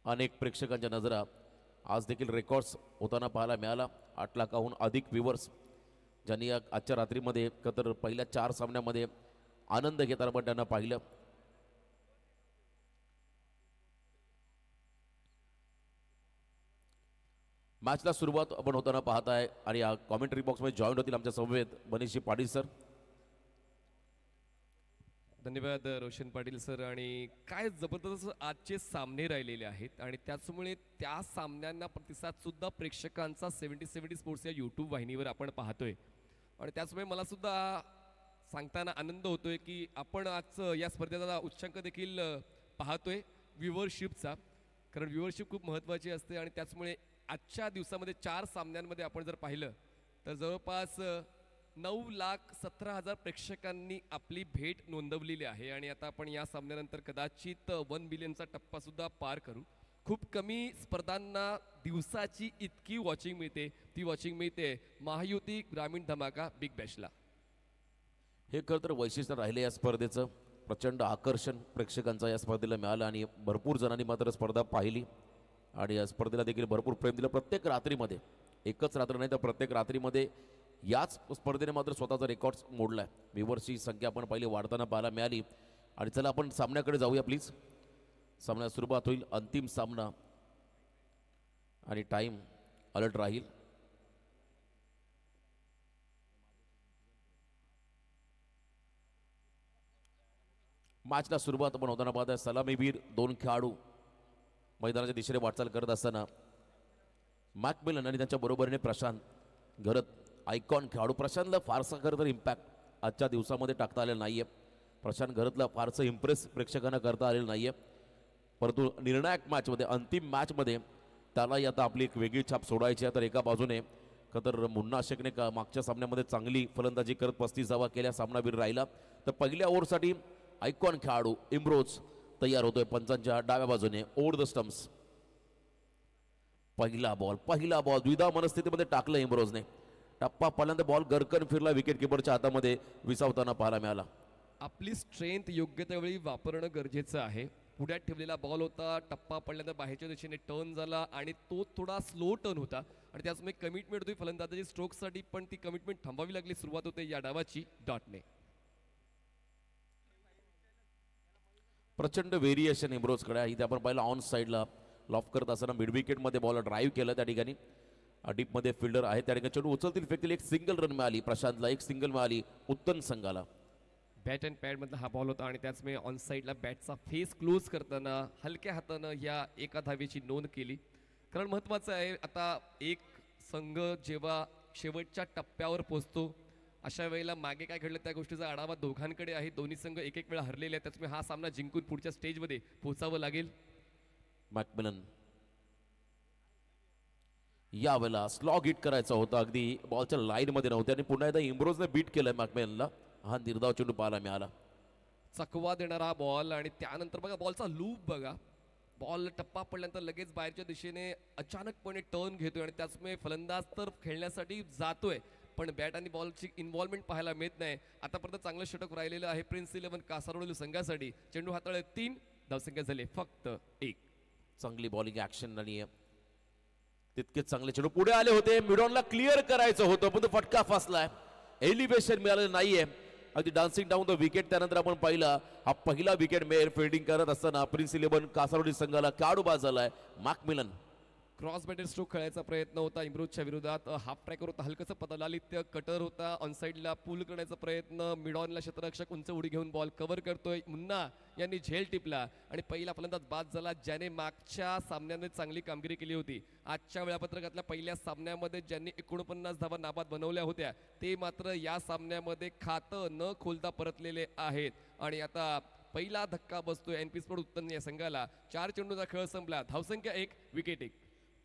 अनेक प्रेक्षकांच्या नजरा आज देखील रेकॉर्ड्स होताना पाहायला मिळाला. 8 लाखाहून अधिक व्ह्यूवर्स ज्यांनी आजच्या रात्रीमध्ये तर पहिल्या 4 सामन्यामध्ये आनंद घेताना पण त्यांना पाहिलं. मॅचला सुरुवात आपण होताना पाहत आहे आणि या कॉमेंट्री बॉक्समध्ये जॉईन होतील आमच्या समवेत मनीषजी पाटील सर. धन्यवाद रोशन पाटील सर. आणि काय जबरदस्त आजचे सामने राहिलेले आहेत आणि त्याचमुळे त्या सामन्यांना प्रतिसाद सुद्धा प्रेक्षकांचा 70 स्पोर्ट्स या यूट्यूब वाहिनीवर आपण पाहतोय. आणि त्याचमुळे मला सुद्धा सांगताना आनंद होतोय की आपण आज या स्पर्धेचा उच्चांक देखील पाहतोय व्ह्यूवरशिपचा, कारण व्ह्यूवरशिप खूप महत्त्वाची असते. आणि त्याचमुळे आजच्या दिवसामध्ये 4 सामन्यांमध्ये आपण जर पाहिलं तर जवळपास 9,17,000 प्रेक्षकांनी आपली भेट नोंदवलेली आहे. आणि आता आपण या सामन्यानंतर कदाचित 1 बिलियनचा टप्पासुद्धा पार करू. खूप कमी स्पर्धांना दिवसाची इतकी वॉचिंग मिळते, ती वॉचिंग मिळते महायुती ग्रामीण धमाका बिग बॅशला. हे खरं तर वैशिष्ट्य राहिले या स्पर्धेचं. प्रचंड आकर्षण प्रेक्षकांचा या स्पर्धेला मिळालं आणि भरपूर जणांनी मात्र स्पर्धा पाहिली आणि या स्पर्धेला देखील भरपूर प्रेम दिलं. प्रत्येक रात्रीमध्ये, एकच रात्र नाही तर प्रत्येक रात्रीमध्ये याच स्पर्धेने मात्र स्वतःचा रेकॉर्ड्स मोडला आहे. व्ह्यूवर्सची संख्या आपण पहिली वाढताना पाहायला मिळाली. आणि चला आपण सामन्याकडे जाऊया प्लीज. सामन्याला सुरुवात होईल. अंतिम सामना आणि टाईम अलर्ट राहील. मॅचला सुरुवात आपण होताना पाहत आहे. सलामीवीर 2 खेळाडू मैदानाच्या दिशेने वाटचाल करत असताना मॅकमिलन आणि त्यांच्या बरोबरीने प्रशांत घरत, आयकॉन खेळाडू. प्रशांतला फारसा खरं तर इम्पॅक्ट आजच्या दिवसामध्ये टाकता आलेला नाही आहे. प्रशांत घरतला फारसं इम्प्रेस प्रेक्षकांना करता आलेलं नाही आहे. परंतु निर्णायक मॅचमध्ये, अंतिम मॅचमध्ये त्यालाही आता आपली एक वेगळी छाप सोडायची आहे. तर एका बाजूने तर मुन्ना शेखने का मागच्या सामन्यामध्ये चांगली फलंदाजी करत 35 धावा केल्या, सामनावीर राहिला. तर पहिल्या ओव्हरसाठी आयकॉन खेळाडू इम्रोज तयार होतोय पंचांच्या डाव्या बाजूने. Over the stumps. पहिला बॉल द्विधा मनस्थितीमध्ये टाकलं इम्रोजने. टप्पा पहिल्यांदा बॉल गरकन फिरला, विकेट किपरच्या हातामध्ये विसावताना पाहायला मिळाला. आपली स्ट्रेंथ योग्य त्यावेळी वापरणं गरजेचं आहे. पुढ्यात ठेवलेला बॉल होता, टप्पा पडल्यानंतर बाहेरच्या दिशेने टर्न झाला आणि तो थोडा स्लो टर्न होता आणि त्याचमुळे कमिटमेंट होती फलंदाजाची स्ट्रोकसाठी, पण ती कमिटमेंट थांबावी लागली. सुरुवात होते या डावाची डॉटने. प्रचंड व्हेरिएशन इम्रोजकडे. इथे आपण पाहिलं ऑन साईडला लॉफ करत असताना मिड विकेटमध्ये बॉल ड्राईव्ह केलं. त्या ठिकाणी डीपमध्ये फिल्डर आहे, त्या ठिकाणी चेंडू उचलतील फेकतील. एक सिंगल रन मिळाली प्रशांतला, एक सिंगल मिळाली उत्तम संघाला. बॅट अँड पॅडमधला हा बॉल होता आणि त्याचमुळे ऑन साईडला बॅटचा फेस क्लोज करताना हलक्या हातानं ह्या एका धावेची नोंद केली. कारण महत्त्वाचं आहे, आता एक संघ जेव्हा शेवटच्या टप्प्यावर पोहोचतो अशा वेळेला मागे काय घडलं त्या गोष्टीचा आढावा दोघांकडे आहे. दोन्ही संघ एक वेळा हरलेले आहेत, त्याचमुळे हा सामना जिंकून पुढच्या स्टेजमध्ये पोहोचावं लागेल. मॅकमिलन यावेळेला स्लॉग हिट करायचा होता, अगदी बॉलच्या लाईनमध्ये नव्हते आणि पुन्हा एकदा इम्रोजने बीट केलंय मॅकमिलनला. हा निर्धाव चेंडू पाहायला मिळाला. चकवा देणारा बॉल आणि त्यानंतर बघा बॉलचा लूप बघा. बॉल टप्पा पडल्यानंतर लगेच बाहेरच्या दिशेने अचानकपणे टर्न घेतोय आणि त्याचमुळे फलंदाज तर खेळण्यासाठी जातोय पण बॅट आणि बॉलची इन्व्हॉल्वमेंट पाहायला मिळत नाही. आतापर्यंत चांगलं षटक राहिलेलं आहे प्रिन्स 11 कासारवडील संघासाठी. चेंडू हाताळले 3 धावसंख्या झाले फक्त 1. चांगली बॉलिंग ऍक्शन आणि तितकेच चांगले चेंडू पुढे आले होते. मिडॉनला क्लिअर करायचं होतं पण तो फटका फसलाय. एलिव्हेशन मिळालेलं नाहीये. अगदी डान्सिंग डाऊन द विकेट. त्यानंतर आपण पाहिला हा पहिला विकेट मेअर फिल्डिंग करत असताना प्रिन्स 11 कासारवडी संघाला खेळाडू बाद झालाय. मॅकमिलन क्रॉस बॅटेड स्ट्रोक खेळायचा प्रयत्न होता इम्रोजच्या विरोधात. हाफ ट्रॅकर होता, हलकंसं पदलालित्य कटर होता. ऑन साईडला पूल करण्याचा प्रयत्न. मिडॉनला क्षेत्ररक्षक उंच उडी घेऊन बॉल कव्हर करतोय. मुन्ना यांनी झेल टिपला आणि पहिला फलंदाज बाद झाला ज्याने मागच्या सामन्यामध्ये चांगली कामगिरी केली होती. आजच्या वेळापत्रकातल्या पहिल्या सामन्यामध्ये ज्यांनी 49 धावा नाबाद बनवल्या होत्या ते मात्र या सामन्यामध्ये खातं न खोलता परतलेले आहेत. आणि आता पहिला धक्का बसतोय एनपी स्पोर्ट उत्तम या संघाला. 4 चेंडूचा खेळ संपला, धावसंख्या 1, विकेट 1.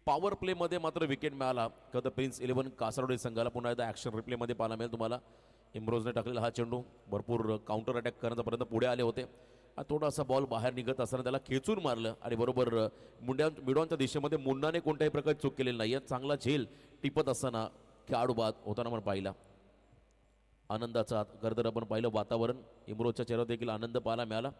पॉवर प्लेमध्ये मात्र विकेट मिळाला. कधी प्रिन्स 11 कासारवडी संघाला. पुन्हा एकदा ॲक्शन रिप्लेमध्ये पाहायला मिळेल तुम्हाला. इम्रोजने टाकलेला हा चेंडू भरपूर काउंटर अटॅक करण्याचा प्रयत्न पुढे आले होते. थोडासा बॉल बाहेर निघत असताना त्याला खेचून मारलं आणि बरोबर मिडॉनच्या दिशेमध्ये मुन्नाने कोणत्याही प्रकारची चूक केलेली नाही आहे. चांगला झेल टिपत असताना खेळाडू बाद होताना आपण पाहिला. आनंदाचा गरदर आपण पाहिलं वातावरण. इम्रोजच्या चेहऱ्यावर देखील आनंद पाहायला मिळाला.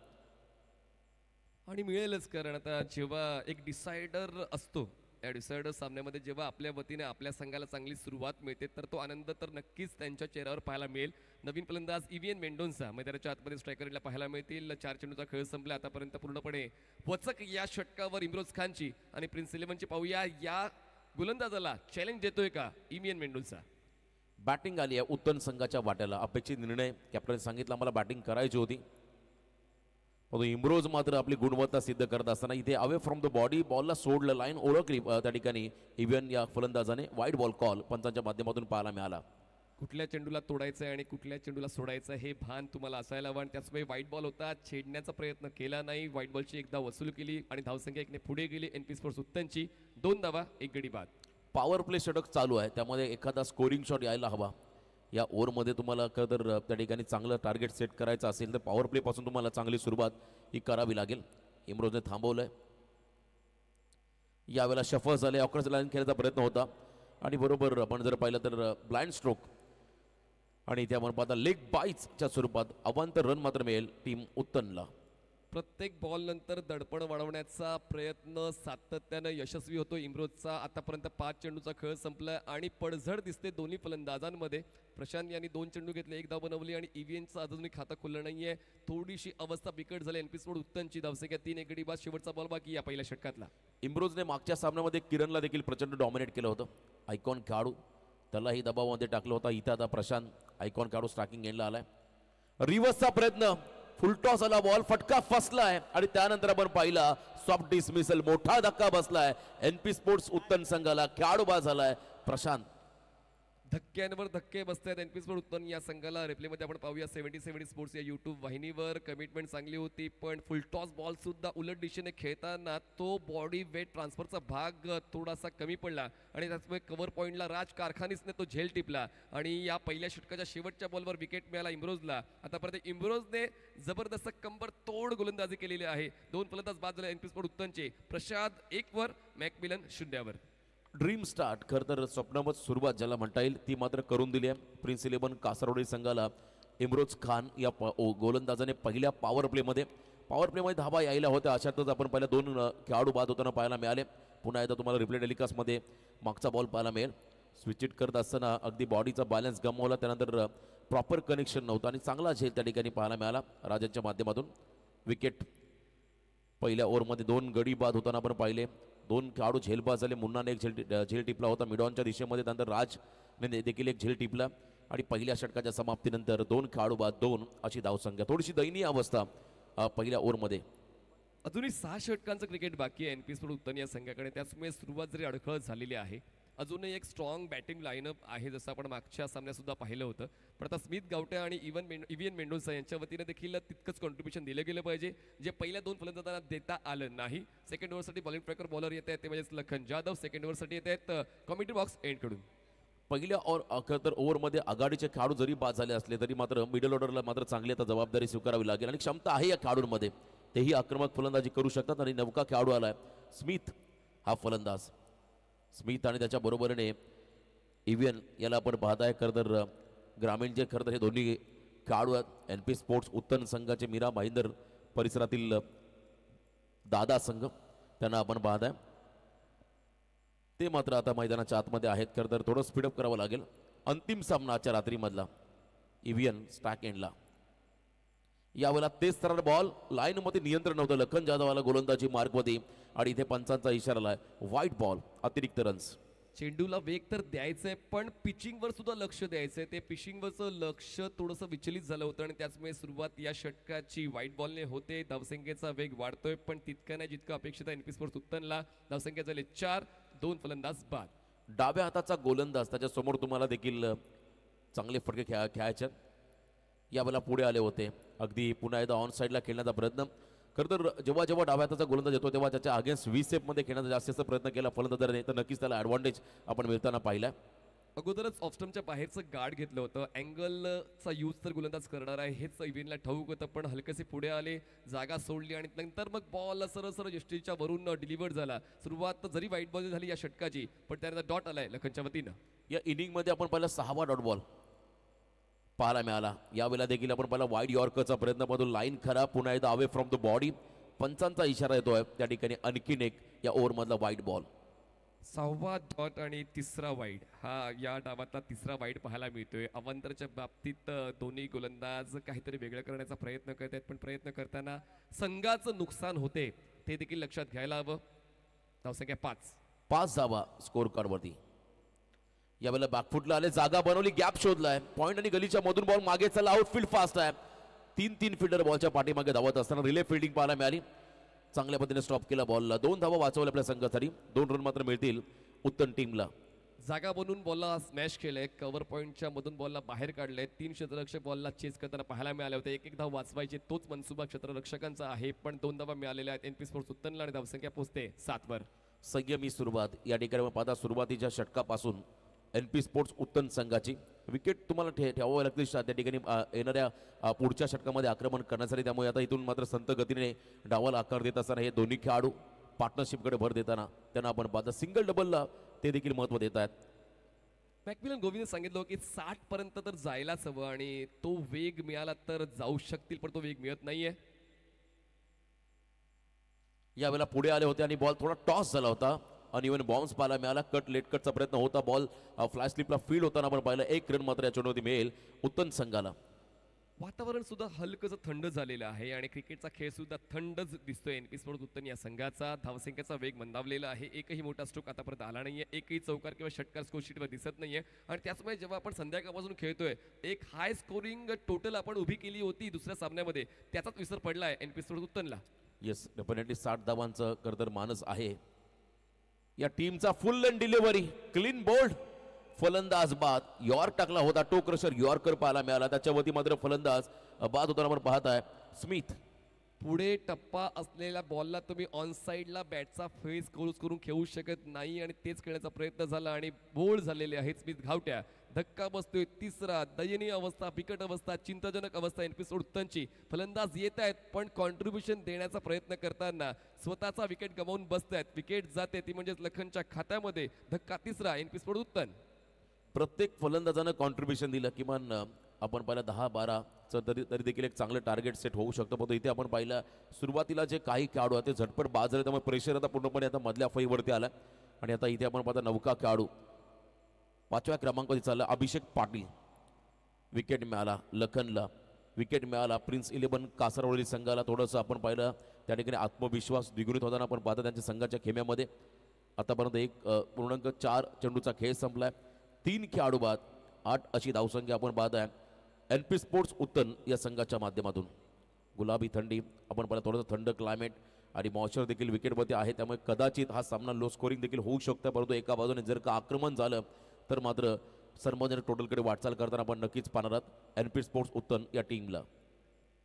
आणि मिळेलच, कारण आता जेव्हा एक डिसायडर असतो, या डिसायडर सामन्यामध्ये जेव्हा आपल्या वतीने आपल्या संघाला चांगली सुरुवात मिळते तर तो आनंद तर नक्कीच त्यांच्या चेहऱ्यावर पाहायला मिळेल. नवीन फलंदाज इव्हीएन मेंडोन्सा मैदानाच्या आतमध्ये स्ट्रायकरला पाहायला मिळतील. 4 चेंडूचा खेळ संपला आतापर्यंत पूर्णपणे. वचक या षटकावर इम्रोज खानची आणि प्रिन्स इलेव्हनची पाहूया, या गोलंदाजाला चॅलेंज देतोय का इव्हीएन मेंडोन्सा. बॅटिंग आली आहे उत्तन संघाच्या वाट्याला. अपेक्षित निर्णय कॅप्टन सांगितलं आम्हाला बॅटिंग करायची होती, परंतु इम्रोज मात्र आपली गुणवत्ता सिद्ध करत असताना इथे अवे फ्रॉम द बॉडी बॉलला सोडलं, लाईन ओळखली त्या ठिकाणी. इव्हीएन या फलंदाजाने वाईट बॉल कॉल पंचांच्या माध्यमातून पाहायला मिळाला. कुठल्या चेंडूला तोडायचं आहे आणि कुठल्या चेंडूला सोडायचं हे भान तुम्हाला असायला हवं. आणि त्याचमुळे व्हाईट बॉल होता, छेडण्याचा प्रयत्न केला नाही. व्हाईट बॉलची एकदा वसूल केली आणि धावसंख्या एकने पुढे गेली एनपी स्पोर्ट्स उत्तनची. 2 धावा 1 गडी बाद. पॉवर प्ले षटक चालू आहे, त्यामध्ये एखादा स्कोरिंग शॉट यायला हवा. या ओव्हरमध्ये तुम्हाला खरं तर त्या ठिकाणी चांगलं टार्गेट सेट करायचं असेल तर पॉवर प्लेपासून तुम्हाला चांगली सुरुवात ही करावी लागेल. इम्रोजने थांबवलंय. यावेळेला शफल झाले, अक्रॉस लाईन खेळायचा प्रयत्न होता आणि बरोबर आपण जर पाहिलं तर ब्लाइंड स्ट्रोक आणि इथे आपण पाहता लेग बाईट्सच्या स्वरूपात अवांतर रन मात्र मिळेल टीम उत्तनला. प्रत्येक बॉल नंतर दडपण वाढवण्याचा प्रयत्न सातत्यानं यशस्वी होतो इम्रोजचा. आतापर्यंत 5 चेंडूचा खेळ संपलाय आणि पडझड दिसते दोन्ही फलंदाजांमध्ये. प्रशांत यांनी 2 चेंडू घेतले, 1 धाव बनवली आणि इव्हीएनचं अजूनही खातं खुललं नाहीये. थोडीशी अवस्था बिकट झाली एनपी स्पोर्ट उत्तनची. धावसंख्या 3 1 गडी बाद. शेवटचा बॉल बाकी या पहिल्या षटकातला. इम्रोजने मागच्या सामन्यामध्ये किरणला देखील प्रचंड डॉमिनेट केलं होतं. आयकॉन खेळाडू त्यालाही दबावामध्ये टाकलं होता. इथं आता प्रशांत आयकॉन खेळाडू स्ट्रायकिंग एंडला आलाय. रिव्हर्सचा प्रयत्न, फुलटॉस आला, बॉल फटका फसलाय आणि त्यानंतर आपण पाहिला सॉफ्ट डिसमिसल. मोठा धक्का बसलाय एनपी स्पोर्ट्स उत्तन संघाला. खेळाडू बाद झालाय प्रशांत. धक्क्यांवर धक्के बसतायत एनपी स्पोर्ट उत्तन या संघाला. रिप्लेमध्ये आपण पाहूया 70 स्पोर्ट्स या यूट्यूब वाहिनीवर. कमिटमेंट चांगली होती पण फुलटॉस बॉल सुद्धा उलट दिशेने खेळताना तो बॉडी वेट ट्रान्सफरचा भाग थोडासा कमी पडला आणि त्याचमुळे कव्हर पॉईंटला राज कारखानीसने तो झेल टिपला आणि या पहिल्या षटकाच्या शेवटच्या बॉलवर विकेट मिळाला इम्रोजला. आतापर्यंत इम्रोजने जबरदस्त कंबर तोड गोलंदाजी केलेली आहे. 2 फलंदाज बाद झाले एनपी स्पोर्ट उत्तनचे. प्रसाद 1 वर, मॅकमिलन 0 वर. ड्रीम स्टार्ट खरं तर स्वप्नवत सुरुवात ज्याला म्हणता येईल ती मात्र करून दिली आहे प्रिन्स इलेव्हन कासारवाडी संघाला. इम्रोज खान या गोलंदाजाने पहिल्या पॉवर प्लेमध्ये धाबा यायला होत्या. अशातच आपण पहिल्या 2 खेळाडू बाद होताना पाहायला मिळाले. पुन्हा एकदा तुम्हाला रिप्ले टेलिकास्टमध्ये मागचा बॉल पाहायला मिळेल. स्विच इट करत असताना अगदी बॉडीचा बॅलन्स गमावला, त्यानंतर प्रॉपर कनेक्शन नव्हतं आणि चांगला झेल त्या ठिकाणी पाहायला मिळाला राजांच्या माध्यमातून. विकेट पहिल्या ओव्हरमध्ये 2 गडी बाद होताना आपण पाहिले. 2 खेळाडू झेलबाज झाले. मुन्नाने एक झेल टिपला होता मिडॉनच्या दिशेमध्ये, त्यानंतर राजने देखील एक झेल टिपला आणि पहिल्या षटकाच्या समाप्तीनंतर 2 खेळाडू बाद 2 अशी धावसंख्या. थोडीशी दयनीय अवस्था पहिल्या ओव्हरमध्ये. अजूनही 6 षटकांचं क्रिकेट बाकी आहे एनपी स्पोर्ट उत्तन या संघाकडे. त्याचमुळे सुरुवात जरी अडखळत झालेली आहे, अजूनही एक स्ट्रॉंग बॅटिंग लाईनअप आहे जसं आपण मागच्या सामन्यात सुद्धा पाहिलं होतं. पण आता स्मिथ गावटे आणि इव्हीएन मेंडोन्सा यांच्या वतीने देखील तितकंच कॉन्ट्रीब्युशन दिलं गेलं पाहिजे जे पहिल्या 2 फलंदाजांना देता आलं नाही. सेकंड ओव्हरसाठी बॉलिंग ट्रॅकर बॉलर येत आहेत ते म्हणजे लखन जाधव. सेकंड ओव्हरसाठी येत आहेत कॉमेंट्री बॉक्स एंडकडून. पहिल्या खरं तर ओव्हरमध्ये आघाडीचे खेळाडू जरी बाद झाले असले तरी मात्र मिडल ऑर्डरला मात्र चांगली आता जबाबदारी स्वीकारावी लागेल आणि क्षमता आहे या खेळाडूंमध्ये. तेही आक्रमक फलंदाजी करू शकतात आणि नवका खेळाडू आलाय स्मिथ हा फलंदाज. स्मिथ आणि त्याच्या बरोबरीने इव्हीएन याला आपण पाहताय. खरं तर ग्रामीणचे खरं तर हे दोन्ही खेळाडू आहेत. एनपी स्पोर्ट्स उत्तन संघाचे मीरा भाईंदर परिसरातील दादा संघ त्यांना आपण पाहताय. ते मात्र आता मैदानाच्या आतमध्ये आहेत. खरं तर थोडं स्पीडअप करावं लागेल. अंतिम सामना आजच्या रात्रीमधला इव्हीएन स्टॅक एंडला. यावेळेला तेच तर बॉल लाईनमध्ये नियंत्रण नव्हतं. लखन जाधवाला गोलंदाजी मार्कमध्ये आणि इथे पंचांचा इशारा आलाय व्हाईट बॉल अतिरिक्त रन्स. चेंडूला वेग तर द्यायचंय पण पिचिंगवर सुद्धा लक्ष द्यायचंय. ते पिचिंगवरचं लक्ष थोडंसं विचलित झालं होतं आणि त्याचमुळे सुरुवात या षटकाची व्हाईट बॉलने होते. धावसंख्येचा वेग वाढतोय पण तितका नाही जितकं अपेक्षित आहे एनपी स्पोर्ट्स उत्तनला. धावसंख्या झाले 4, 2 फलंदाज बाद. डाव्या हाताचा गोलंदाज त्याच्या समोर तुम्हाला देखील चांगले फटके खेळायचे. यावेळेला पुढे आले होते. अगदी पुन्हा एकदा ऑन साईडला खेळण्याचा प्रयत्न. खरं तर जेव्हा जेव्हा डाव्या हाताचा गोलंदाज येतो तेव्हा त्याच्या अगेन्स्ट मध्ये खेळण्याचा जास्तीत प्रयत्न केला फलंदाजाने तर नक्कीच त्याला ॲडव्हान्टेज आपण मिळताना पाहिला. अगोदरच ऑफस्टमच्या बाहेरचं गार्ड घेतलं होतं. अँगलचा यूज तर गोलंदाज करणार आहे हेच इव्हीएनला ठाऊक होतं पण हलकेसे पुढे आले, जागा सोडली आणि नंतर मग बॉल सरळ यष्टीच्या वरून डिलिव्हर झाला. सुरुवात जरी वाईट बॉल झाली या षटकाची पण त्यानंतर डॉट आलाय लखनच्या वतीनं. या इनिंगमध्ये आपण पाहिला 6वा डॉट बॉल पाहायला मिळाला. यावेळेला देखील आपण पाहिला वाईड यॉर्करचा प्रयत्न मधून लाईन खराब. पुन्हा एकदा अवे फ्रॉम द बॉडी पंचांचा इशारा येतोय त्या ठिकाणी आणखीन एक या ओव्हरमधला वाईट बॉल. 6वा डॉट आणि 3रा वाईड हा या डावातला 3रा वाईड पाहायला मिळतोय. अवांतरच्या बाबतीत दोन्ही गोलंदाज काहीतरी वेगळं करण्याचा प्रयत्न करत आहेत, पण प्रयत्न करताना संघाचं नुकसान होते ते देखील लक्षात घ्यायला हवं. धावसंख्या 5 धावा स्कोर कार्डवरती. यावेळेला बॅकफुटला आले, जागा बनवली, गॅप शोधलाय, पॉइंट आणि गलीच्या मधून बॉल मागे चला, आउटफील्ड फास्ट आहे. 3 फिल्डर बॉलच्या पाठीमागे धावत असताना रिले फिल्डिंग पाहायला मिळाली. चांगल्या पद्धतीने स्टॉप केला बॉलला. 2 धावा वाचवल्या आपल्या संघासाठी. 2 रन मात्र मिळतील उत्तम टीमला. जागा बनवून बॉलला स्मॅश केलंय, कव्हर पॉईंटच्या मधून बॉलला बाहेर काढलंय. 3 क्षेत्ररक्षक बॉलला चेस करताना पाहायला मिळाले होते. एक धाव वाचवायचे तोच मनसुबा क्षेत्ररक्षकांचा आहे, पण 2 धावा मिळालेल्या आहेत एनपी स्पोर्ट्स उत्तनला आणि धावसंख्या पोहोचते 7 वर. संयमी सुरुवात या ठिकाणी पाहता. सुरुवातीच्या षटकापासून एनपी स्पोर्ट्स उत्तन संघाची विकेट तुम्हाला ठेवावं लागतील त्या ठिकाणी येणाऱ्या पुढच्या षटकामध्ये आक्रमण करण्यासाठी. त्यामुळे आता इथून मात्र संत गतीने डावाला आकार देत असताना हे दोन्ही खेळाडू पार्टनरशिपकडे भर देताना त्यांना आपण पाहता सिंगल डबलला ते देखील महत्त्व देत आहेत. मॅकमिलन गोविंद सांगितलं की 60 पर्यंत तर जायलाच हवं आणि तो वेग मिळाला तर जाऊ शकतील, पण तो वेग मिळत नाहीये. यावेळेला पुढे आले होते आणि बॉल थोडा टॉस झाला होता आणि इव्हन बाउन्स पाहायला मिळाला. कट लेट कटचा प्रयत्न होता. बॉल फ्लॅश स्लिपला फील्ड होताना आपण पाहिलं. 1 रन मात्र या चेंडूवरती मिळेल उत्तम संघाला. वातावरण सुद्धा हलकंसं थंड झालेलं आहे आणि क्रिकेटचा खेळ सुद्धा थंडच दिसतोय. एनपी स्पोर्ट्स उत्तन या संघाचा धावसंख्येचा वेग मंदावलेला आहे. एकही मोठा स्ट्रोक आतापर्यंत आला नाहीये. एकही चौकार किंवा षटकार स्कोर शीटवर दिसत नाहीये. आणि त्याचमुळे जेव्हा आपण संध्याकाळपासून खेळतोय एक हाय स्कोरिंग टोटल आपण उभी केली होती दुसऱ्या सामन्यामध्ये, त्याचाच विसर पडलाय एनपी स्पोर्ट्स उत्तनला. येस, डेफिनेटली 60 धावांचं खरं मानस आहे या टीमचा. फुल लेन डिलिव्हरी, क्लीन बोल्ड, फलंदाज बाद. यॉर्क टाकला होता, टो क्रशर यॉर्कर पाहायला मिळाला. त्याच्यावरती मात्र फलंदाज बाद होताना आपण पाहताय स्मिथ. पुढे टप्पा असलेल्या बॉलला तुम्ही ऑन साईडला बॅटचा फेस क्लोज करून खेळू शकत नाही आणि तेच खेळण्याचा प्रयत्न झाला आणि बोल्ड झालेले आहेत स्मिथ घावट्या. धक्का बसतोय 3रा. दयनीय अवस्था, बिकट अवस्था, चिंताजनक अवस्था एनपी उत्तनची. फलंदाज येत आहेत पण कॉन्ट्रीब्युशन देण्याचा प्रयत्न करताना स्वतःचा विकेट गमावून बसतायत. विकेट जाते ती म्हणजे लखनच्या खात्यामध्ये. धक्का 3रा एनपी स्पोर्ट्स उत्तन. प्रत्येक फलंदाजानं कॉन्ट्रीब्युशन दिलं, किमान आपण पाहिलं 10-12चं तरी देखील एक चांगलं टार्गेट सेट होऊ शकतं. परंतु इथे आपण पाहिलं सुरुवातीला जे काही खेळाडू आहेत ते झटपट बाद झाले, त्यामुळे प्रेशर आता पूर्णपणे आता मधल्या फळीवरती आला. आणि आता इथे आपण पाहता नौका खेळाडू 5व्या क्रमांकावरती चालला अभिषेक पाटील. विकेट मिळाला लखनला, विकेट मिळाला प्रिन्स 11 कासारवळी संघाला. थोडंसं आपण पाहिलं त्या ठिकाणी आत्मविश्वास द्विगुणित होताना आपण पाहता त्यांच्या संघाच्या खेम्यामध्ये. आतापर्यंत 1.4 चेंडूचा खेळ संपलाय. 3 खेळाडू बाद, 8 अशी धावसंख्या आपण पाहताय एनपी स्पोर्ट्स उत्तन या संघाच्या माध्यमातून. गुलाबी थंडी आपण पाहिलं, थोडंसं थंड क्लायमेट आणि मॉइश्चर देखील विकेटवरती आहे, त्यामुळे कदाचित हा सामना लो स्कोरिंग देखील होऊ शकतो. परंतु एका बाजूने जर का आक्रमण झालं तर मात्र सर्वजण टोटलकडे वाटचाल करताना आपण नक्कीच पाहणार आहात एनपी स्पोर्ट्स उत्तन या टीमला.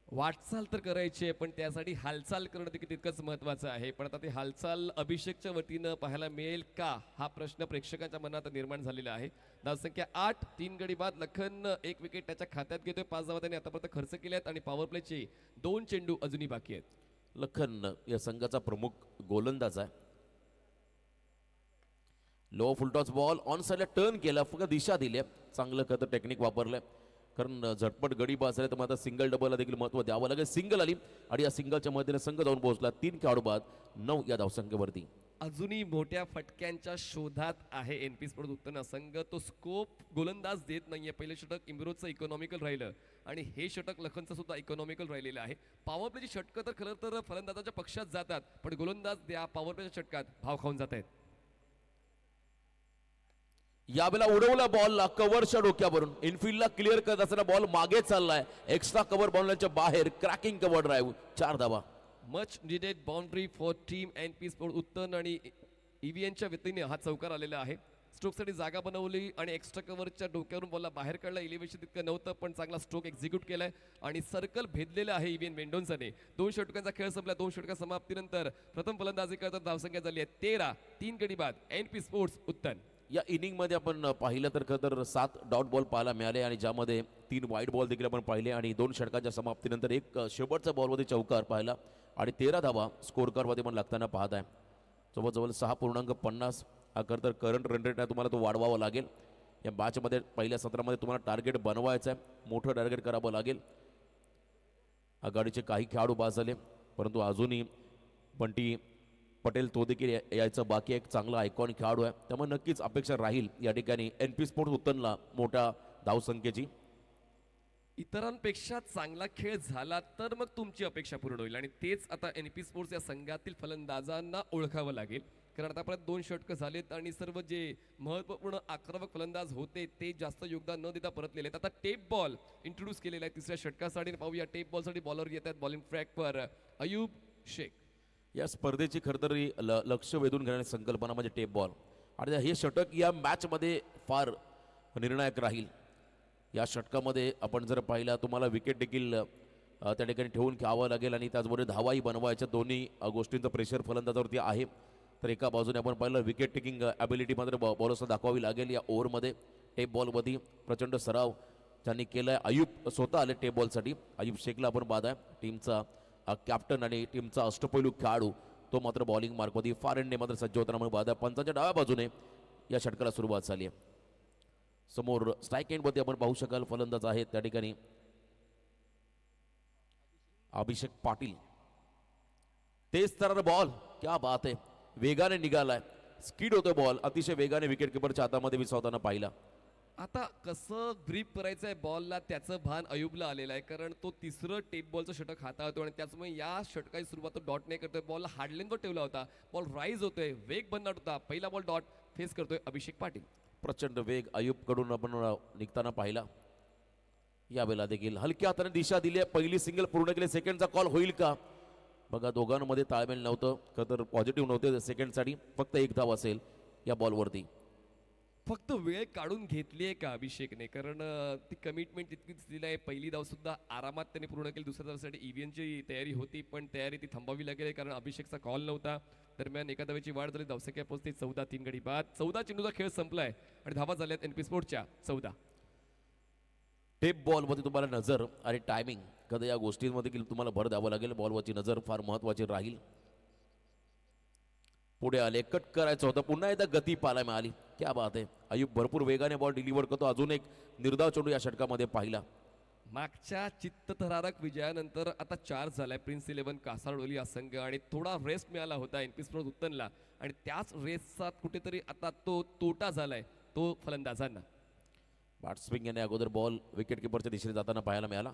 वाटचाल तर करायची आहे पण त्यासाठी हालचाल करणं देखील तितकंच महत्त्वाचं आहे. पण आता ती हालचाल अभिषेकच्या वतीनं पाहायला मिळेल का हा प्रश्न प्रेक्षकांच्या मनात निर्माण झालेला आहे. धावसंख्या 8, 3 गडी बाद. लखन 1 विकेट त्याच्या खात्यात घेतोय. 5 धावा त्याने आतापर्यंत खर्च केले आहेत आणि पॉवर प्लेचे 2 चेंडू अजूनही बाकी आहेत. लखन या संघाचा प्रमुख गोलंदाज आहे. लो फुलटॉस बॉल ऑन साईडला टर्न केला, फक्त दिशा दिली. चांगलं खरं टेक्निक वापरलंय, कारण झटपट गडी बाद झाले तर मग आता सिंगल डबलला देखील महत्त्व द्यावं लागेल. सिंगल आली आणि या सिंगलच्या मदतीने संघ जाऊन पोहोचला. 3 खेळाडू बाद, 9 या धावसंख्येवरती. अजूनही मोठ्या फटक्यांच्या शोधात आहे एनपी स्पोर्ट्स उत्तन संघ. तो स्कोप गोलंदाज देत नाहीये. पहिले षटक इम्रोजचं इकॉनॉमिकल राहिलं आणि हे षटक लखनचं सुद्धा इकॉनॉमिकल राहिलेलं आहे. पॉवर प्लेची षटकं तर खरं तर फलंदाजाच्या पक्षात जातात, पण गोलंदाज त्या पॉवर प्लेच्या षटकात भाव खाऊन जात आहेत. यावेळेला उडवला बॉलला कव्हरच्या डोक्यावरून. इनफिल्डला क्लिअर करत असताना बॉल मागे चाललाय. एक्स्ट्रा कव्हर बाउंड्रीच्या बाहेर क्रॅकिंग कव्हर ड्राईव्ह, 4 धावा. Much needed boundary for team NP sports उत्तन आणि ईव्हीएनच्या वतीने हा चौकार आलेला आहे. स्ट्रोकसाठी जागा बनवली आणि एक्स्ट्रा कव्हरच्या डोक्यावरून बॉलला बाहेर काढला. इलिव्हेशन तितकं नव्हतं पण चांगला स्ट्रोक एक्झिक्यूट केलाय आणि सर्कल भेदलेलं आहे ईव्हीएन मेंडोन्सने. 2 षटकांचा खेळ संपला. 2 षटका समाप्तीनंतर प्रथम फलंदाजी करताना धावसंख्या झाली आहे 13, 3 गडी बाद. एनपी स्पोर्ट्स उत्तन. या इनिंगमध्ये आपण पाहिलं तर खरं तर 7 डॉट बॉल पाहायला मिळाले आणि ज्यामध्ये 3 वाईट बॉल देखील आपण पाहिले आणि 2 षटकांच्या समाप्तीनंतर एक शेवटचा बॉलमध्ये चौकार पाहिला आणि 13 धावा स्कोर कार्डमध्ये पण लागताना पाहत आहे. जवळजवळ 6.50 हा खरं तर करंट रन रेट आहे, तुम्हाला तो वाढवावा लागेल. या मॅचमध्ये पहिल्या सत्रामध्ये तुम्हाला टार्गेट बनवायचं आहे, मोठं टार्गेट करावं लागेल. आघाडीचे काही खेळाडू बाद झाले परंतु अजूनही बंटी पटेल तो देखील यायचं बाकी एक चांगला आयकॉनिक खेळाडू आहे, त्यामुळे नक्कीच अपेक्षा राहील या ठिकाणी NP स्पोर्ट्स उत्तनला मोठ्या धावसंख्येची. इतरांपेक्षा चांगला खेळ झाला तर मग तुमची अपेक्षा पूर्ण होईल आणि तेच आता NP स्पोर्ट्स या संघातील फलंदाजांना ओळखावं लागेल. कारण आतापर्यंत 2 षटकं झालेत आणि सर्व जे महत्त्वपूर्ण आक्रमक फलंदाज होते ते जास्त योगदान न देता परतलेले आहेत. आता टेप बॉल इंट्रोड्यूस केलेला आहे तिसऱ्या षटकासाठी. पाहूया टेप बॉलसाठी बॉलर येत आहेत बॉलिंग ट्रॅकवर अयूब शेख. या स्पर्धेची खरंतरी लक्ष वेधून घेणारी संकल्पना म्हणजे टेप बॉल आणि हे षटक या मॅचमध्ये फार निर्णायक राहील. या षटकामध्ये आपण जर पाहिला तुम्हाला विकेट देखील त्या ठिकाणी ठेवून घ्यावं लागेल आणि त्याचबरोबर धावाही बनवायच्या दोन्ही गोष्टींचं प्रेशर फलंदाजावरती आहे. तर एका बाजूने आपण पाहिलं विकेट टेकिंग ॲबिलिटी मात्र बॉलर्सला दाखवावी लागेल. या ओव्हरमध्ये टेप बॉलमध्ये प्रचंड सराव ज्यांनी केला आहे. अयूब स्वतः आले टेप बॉलसाठी. अयूब शेखला आपण बाद आहे टीमचा कॅप्टन आणि टीमचा अष्टपैलू खेळाडू, तो मात्र बॉलिंग मार्कमध्ये फार एंडने मात्र सज्ज होताना म्हणून बाद आहे. पंचांच्या डाव्या बाजूने या षटकाला सुरुवात झाली आहे. समोर स्ट्राईक एंडमध्ये आपण पाहू शकाल फलंदाज आहेत त्या ठिकाणी अभिषेक पाटील. तेज तरार बॉल, क्या बात आहे, वेगाने निघालाय, स्पीड होतोय बॉल, अतिशय वेगाने विकेट किपरच्या हातामध्ये विसावताना पाहिला. आता कसं ग्रीप करायचं आहे बॉलला त्याचं भान अयूबला आलेलं आहे, कारण तो तिसरं टेप बॉलचं षटक हाताळतो आणि त्याचमुळे या षटकाची सुरुवात तो डॉट नाही करतोय. बॉलला हार्डलेनवर ठेवला होता, बॉल राईज होतोय, वेग बनणार होता, पहिला बॉल डॉट फेस करतोय अभिषेक पाटील. प्रचंड वेग अयूबकडून आपण निघताना पाहिला. यावेळेला देखील हलक्या हाताने दिशा दिली आहे, पहिली सिंगल पूर्ण केली, सेकंडचा कॉल होईल का बघा. दोघांमध्ये ताळमेळ नव्हतं, खरं तर पॉझिटिव्ह नव्हते सेकंडसाठी. फक्त एक धाव असेल या बॉलवरती. फक्त वेळ काढून घेतली आहे का अभिषेकने, कारण ती कमिटमेंट तितकीच दिली आहे. पहिली धाव सुद्धा आरामात त्याने पूर्ण केली. दुसऱ्या धावसाठी EVNची तयारी होती पण तयारी ती थांबावी लागेल कारण अभिषेकचा कॉल नव्हता. दरम्यान एका धावेची वाढ झाली, धावसंख्या पोहोचते 14, 3 गडी बाद. 14 चेंडूचा खेळ संपलाय आणि धावा झाल्यात NP स्पोर्ट्सच्या 14. टेप बॉलमध्ये तुम्हाला नजर आणि टायमिंग कधी या गोष्टींमध्ये तुम्हाला भर द्यावं लागेल. बॉलवरची नजर फार महत्वाची राहील. पुढे आले, कट करायचं होतं, पुन्हा एकदा गती पाहायला मिळाली, क्या बात आहे. अयूब भरपूर वेगाने बॉल डिलिव्हर करतो. अजून एक निर्धाव चेंडू या षटकामध्ये पाहिला. मागच्या चित्तथरारक विजयानंतर आता 4 झालाय प्रिन्स 11 कासारडोली हा संघ आणि थोडा रेस्ट मिळाला होता NP स्पोर्ट्स उत्तनला आणि त्याच रेस्टचा कुठेतरी आता तो तोटा झालाय तो फलंदाजांना. बॅट्समॅन याने अगोदर बॉल विकेट किपरच्या दिशेने जाताना पाहायला मिळाला.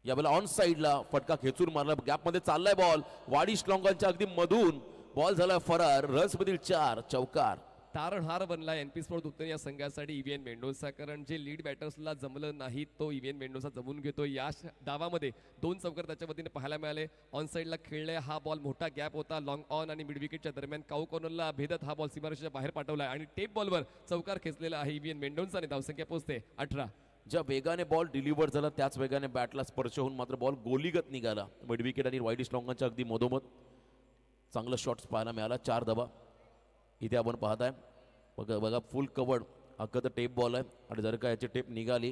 यावेळेला ऑन साईडला फटका खेचून मारला, गॅपमध्ये चाललाय बॉल, वाडी श्लॉंगांच्या अगदी मधून बॉल झाला फरार. रन्स मधील 4 चौकार. तारणहार बनला NP स्पोर्ट्स उत्तन या संघासाठी EVN मेंडोसा, कारण जे लीड बॅटर्सला जमलं नाही तो EVN मेंडोसा जमून घेतो. या डावामध्ये 2 चौकार त्याच्या वतीने पाहायला मिळाले. ऑन साईडला खेळले, हा बॉल मोठा गॅप होता लॉंग ऑन आणि मिड विकेटच्या दरम्यान काऊ कॉर्नरला भेदत हा बॉल सीमारेषेच्या बाहेर पाठवला आणि टेप बॉलवर चौकार खेचलेला आहे EVN मेंडोसा आणि धावसंख्या पोहोचते 18. ज्या वेगाने बॉल डिलिव्हर झाला त्याच वेगाने बॅटला स्पर्श होऊन मात्र बॉल गोलीगत निघाला. मिड विकेट आणि वाईड श्लॉंगांच्या अगदी मधोमध चांगलं शॉट्स पाहायला मिळाला. 4 धावा इथे आपण पाहताय. बघा फुल कवर्ड अख्खं तर टेप बॉल आहे आणि जर का याची टेप निघाली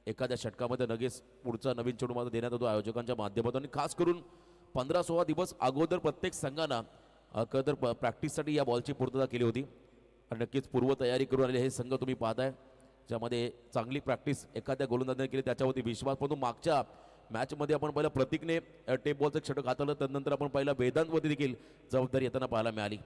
एखाद्या षटकामध्ये लगेच पुढचा नवीन चेंडू मात्र देण्यात येतो आयोजकांच्या माध्यमातून. आणि खास करून 15-16 दिवस अगोदर प्रत्येक संघानं अख्खं तर प्रॅक्टिससाठी या बॉलची पूर्तता केली होती आणि नक्कीच पूर्वतयारी करून आलेले हे संघ तुम्ही पाहताय, ज्यामध्ये चांगली प्रॅक्टिस एखाद्या गोलंदाजाने केली त्याच्यावरती विश्वास. परंतु मागच्या मॅचमध्ये आपण पहिला प्रतीकने टेप बॉलचं षटक हाताळलं, त्यानंतर आपण पहिला वेदांतवरती देखील जबाबदारी येताना पाहायला मिळाली.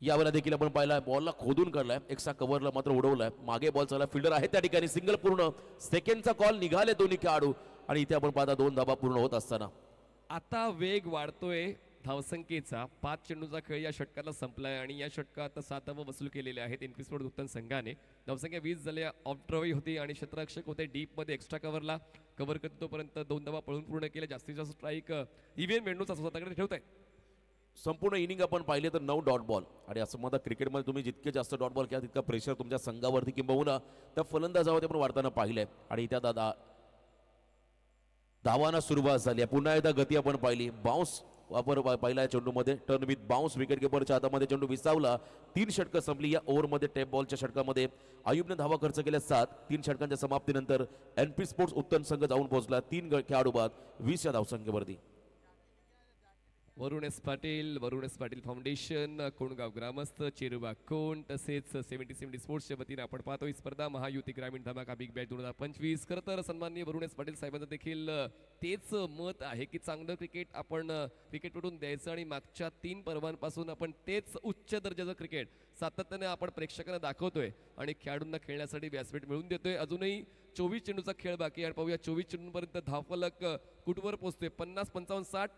यावेळेला देखील आपण पाहिला बॉलला खोदून काढलाय, एक्स्ट्रा कव्हरला मात्र उडवलाय. मागे बॉल चालला, फिल्डर आहे त्या ठिकाणी, सिंगल पूर्ण, सेकंडचा कॉल निघाले दोन्ही खेळाडू आणि इथे आपण पाहता 2 धावा पूर्ण होत असताना आता वेग वाढतोय धावसंख्येचा. 5 चेंडूचा खेळ या षटकाला संपलाय आणि या षटकात 7 धावा वसूल केलेल्या आहेत NP स्पोर्ट्स उत्तन संघाने. धावसंख्या 20 झाल्या, ऑफ ड्रॉवी होती आणि क्षेत्ररक्षक होते डीप मध्ये, एक्स्ट्रा कव्हरला कव्हर करत तोपर्यंत 2 धावा पळून पूर्ण केल्या. जास्तीत जास्त स्ट्राईक EVN मेंडोसा स्वतःकडे ठेवत आहे. संपूर्ण इनिंग आपण पाहिले तर 9 डॉट बॉल आणि असं म्हणता क्रिकेटमध्ये तुम्ही जितके जास्त डॉट बॉल घ्या तितका प्रेशर तुमच्या संघावरती किंबहुना त्या फलंदाजावरती आपण वाढताना पाहिलंय. आणि त्या धावांना सुरुवात झाली आहे. पुन्हा एकदा गती आपण पाहिली, बाउन्स वापर पहिला चेंडूमध्ये, टर्न विथ बाउन्स, विकेट किपरच्या हातामध्ये चेंडू विसावला. 3 षटकं संपली. या ओव्हरमध्ये टेप बॉलच्या षटकामध्ये अयूबने धावा खर्च केल्या 7. 3 षटकांच्या समाप्तीनंतर NP स्पोर्ट्स उत्तन संघ जाऊन पोहोचला 3 खेळाडू बाद 20 या धावसंख्येवरती. वरुण एस पाटील फाउंडेशन, कोणगाव ग्रामस्थ, चेरुबा कोण, तसेच 70 स्पोर्ट्सच्या वतीने आपण पाहतो ही स्पर्धा महायुती ग्रामीण धमाका बिग बॅच 2025. खरं तर सन्माननीय वरुण एस पाटील साहेबांचं देखील तेच मत आहे की चांगलं क्रिकेट आपण क्रिकेटपटून द्यायचं आणि मागच्या 3 पर्वांपासून आपण तेच उच्च दर्जाचं क्रिकेट सातत्याने आपण प्रेक्षकांना दाखवतोय आणि खेळाडूंना खेळण्यासाठी व्यासपीठ मिळवून देतोय. अजूनही 24 चेंडूचा खेळ बाकी आहे आणि पाहूया 24 चेंडूंपर्यंत धावफलक कुठवर पोहोचतोय. 50, 55, 60.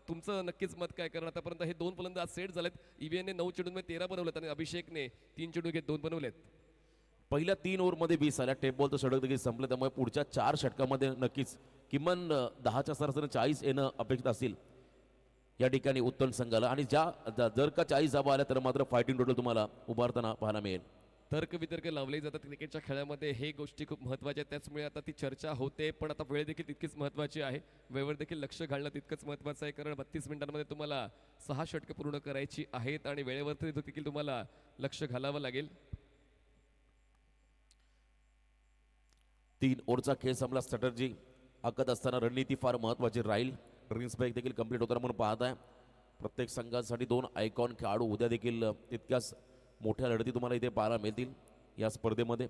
तुमचं नक्कीच मत काय? कारण आतापर्यंत हे 2 फलंदाज सेट झालेत. ईव्हीएनने 9 चेंडूंमध्ये 13 बनवलेत आणि अभिषेकने 3 चेंडू घेत 2 बनवलेत. पहिल्या 3 ओव्हरमध्ये 20 आल्या. टेप बॉलचं षटक देखील संपलं, त्यामुळे पुढच्या 4 षटकामध्ये नक्कीच किमान 10च्या सरासरीने 40 येणं अपेक्षित असेल या ठिकाणी उत्तम संघाला. आणि जर का 40 धावा आल्या तर मात्र फायटिंग टोटल तुम्हाला उभारताना पाहायला मिळेल. तर्कवितर्क लावले जातात क्रिकेटच्या खेळामध्ये, हे गोष्टी खूप महत्त्वाच्या आहेत. त्याचमुळे आता ती चर्चा होते, पण आता वेळ देखील तितकीच महत्त्वाची आहे. वेळेवर देखील लक्ष घालणं तितकंच महत्त्वाचं आहे, कारण 32 मिनिटांमध्ये तुम्हाला 6 षटकं पूर्ण करायची आहेत आणि वेळेवर देखील तुम्हाला लक्ष घालावं लागेल. 3 ओव्हरचा खेळ संपला. स्ट्रॅटर्जी आखत असताना रणनीती फार महत्त्वाची राहील. ड्रीम्स बॅक देखील कंप्लीट होताना म्हणून पाहत आहे. प्रत्येक संघासाठी 2 आयकॉन खेळाडू उद्या देखील तितक्याच मोठ्या लढती तुम्हाला इथे पाहायला मिळतील या स्पर्धेमध्ये.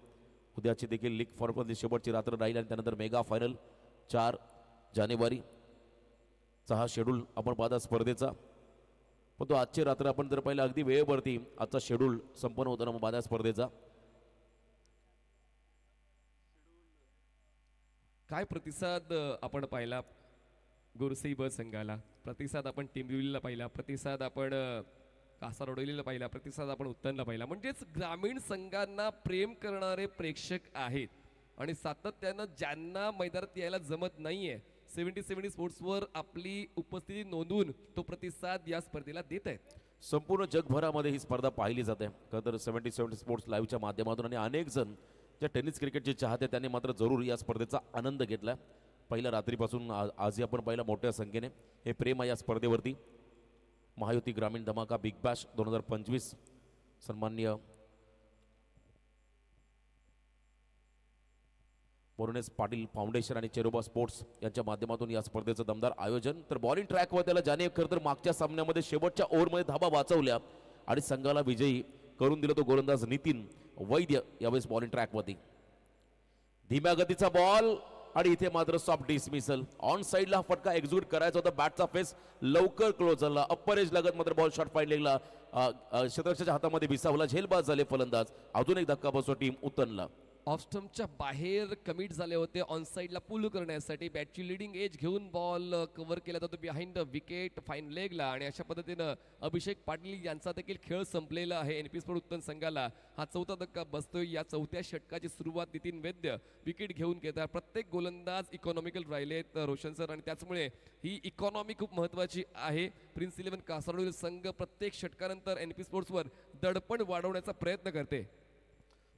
उद्याची देखील लीग फॉर्ममधली शेवटची रात्र राहील आणि त्यानंतर मेगा फायनल 4 जानेवारीचा हा शेड्यूल आपण पाहता स्पर्धेचा. पण तो आजची रात्र आपण जर पाहिलं अगदी वेळेवरती आजचा शेड्यूल संपन्न होताना मग पाहता स्पर्धेचा. काय प्रतिसाद आपण पाहिला गोरसई ब संघाला, प्रतिसाद आपण टिंबिवलीला पाहिला, प्रतिसाद आपण कासारवडीला पाहिला, प्रतिसाद आपण उत्तनला पाहिला. म्हणजेच ग्रामीण संघांना प्रेम करणारे प्रेक्षक आहेत आणि सातत्यानं ज्यांना मैदानात यायला जमत नाहीये 70 स्पोर्ट्सवर आपली उपस्थिती नोंदवून तो प्रतिसाद या स्पर्धेला देत आहेत. संपूर्ण जगभरामध्ये ही स्पर्धा पाहिली जाते खरं तर 70 स्पोर्ट्स लाईव्हच्या माध्यमातून. आणि अनेक जण ज्या टेनिस क्रिकेटचे चाहते त्यांनी मात्र जरूर या स्पर्धेचा आनंद घेतला. पहिल्या रात्रीपासून आजही आपण पाहिला मोठ्या संख्येने हे प्रेम आहे या स्पर्धेवरती. महायुती ग्रामीण धमाका बिग बॅश 2025 सन्माननीय वरुण एस पाटील फाउंडेशन आणि चेरोबा स्पोर्ट्स यांच्या माध्यमातून या स्पर्धेचं दमदार आयोजन. तर बॉलिंग ट्रॅकवर त्याला ज्याने खरं तर मागच्या सामन्यामध्ये शेवटच्या ओव्हरमध्ये धाबा वाचवल्या आणि संघाला विजयी करून दिला तो गोलंदाज नितीन वैद्य. यावेळेस बॉलिंग ट्रॅकवरती धीम्या गतीचा बॉल आणि इथे मात्र सॉफ्ट डिसमिसल. ऑन साईडला फटका एक्झिक्यूट करायचा होता. बॅटचा फेस लवकर क्लोज झाला. अप्पर एज लागत मात्र बॉल शॉर्ट फाईन लेगला क्षेत्ररक्षकाच्या हातामध्ये विसावला. झेलबाज झाले फलंदाज. अजून एक धक्का बसतो टीम उत्तनला. ऑफस्टम्पच्या बाहेर कमिट झाले होते ऑन साईडला पुल करण्यासाठी. बॅटची लिडिंग एज घेऊन बॉल कव्हर केला जातो बिहाइंड द विकेट फाईन लेगला आणि अशा पद्धतीनं अभिषेक पाटील यांचा देखील खेळ संपलेला आहे. एनपी स्पोर्ट उत्तन संघाला हा 4था धक्का बसतोय. या 4थ्या षटकाची सुरुवात नितीन वैद्य विकेट घेऊन घेतात. प्रत्येक गोलंदाज इकॉनॉमिकल राहिलेत रोशन सर आणि त्याचमुळे ही इकॉनॉमी खूप महत्त्वाची आहे. प्रिन्स 11 कासारवडील संघ प्रत्येक षटकानंतर एनपी स्पोर्ट्सवर दडपण वाढवण्याचा प्रयत्न करते.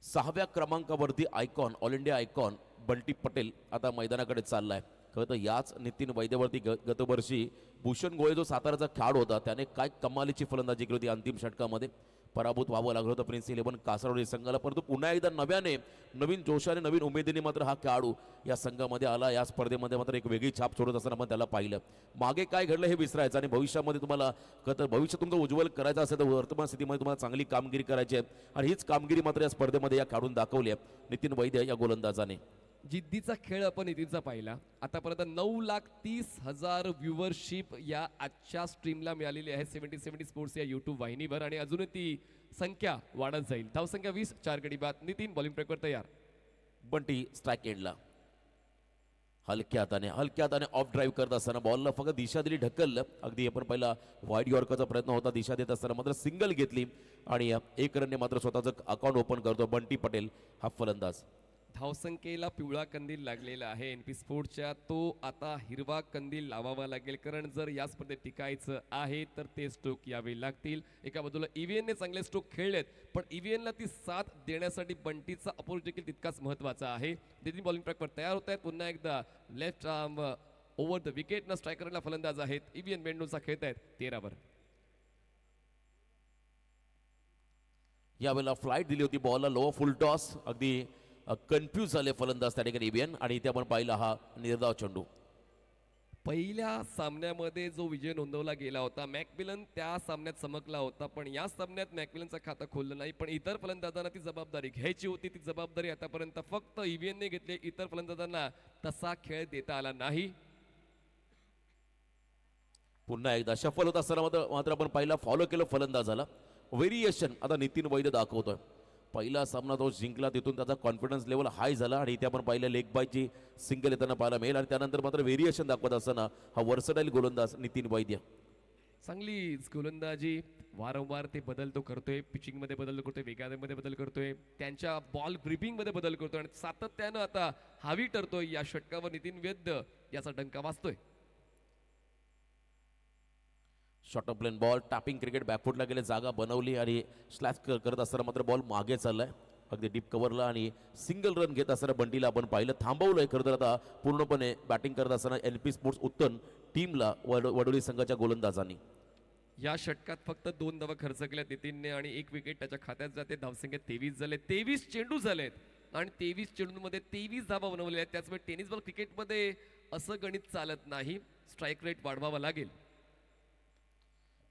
6व्या क्रमांकावरती icon all India icon Bunty Patel आता मैदानाकडे चाललाय. खरं तर याच नितीन वैद्यवरती गतवर्षी भूषण गोळे जो साताराचा खेळाडू होता त्याने काय कमालीची फलंदाजी केली होती. अंतिम षटकामध्ये पराभूत व्हावं लागलं होतं प्रिन्स 11 कासारवडी संघाला. परंतु पुन्हा एकदा नव्याने नवीन जोशाने नवीन उमेदीने मात्र हा खेळाडू या संघामध्ये आला. या स्पर्धेमध्ये मात्र एक वेगळी छाप सोडत असताना आपण त्याला पाहिलं. मागे काय घडलं हे विसरायचं आणि भविष्यामध्ये तुम्हाला तर भविष्य तुमचं उज्ज्वल करायचं असेल तर वर्तमान स्थितीमध्ये तुम्हाला चांगली कामगिरी करायची आहे आणि हीच कामगिरी मात्र या स्पर्धेमध्ये या खेळाडून दाखवली आहे नितीन वैद्य या गोलंदाजाने. जिद्दीचा खेळ आपण नितीनचा पाहिला. आतापर्यंत 9,30,000 व्ह्युअरशिप या आजच्या स्ट्रीमला मिळालेली आहे 70 स्पोर्ट्स या यूट्यूब वाहिनीवर आणि अजूनही ती संख्या वाढत जाईल. धावसंख्या 20, 4 गडी बाद. नितीन बॉलिंग ट्रॅकवर तयार. बंटी स्ट्राईक एंडला हलक्या हाताने ऑफ ड्राईव्ह करत असताना बॉलला फक्त दिशा दिली, ढकललं. अगदी आपण पहिला वाईड यॉर्करचा प्रयत्न होता दिशा देत असताना मात्र सिंगल घेतली आणि 1 रनने मात्र स्वतःचं अकाउंट ओपन करतो बंटी पटेल हा फलंदाज. धावसंख्येला पिवळा कंदील लागलेला आहे एनपी स्पोर्ट्सच्या. तो आता हिरवा कंदील लावावा लागेल कारण जर या स्पर्धेत टिकायचं आहे तर ते स्ट्रोक यावे लागतील. एका बाजूला ईव्हीएनने चांगले स्ट्रोक खेळलेत पण ईव्हीएनला ती साथ देण्यासाठी बंटीचा अप्रोच देखील तितकाच महत्त्वाचा आहे. नितीन बॉलिंग ट्रॅकवर तयार होत आहेत. पुन्हा एकदा left arm over the wicket न स्ट्रायकरला फलंदाज आहेत. ईव्हीएन बेंडोचा खेळत आहेत 13वर. यावेळेला फ्लाईट दिली होती बॉलला लो फुल टॉस. अगदी कन्फ्यूज झाले फलंदाज त्या ठिकाणी ईव्हीएन आणि इथे आपण पाहिला हा निर्धाव चेंडू. पहिल्या सामन्यामध्ये जो विजय नोंदवला गेला होता मॅकमिलन त्या सामन्यात चमकला होता, पण या सामन्यात मॅकमिलनचं खातं खोललं नाही. पण इतर फलंदाजांना ती जबाबदारी घ्यायची होती. ती जबाबदारी आतापर्यंत फक्त ईव्हीएनने घेतली. इतर फलंदाजांना तसा खेळ देता आला नाही. पुन्हा एकदा शफल होत असताना मात्र आपण पहिला फॉलो केलं फलंदाजाला. व्हेरिएशन आता नितीन वैद्य दाखवतोय. पहिला सामना तो जिंकला, तिथून त्याचा कॉन्फिडन्स लेवल हाय झाला आणि इथे आपण पाहिलं लेग बायची सिंगल येताना पाहायला मिळेल आणि त्यानंतर मात्र व्हेरिएशन दाखवत असताना हा वर्सटाईल गोलंदाज नितीन वैद्य. चांगलीच गोलंदाजी, वारंवार ते बदल तो करतोय. पिचिंगमध्ये बदल करतोय, वेगामध्ये बदल करतोय, त्यांच्या बॉल ग्रिपिंगमध्ये बदल करतोय आणि सातत्यानं आता हावी ठरतोय. या षटकावर नितीन वैद्य याचा डंका वाजतोय. Short of plain ball tapping cricket बॅकफुटला गेले, जागा बनवली आणि स्लॅश करत असताना मात्र बॉल मागे चाललाय अगदी डीप कव्हरला आणि सिंगल रन घेत असताना बंटीला आपण पाहिलं. थांबवलंय खरं तर आता पूर्णपणे बॅटिंग करत असताना NP स्पोर्ट्स उत्तन टीमला वडोली संघाच्या गोलंदाजांनी. या षटकात फक्त 2 धावा खर्च केल्या नितीनने आणि 1 विकेट त्याच्या खात्यात जाते. धावसंख्या 23 झाले. 23 चेंडू झालेत आणि 23 चेंडूंमध्ये 23 धावा बनवलेल्या आहेत. त्याचमुळे टेनिस बॉल क्रिकेटमध्ये असं गणित चालत नाही. स्ट्राईक रेट वाढवावा लागेल.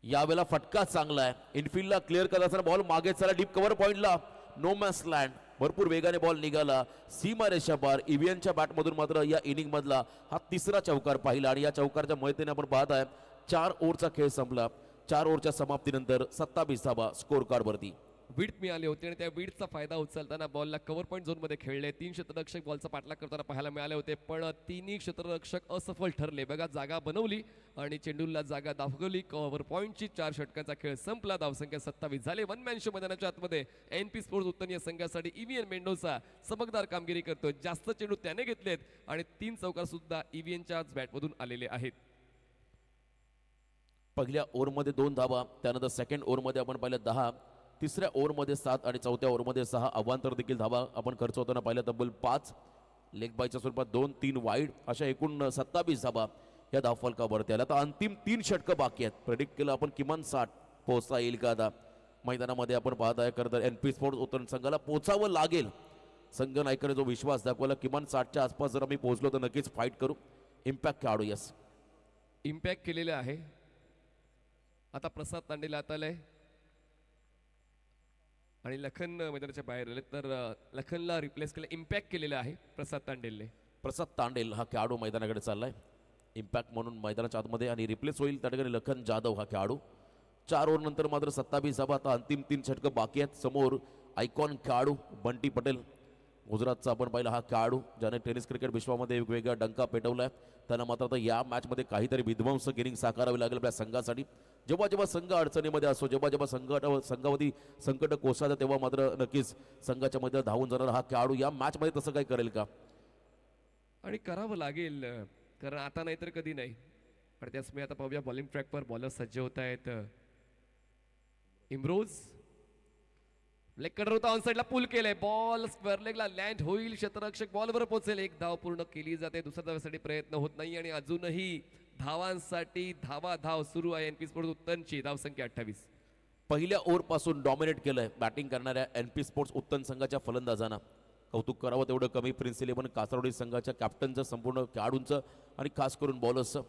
यावेळेला फटका चांगला आहे. इनफिल्डला क्लिअर करत असताना बॉल मागे चला डीप कव्हर पॉइंटला, नो मॅन्स लँड. भरपूर वेगाने बॉल निघाला सीमा रेषा पार. ईव्हीएनच्या बॅटमधून मात्र या इनिंग मधला हा तिसरा चौकार पाहिला आणि या चौकारच्या मदतीने आपण पाहत आहे 4 ओव्हरचा खेळ संपला. 4 ओव्हरच्या समाप्तीनंतर 27 धावा स्कोर कार्ड वरती. विड्थ मिळाली होती आणि त्या विड्थचा फायदा उचलताना बॉलला कव्हर पॉईंट झोनमध्ये खेळले. 3 क्षेत्ररक्षक बॉलचा पाठलाग करताना पाहायला मिळाले होते, पण 3ही क्षेत्ररक्षक असफल ठरले. बघा, जागा बनवली आणि चेंडूला जागा दाखवली. कव्हर पॉईंटची 4 षटकांचा खेळ संपला. धावसंख्या 27 झाले. वन मॅन शो मैदानाच्या आतमध्ये NP स्पोर्ट्स उत्तन या संघासाठी ईव्हीएन मेंडोसा चमकदार कामगिरी करतोय. जास्त चेंडू त्याने घेतलेत आणि 3 चौकार सुद्धा ईव्हीएनच्याच बॅटमधून आलेले आहेत. पहिल्या ओव्हरमध्ये 2 धावा, त्यानंतर सेकंड ओव्हरमध्ये आपण पाहिलं 10, तिसऱ्या ओव्हरमध्ये 7 आणि चौथ्या ओव्हरमध्ये 6. अवांतर देखील धावा आपण खर्च होताना पाहिलं तब्बल 5. लेग बायच्या स्वरूपात 2, 3 वाईड अशा एकूण 27 धावा या धावफलकावरती आल्या. आता अंतिम 3 षटकं बाकी आहेत. प्रेडिक्ट केलं आपण किमान 60 पोहोचता येईल का आता मैदानामध्ये आपण पाहत आहे. खरं तर NP स्पोर्ट्स उत्तरण संघाला पोचावं लागेल. संघ नायकाने जो विश्वास दाखवला किमान 60च्या आसपास जर आम्ही पोहोचलो तर नक्कीच फाईट करू. इम्पॅक्ट काढू. यस, इम्पॅक्ट केलेलं आहे. आता प्रसाद तांडेला आत आलाय आणि लखन मैदानाच्या बाहेर आले, तर लखनला रिप्लेस केलं. इम्पॅक्ट केलेलं आहे प्रसाद तांडेलने. प्रसाद तांडेल हा खेळाडू मैदानाकडे चाललाय इम्पॅक्ट म्हणून मैदानाच्या आतमध्ये आणि रिप्लेस होईल त्या ठिकाणी लखन जाधव हा खेळाडू. 4 ओव्हर नंतर मात्र 27 धावा. आता अंतिम 3 षटकं बाकी आहेत. समोर आयकॉन खेळाडू बंटी पटेल, गुजरातचा आपण पाहिला हा खेळाडू ज्याने टेनिस क्रिकेट विश्वामध्ये वेगवेगळा डंका पेटवलाय. त्यांना मात्र आता या मॅचमध्ये काहीतरी विध्वंसक इनिंग साकारावी लागेल आपल्या संघासाठी. जेव्हा जेव्हा संघ अडचणीमध्ये असो, जेव्हा जेव्हा संघावरती संकट कोसळतं तेव्हा मात्र नक्कीच संघाच्या मध्ये धावून जाणार हा खेळाडू या मॅचमध्ये तसं काही करेल का? आणि करावं लागेल, कारण आता नाही तर कधी नाही. पण त्याच मी आता पाहूया बॉलिंग ट्रॅकवर बॉलर सज्ज होत आहेत. इम्रोज लेग कटर होता, ऑन साइडला पुल केलंय. बॉल स्क्वेअर लेगला लँड होईल. क्षेत्ररक्षक बॉलवर पोहोचेल. 1 धाव पूर्ण केली जाते. दुसऱ्या धावासाठी प्रयत्न होत नाही आणि अजूनही धावांसाठी धाव सुरू आहे. NP स्पोर्ट्स उत्तनची धावसंख्या 28. पहिल्या ओव्हर पासून डॉमिनेट केलंय बॅटिंग करणाऱ्या NP स्पोर्ट्स उत्तन संघाच्या फलंदाजांना. कौतुक करावं तेवढं कमी. प्रिन्स 11 कासरवाडी संघाच्या कॅप्टनचं, संपूर्ण खेळाडूंचं आणि खास करून बॉलर्सचं.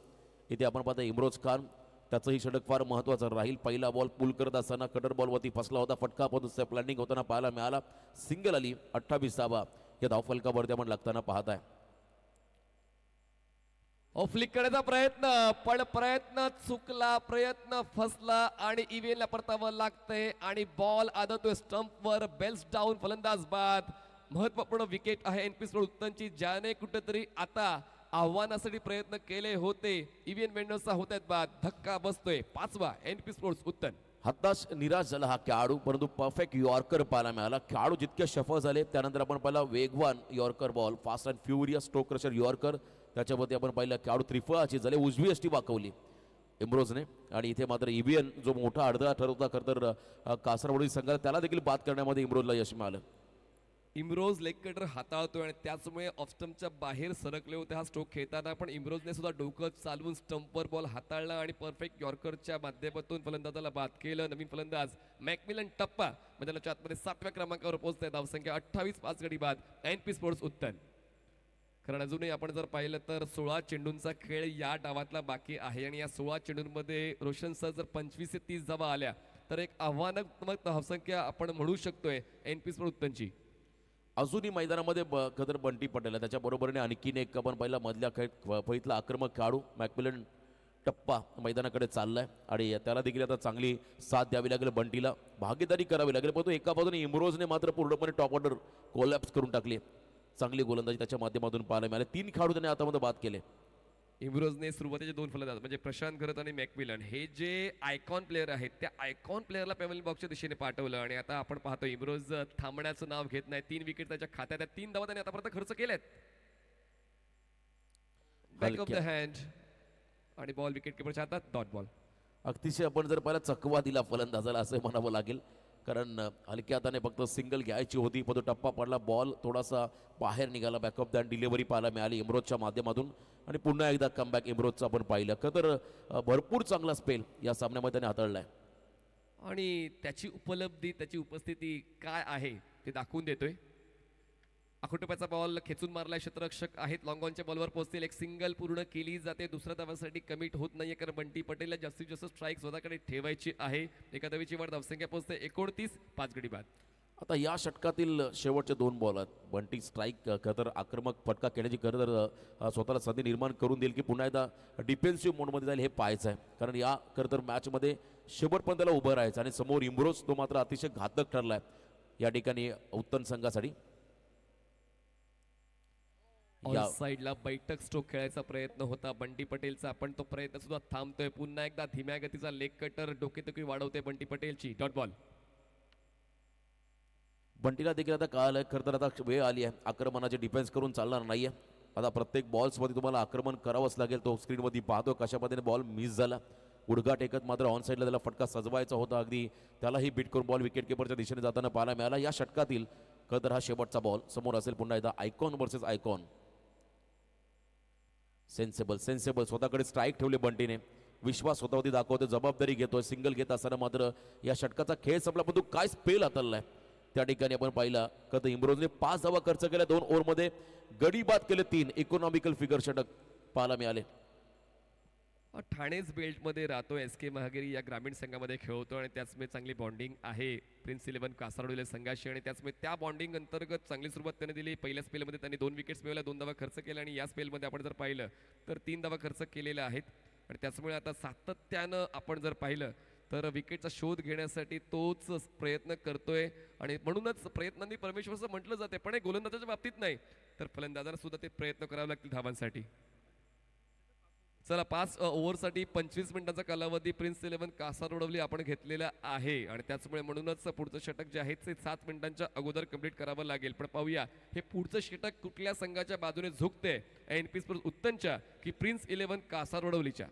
इथे आपण पाहता इम्रोज खान, त्याचंही षटक फार महत्त्वाचं राहील. पहिला बॉल पुल करत असताना कटर बॉलवरती फसला होता. फटका पण दुसऱ्या प्लॅनिंग होताना पाहायला मिळाला. सिंगल आली. 28 धावा या धावफलकावरती आपण लागताना पाहत आहे. फ्लिक करण्याचा प्रयत्न, पण प्रयत्न चुकला. प्रयत्न फसला आणि इव्हीएनला परतावं लागतंय आणि बॉल आदळतोय स्टंपवर. बेल्स डाऊन, फलंदाज बाद. महत्वपूर्ण विकेट आहे NP स्पोर्ट्स उत्तनची, ज्याने कुठेतरी आता आव्हानासाठी प्रयत्न केले होते. ईव्हीएन मेंडोसा होत आहेत बाद. धक्का बसतोय. 5वा NP स्पोर्ट्स उत्तन. हताश निराश झाला हा खेळाडू, परंतु परफेक्ट यॉर्कर पाहायला मिळाला. खेळाडू जितके सफल झाले त्यानंतर आपण पाहिला वेगवान yorker ball, fast and furious stroke crusher yorker. त्याच्यावरती आपण पाहिलं खेळाडू त्रिफळाची झाले. उजवी अष्टी वाकवली इम्रोजने आणि इथे मात्र ईव्हीएन जो मोठा अडथळा ठरवता खरं तर कासरवाडी संघाला, त्याला देखील बाद करण्यामध्ये इम्रोजला यश मिळालं. इम्रोज लेग कटर हाताळतोय आणि त्याचमुळे ऑफ स्टंपच्या बाहेर सरकले होते हा स्ट्रोक खेळताना. पण इम्रोजने सुद्धा डोकं चालवून स्टंपवर बॉल हाताळला आणि परफेक्ट यॉर्करच्या माध्यमातून फलंदाजाला बाद केलं. नवीन फलंदाज मॅकमिलन टप्पा मैदानाच्या आतमध्ये 7व्या क्रमांकावर पोहोचतोय. धावसंख्या 28. 5 गडी बाद. NP स्पोर्ट्स उत्तन. कारण अजूनही आपण जर पाहिलं तर 16 चेंडूंचा खेळ या डावातला बाकी आहे आणि या 16 चेंडूंमध्ये रोशन सर जर 25 ते 30 धावा आल्या तर एक आव्हानात्मक धावसंख्या आपण म्हणू शकतोय NP स्पोर्ट उत्तनची. अजूनही मैदानामध्ये खतर बंटी पटेल आहे. त्याच्या बरोबरीने आणखीन एक आपण पहिला मधल्या फळीतला आक्रमक खेळाडू मॅकमिलन टप्पा मैदानाकडे चाललाय आणि त्याला देखील आता चांगली साथ द्यावी लागेल, बंटीला भागीदारी करावी लागेल. पण तो एका बाजूने इम्रोजने मात्र पूर्णपणे टॉप ऑर्डर कोलॅप्स करून टाकली. चांगली गोलंदाजी त्याच्या माध्यमातून पाहायला मिळाली. 3 खेळाडू त्याने आतामध्ये बाद केले. इम्रोजने सुरुवातीचे 2 फलंदाज म्हणजे प्रशांत घरत आणि मॅकमिलन हे जे आयकॉन प्लेअर आहेत त्या आयकॉन प्लेअरला पेनल्टी बॉक्सच्या दिशेने पाठवलं आणि आता आपण पाहतो इम्रोज थांबण्याचं नाव घेत नाही. 3 विकेट त्याच्या खात्यात आहेत. 3 धावा त्याने आतापर्यंत खर्च केल्यात. बॅक ऑफ द हँड आणि बॉल विकेट किपरच्या हातात, डॉट बॉल. अतिशय आपण जर पाहिला चकवा दिला फलंदाजाला असं म्हणावं लागेल. कारण हलक्या हाताने फक्त सिंगल घ्यायची होती पण तो टप्पा पडला. बॉल थोडासा बाहेर निघाला. बॅकअप द डिलिव्हरी पाहायला मिळाली इम्रोजच्या माध्यमातून आणि पुन्हा एकदा कमबॅक इम्रोजचा आपण पाहिलं तर भरपूर चांगला स्पेल या सामन्यामध्ये त्याने हाताळलाय आणि त्याची उपलब्धी त्याची उपस्थिती काय आहे ते दाखवून देतोय. आखोटोप्याचा बॉल खेचून मारलाय. क्षेत्ररक्षक आहेत लॉंग ऑनच्या बॉलवर पोहोचतील. एक सिंगल पूर्ण केली जाते. दुसऱ्या धावासाठी कमिट होत नाहीये कारण बंटी पटेलला जास्तीत जास्त स्ट्राईक स्वतःकडे ठेवायची आहे. एका धावेची वाढ धावसंख्या पोहोचते 29, 5 गडी बाद. आता या षटकातील शेवटचे 2 बॉल आहेत. बंटी स्ट्राईक तर आक्रमक फटका खेळण्याची तर स्वतःला संधी निर्माण करून देईल की पुन्हा एकदा डिफेन्सिव्ह मोडमध्ये जाईल हे पाहायचं आहे. कारण या तर मॅचमध्ये शेवटपर्यंत त्याला उभं राहायचं आणि समोर इम्रोज तो मात्र अतिशय घातक ठरलाय या ठिकाणी उत्तन संघासाठी. या साईडला बैठक स्ट्रोक खेळायचा प्रयत्न होता बंटी पटेलचा पण तो प्रयत्न सुद्धा थांबतोय. पुन्हा एकदा धीम्या गतीचा लेग कटर डोकेदुखी वाढवते बंटी पटेलची, डॉट बॉल. बंटीला देखील आता कळालं खरं तर आता वेळ आली आहे. आक्रमणाचे डिफेन्स करून चालणार नाहीये. आता प्रत्येक बॉल्समध्ये तुम्हाला आक्रमण करावंच लागेल. तो स्क्रीनमध्ये पाहतो कशा पद्धतीने बॉल मिस झाला. उडगा टेकत मात्र ऑन साईडला त्याला फटका सजवायचा होता. अगदी त्यालाही बीट करून बॉल विकेट किपरच्या दिशेने जाताना पाहायला मिळाला. या षटकातील खरं तर हा शेवटचा बॉल समोर असेल पुन्हा एकदा आयकॉन वर्सेस आयकॉन. सेन्सेबल स्वतःकडे स्ट्राईक ठेवले बंटीने. विश्वास स्वतःवरती दाखवतो, जबाबदारी घेतोय. सिंगल घेत असताना मात्र या षटकाचा खेळ संपला पण तो काय स्पेल हाताळलाय त्या ठिकाणी आपण पाहिला. तर इम्रोजने 5 धावा खर्च केल्या 2 ओव्हरमध्ये. गडी बाद केले 3. इकॉनॉमिकल फिगर षटक पाहायला मिळाले. ठाणेच बेल्टमध्ये राहतो. SK महागिरी या ग्रामीण संघामध्ये खेळतो आणि त्याचमुळे चांगली बॉन्डिंग आहे प्रिन्स 11 कासारडोले संघाशी आणि त्याचमुळे त्या बॉन्डिंग अंतर्गत चांगली सुरुवात त्याने दिली. पहिल्या स्पेलमध्ये त्यांनी 2 विकेट्स मिळवल्या, 2 धावा खर्च केल्या आणि या स्पेलमध्ये आपण जर पाहिलं तर 3 धावा खर्च केलेल्या आहेत आणि त्याचमुळे आता सातत्यानं आपण जर पाहिलं तर विकेटचा शोध घेण्यासाठी तोच प्रयत्न करतोय आणि म्हणूनच प्रयत्नांनी परमेश्वरचं म्हटलं जाते. पण गोलंदाजाच्या बाबतीत नाही तर फलंदाजांना सुद्धा ते प्रयत्न करावे लागतील धावांसाठी. चला 5 ओव्हरसाठी 25 मिनिटांचा कालावधी प्रिन्स 11 कासारवडवली आपण घेतलेला आहे आणि त्याचमुळे म्हणूनच पुढचं षटक जे आहे ते 7 मिनिटांच्या अगोदर कंप्लीट करावं लागेल. पण पाहूया हे पुढचं षटक कुठल्या संघाच्या बाजूने झुकते, NP स्पोर्ट्स उत्तनच्या की प्रिन्स 11 कासारवडवलीच्या.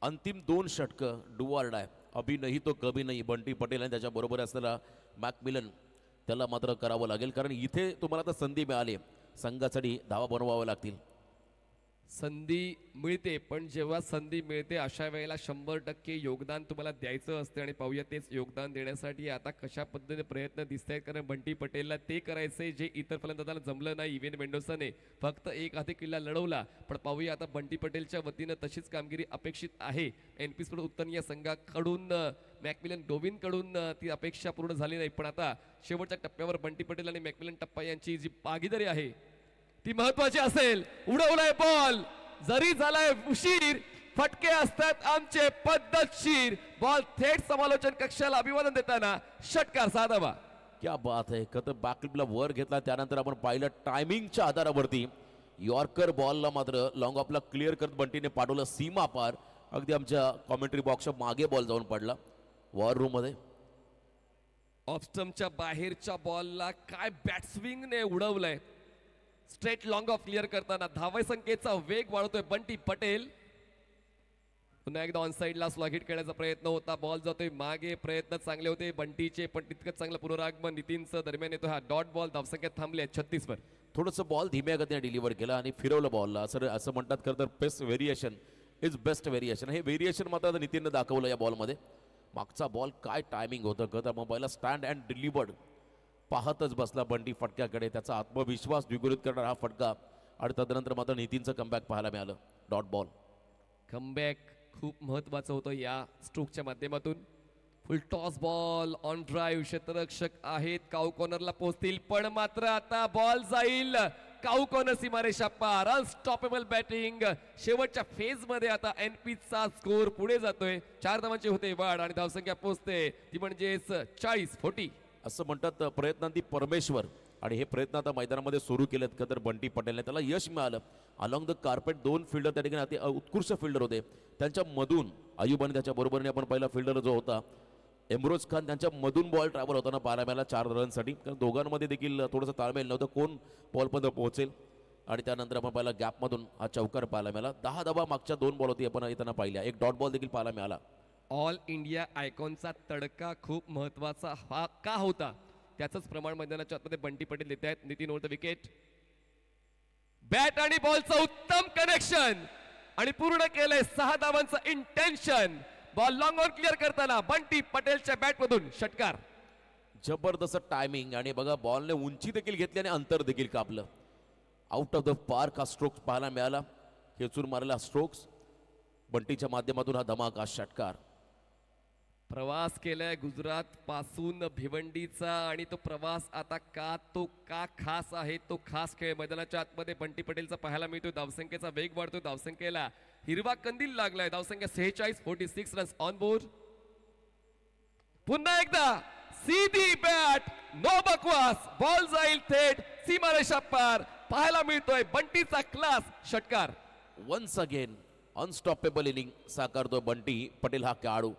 अंतिम 2 षटकं डू ऑर डाय. अभी नाही तो कभी नाही. बंटी पटेल आणि त्याच्या बरोबर असलेला मॅकमिलन त्याला मात्र करावं लागेल कारण इथे तुम्हाला आता संधी मिळाली. संघासाठी धावा बनवाव्या लागतील. संधी मिळते पण जेव्हा संधी मिळते अशा वेळेला 100% योगदान तुम्हाला द्यायचं असते आणि पाहूया तेच योगदान देण्यासाठी आता कशा पद्धतीने प्रयत्न दिसत आहेत. कारण बंटी पटेलला ते करायचंय जे इतर फलंदाजाला जमलं नाही. इव्हेन मेंडोसाने फक्त एक हाती किल्ला लढवला पण पाहूया आता बंटी पटेलच्या वतीनं तशीच कामगिरी अपेक्षित आहे. NP स्पोर्ट्स उत्तन या संघाकडून मॅकमिलन डोविनकडून ती अपेक्षा पूर्ण झाली नाही पण आता शेवटच्या टप्प्यावर बंटी पटेल आणि मॅकमिलन टप्पा यांची जी भागीदारी आहे ती महत्वाची असेल. उडवलाय बॉल, जरी झालाय उशीर फटके असतात आमचे पद्धतशीर. बॉल थेट समालोचन कक्षाला अभिवादन देताना षटकार साधावा. क्या बात आहे. खतर बॅकलिपला वर घेतला त्यानंतर आपण पाहिलं टायमिंगच्या आधारावरती यॉर्कर बॉलला मात्र लॉंग ऑफला क्लिअर करत बंटीने पाठवलं सीमा पार. अगदी आमच्या कॉमेंट्री बॉक्सच्या मागे बॉल जाऊन पडला वॉर रूम मध्ये. ऑफस्टमच्या बाहेरच्या बॉलला काय बॅट्सविंगने उडवलंय. स्ट्रेट लॉंग ऑफ क्लिअर करताना धावा संख्येचा वेग वाढवतोय बंटी पटेल. पुन्हा एकदा ऑन साईडला स्लॉग हिट करण्याचा प्रयत्न होता. बॉल जातोय मागे. प्रयत्न चांगले होते बंटीचे पण तितकंच चांगलं पुनरागमन नितीनचं दरम्यान येतो. हा डॉट बॉल. धावसंख्या थांबली आहे 36 वर. थोडंसं बॉल धीम्या गतीने डिलिव्हर केला आणि फिरवलं बॉलला. असं म्हणतात खरं तर best variation is best variation. हे व्हेरिएशन मात्र नितीननं दाखवलं या बॉलमध्ये. मागचा बॉल काय टायमिंग होतं खरं मग पहिला स्टँड अँड डिलिव्हर्ड पाहतच बसला बंटी फटक्याकडे. त्याचा आत्मविश्वास द्विगुणित करणारा हा फटका आणि तदनंतर मात्र नितीनचं कमबॅक पाहायला मिळालं. Dot ball. कमबॅक खूप महत्वाचं होतं या स्ट्रोकच्या माध्यमातून. Full toss ball on drive. क्षेत्ररक्षक आहेत, काऊ कॉर्नरला पोहोचतील, पण मात्र आता बॉल जाईल काऊ कॉर्नर सीमारेषा पार. Unstoppable batting. शेवटच्या फेज मध्ये आता एनपीचा स्कोर पुढे जातोय. 4 धावांची होते वाढ आणि धावसंख्या पोहोचते ती म्हणजेच 40-40. असं म्हणतात प्रयत्नांती परमेश्वर, आणि हे प्रयत्न आता मैदानामध्ये सुरू केलेत का तर बंटी पटेलने त्याला यश मिळालं. अलॉंग द कार्पेट 2 फिल्डर त्या ठिकाणी अति उत्कृष्ट फिल्डर होते. त्यांच्या मधून अयुब आणि त्याच्या बरोबरीने आपण पहिला फिल्डर जो होता इम्रोज खान, त्यांच्या मधून बॉल ट्रॅव्हल होताना पाहायला मिळाला 4 रनसाठी. कारण दोघांमध्ये देखील थोडंसं ताळमेळ नव्हतं कोण बॉलपर्यंत पोहोचेल. आणि त्यानंतर आपण पहिला गॅपमधून हा चौकार पाहायला मिळाला. 10 धावा मागच्या 2 बॉल होती आपण येताना पाहिल्या. एक डॉट बॉल देखील पाहायला मिळाला. ऑल इंडिया आयकॉनचा तडका खूप महत्वाचा का होता त्याचंच प्रमाण मैदानाच्या आतमध्ये बंटी पटेल देत आहेत. Nitin over the wicket. Bat आणि बॉलचं उत्तम कनेक्शन आणि पूर्ण केलंय 6 धावांचं intention. Ball long on clear करताना बंटी पटेलच्या बॅट मधून षटकार. जबरदस्त टायमिंग आणि बघा बॉलने उंची देखील घेतली आणि अंतर देखील कापलं. आउट ऑफ द पार्क हा स्ट्रोक्स पाहायला मिळाला. खेचून मारलेला स्ट्रोक्स. बंटीच्या माध्यमातून हा धमाका षटकार. प्रवास केलाय गुजरात पासून भिवंडीचा आणि तो प्रवास आता का खास आहे. तो खास खेळ मैदानाच्या आतमध्ये बंटी पटेलचा पाहायला मिळतोय. धावसंख्येचा वेग वाढतोय. धावसंख्येला हिरवा कंदील लागलाय. धावसंख्या 46-46 रन्स ऑन बोर्ड. पुन्हा एकदा सीधी बॅट, नो बकवास. बॉल जाईल थेट सीमारेषा पार. पाहायला मिळतोय बंटीचा क्लास षटकार. वन्स अगेन अनस्टॉपेबल इनिंग साकारतोय बंटी पटेल हा खेळाडू.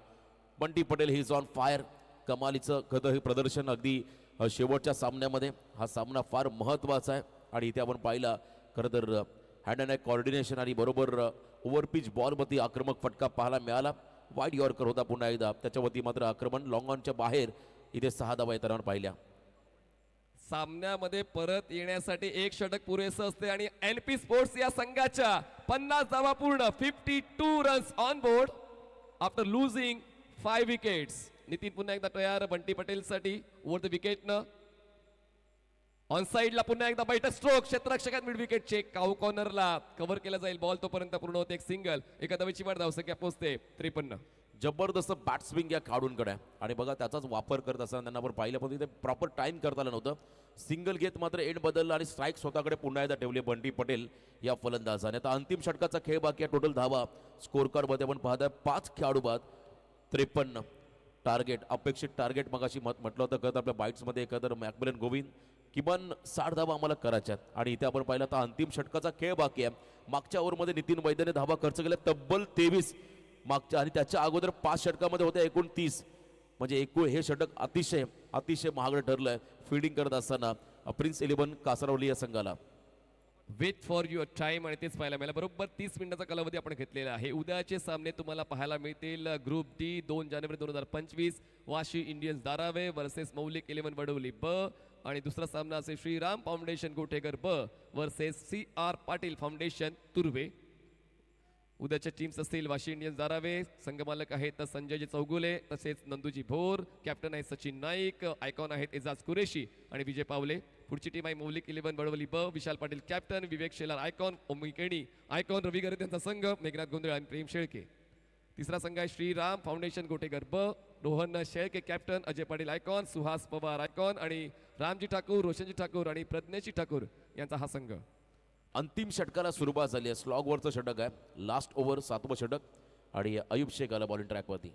Bunty Patel he is on fire. कमालीचं हे प्रदर्शन अगदी शेवटच्या सामन्यामध्ये. हा सामना फार महत्त्वाचा आहे आणि इथे आपण पाहिला खरं तर हँड अँड आय कॉर्डिनेशन आणि बरोबर ओव्हरपिच बॉलवरती आक्रमक फटका पाहायला मिळाला. वाईड यॉर्कर होता पुन्हा एकदा. त्याच्यावरती मात्र आक्रमण लॉंग ऑनच्या बाहेर इथे 6 धावा येताना पाहिल्या. सामन्यामध्ये परत येण्यासाठी एक षटक पुरेसं असते आणि एनपी स्पोर्ट्स या संघाच्या 50 धावा पूर्ण. 52 runs on board after losing 5 wickets. Nitin पुन्हा एकदा तयार बंटी पटेल साठी ओव्हर द विकेट न. ऑन साइडला पुन्हा एकदा बैठक स्ट्रोक. क्षेत्ररक्षकात मिड विकेट चेक. काऊ कॉर्नरला कव्हर केला जाईल बॉल. तोपर्यंत पूर्ण होते एक सिंगल. एका धावेची वाढ. धावसंख्या पोहोचते 53. जबरदस्त बॅट्सविंग या खेळाडूंकडे आहे आणि बघा त्याचाच वापर करत असताना त्यांना आपण पाहिलं पण तिथे प्रॉपर टाइम करता आलं नव्हतं. सिंगल घेत मात्र एंड बदलला आणि स्ट्राईक स्वतःकडे पुन्हा एकदा ठेवले बंटी पटेल या फलंदाजाने. आता अंतिम षटकाचा खेळ बाकी आहे. टोटल धावा स्कोर कार्डमध्ये आपण पाहताय 5 खेळाडू बाद 53. टार्गेट अपेक्षित टार्गेट मगाशी म्हटलं होतं कळत आपल्या बाईट्समध्ये एकंदर मॅकमिलन गोविंद किमान 60 धावा आम्हाला करायच्यात. आणि इथे आपण पाहिलं तर अंतिम षटकाचा खेळ बाकी आहे. मागच्या ओव्हरमध्ये नितीन वैद्यने धावा खर्च केल्या तब्बल 23 मागच्या आणि त्याच्या अगोदर 5 षटकामध्ये होते एकूण 30. म्हणजे एकूण हे षटक अतिशय महागडं ठरलंय फिल्डिंग करत असताना प्रिन्स 11 कासारवली या संघाला. वेट फॉर युअर टाइम आणि तेच पाहायला मिळालं. बरोबर 30 मिनिटाचा कालावधी आपण घेतलेला आहे. उद्याचे सामने तुम्हाला पाहायला मिळतील. ग्रुप डी 2 जानेवारी 2025 वाशी इंडियन्स धारावे वर्सेस मौलिक 11 वडवली ब. आणि दुसरा सामना असेल श्रीराम फाउंडेशन गोठेकर ब versus CR Patil foundation Turbhe. उद्याच्या टीम्स असतील वाशी इंडियन्स धारावे. संघमालक आहेत संजयजी चौगुले तसेच नंदूजी भोर. कॅप्टन आहे सचिन नाईक. आयकॉन आहेत एजाज कुरेशी आणि विजय पावले. पुढची टीम आहे मौलिक 11 वडवली ब. विशाल पाटील कॅप्टन. विवेक शेलार आयकॉन. ओमिकेणी आयकॉन. रवी गरे त्यांचा संघ. मेघनाथ गोंधळ आणि प्रेम शेळके. तिसरा संघ आहे श्रीराम फाउंडेशन गोटेकर ब. Rohan Shelke captain. Ajay Patil icon. Suhas Pawar icon आणि रामजी ठाकूर रोशनजी ठाकूर आणि प्रज्ञेशी ठाकूर यांचा हा संघ. अंतिम षटकाला सुरुवात झाली आहे. स्लॉगवरचं षटक आहे. लास्ट ओव्हर 7वं षटक आणि अयुब शेख आला बॉलिंग ट्रॅकवरती.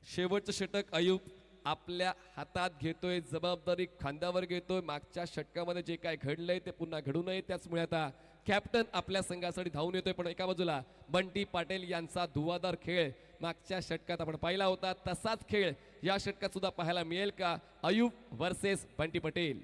शेवटचं षटक अयुब आपल्या हातात घेतोय. जबाबदारी खांद्यावर घेतोय. मागच्या षटकामध्ये जे काय घडलंय ते पुन्हा घडू नये त्याचमुळे आता कॅप्टन आपल्या संघासाठी धावून येतोय. पण एका बाजूला बंटी पाटील यांचा धुवाधार खेळ मागच्या षटकात आपण पाहिला होता. तसाच खेळ या षटकात सुद्धा पाहायला मिळेल का. अयुब वर्सेस बंटी पटेल.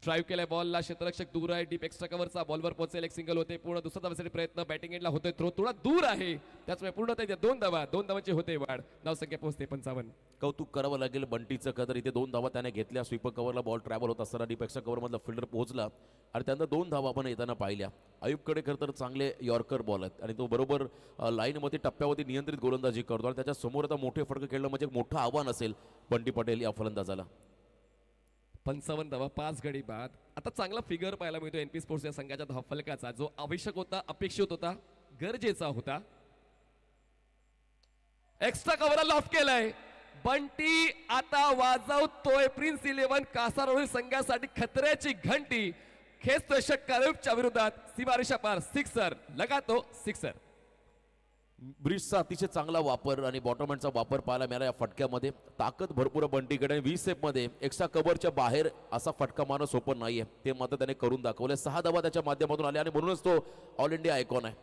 ड्राईव्ह केलाय बॉलला. क्षेत्ररक्षक दूर आहे. डीप एक्स्ट्रा कव्हरचा बॉलवर पोहोचेल. एक सिंगल होते. पूर्ण दुसरा धावासाठी प्रयत्न बॅटिंग एंडला होतोय. थ्रो थोडा दूर आहे त्याचमुळे पूर्ण 2 धावांची होते वाढ. धावसंख्या पोहोचते 55. कौतुक करावं लागेल बंटीचं का तर इथे 2 धावा त्याने घेतल्या. स्वीपर कव्हरला बॉल ट्रॅव्हल होत असताना डीप एक्स्ट्रा कव्हरमधला फिल्डर पोहोचला आणि त्यांना 2 धावा आपण येताना पाहिल्या. अयुबकडे खरं तर चांगले यॉर्कर बॉल आहेत आणि तो बरोबर लाईनमध्ये टप्प्यावरती नियंत्रित गोलंदाजी करतो आणि त्याच्या समोर आता मोठे फटके खेळणं म्हणजे एक मोठं आव्हान असेल बंटी पटेल या फलंदाजाला. 55 धावा 5 गडी बाद. आता चांगला फिगर पाहायला मिळतो एनपी स्पोर्ट्स या संघाच्या धावफलकाचा, जो आवश्यक होता, अपेक्षित होता, गरजेचा होता. एक्स्ट्रा कव्हरला ऑफ केलाय बंटी. आता वाजवतोय प्रिन्स 11 कासारवळी संघासाठी खतऱ्याची घंटी. खेचतोय षटकार अयूबच्या विरोधात, सीमारेषा पार, सिक्सर. लगातो सिक्सर. ब्रिजचा अतिशय चांगला वापर आणि बॉटमहँडचा वापर पाहायला मिळाला या फटक्यामध्ये. ताकद भरपूर बंटीकडे. 20 मध्ये एक्स्ट्रा कव्हरच्या बाहेर असा फटका मारणं सोपं नाहीये, ते मात्र त्याने करून दाखवले. 6 धावा त्याच्या माध्यमातून आले आणि म्हणूनच तो ऑल इंडिया आयकॉन आहे.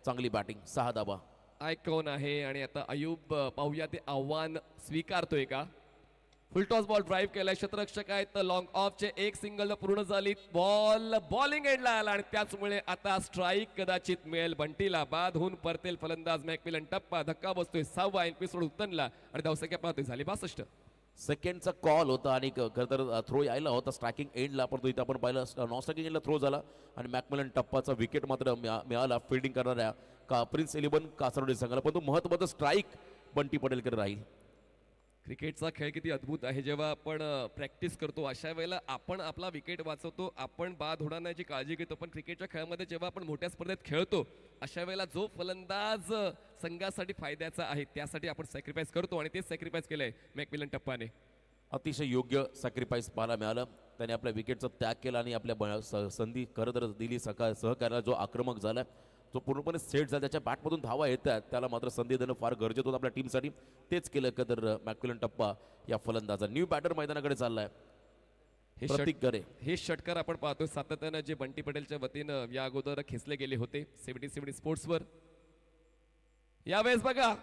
चांगली बॅटिंग, 6 धावा. आयकॉन आहे. आणि आता अयूब पाहूया ते आव्हान स्वीकारतोय का. फुलटॉस बॉल ड्राईव्ह केलाय, क्षेत्ररक्षक आहेत लॉंग ऑफचे. एक सिंगल पूर्ण झाली. बॉल बॉलिंग एंडला आला आणि त्याचमुळे आता स्ट्राईक कदाचित मिळेल बंटीला. बाद होऊन परतेल फलंदाज मॅकमिलन. टप्पा धक्का बसतोय 6वा एनपी सोडून उत्तनला आणि धावसंख्या पाहतोय झाली 62. सेकंडचा कॉल होता आणि खरं तर थ्रो यायला होता स्ट्रायकिंग एंडला, पण तो इथं आपण पाहिलं नॉन स्ट्रायकिंग एंडला थ्रो झाला आणि मॅकमिलन टप्पाचा विकेट मात्र मिळाला फिल्डिंग करणाऱ्या प्रिन्स 11 कासारवडी संघाला. पण तो महत्त्वाचा स्ट्राईक बंटी पटेलकडे राहील. क्रिकेटचा खेळ किती अद्भुत आहे. जेव्हा आपण प्रॅक्टिस करतो अशा वेळेला आपण आपला विकेट वाचवतो, आपण बाद होण्याची काळजी घेतो. पण क्रिकेटच्या खेळामध्ये जेव्हा आपण मोठ्या स्पर्धेत खेळतो अशा वेळेला जो फलंदाज संघासाठी फायद्याचा आहे त्यासाठी आपण सॅक्रिफाईस करतो आणि तेच सॅक्रिफाईस केलंय मॅकमिलन टप्पाने. अतिशय योग्य सॅक्रिफाईस पाहायला मिळालं. त्याने आपल्या विकेटचा त्याग केला आणि आपल्या संधी खरं तर दिली. सहकार्याला जो आक्रमक झाला, जो पूर्णपणे सेट झाला, त्याच्या बॅटमधून धावा येतात, त्याला मात्र संधी देणं फार गरजेचं होतं आपल्या टीमसाठी. तेच केलं का तर मॅकमिलन टप्पा या फलंदाजा. न्यू बॅटर मैदानाकडे चाललाय प्रतीक गरे. हे षटकार आपण पाहतोय सातत्यानं जे बंटी पटेलच्या वतीनं या अगोदर खेचले गेले होते 70 स्पोर्ट्सवर. यावेळेस बघा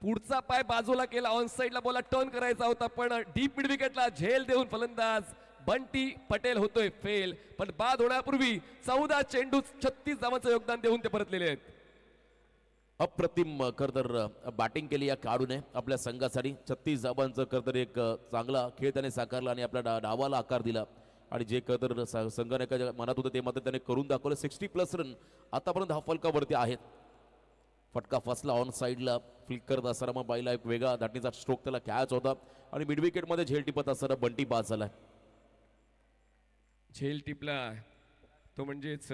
पुढचा पाय बाजूला केला, ऑन साइडला बॉल टर्न करायचा होता, पण डीप मिड विकेटला झेल देऊन फलंदाज बंटी पटेल होतोय फेल. पण बाद होण्यापूर्वी 14 चेंडू 36 धावांचं योगदान देऊन ते परतलेले आहेत. अप्रतिम खरं तर बॅटिंग केली या खेळाडूने आपल्या संघासाठी. 36 धावांचं खरं तर एक चांगला खेळ त्याने साकारला आणि आपल्या डावाला आकार दिला. आणि जे खरं तर संघाने मनात होतं ते मात्र त्याने करून दाखवलं. 60+ रन आतापर्यंत धावफलकावरती आहेत. फटका फसला ऑन साईडला. फ्लिक करत असताना मग बाईला एक वेगळा धाटणीचा स्ट्रोक त्याला कॅच होता आणि मिड विकेटमध्ये झेल टिपत असताना बंटी बाद झालाय. झेल टिपला तो म्हणजेच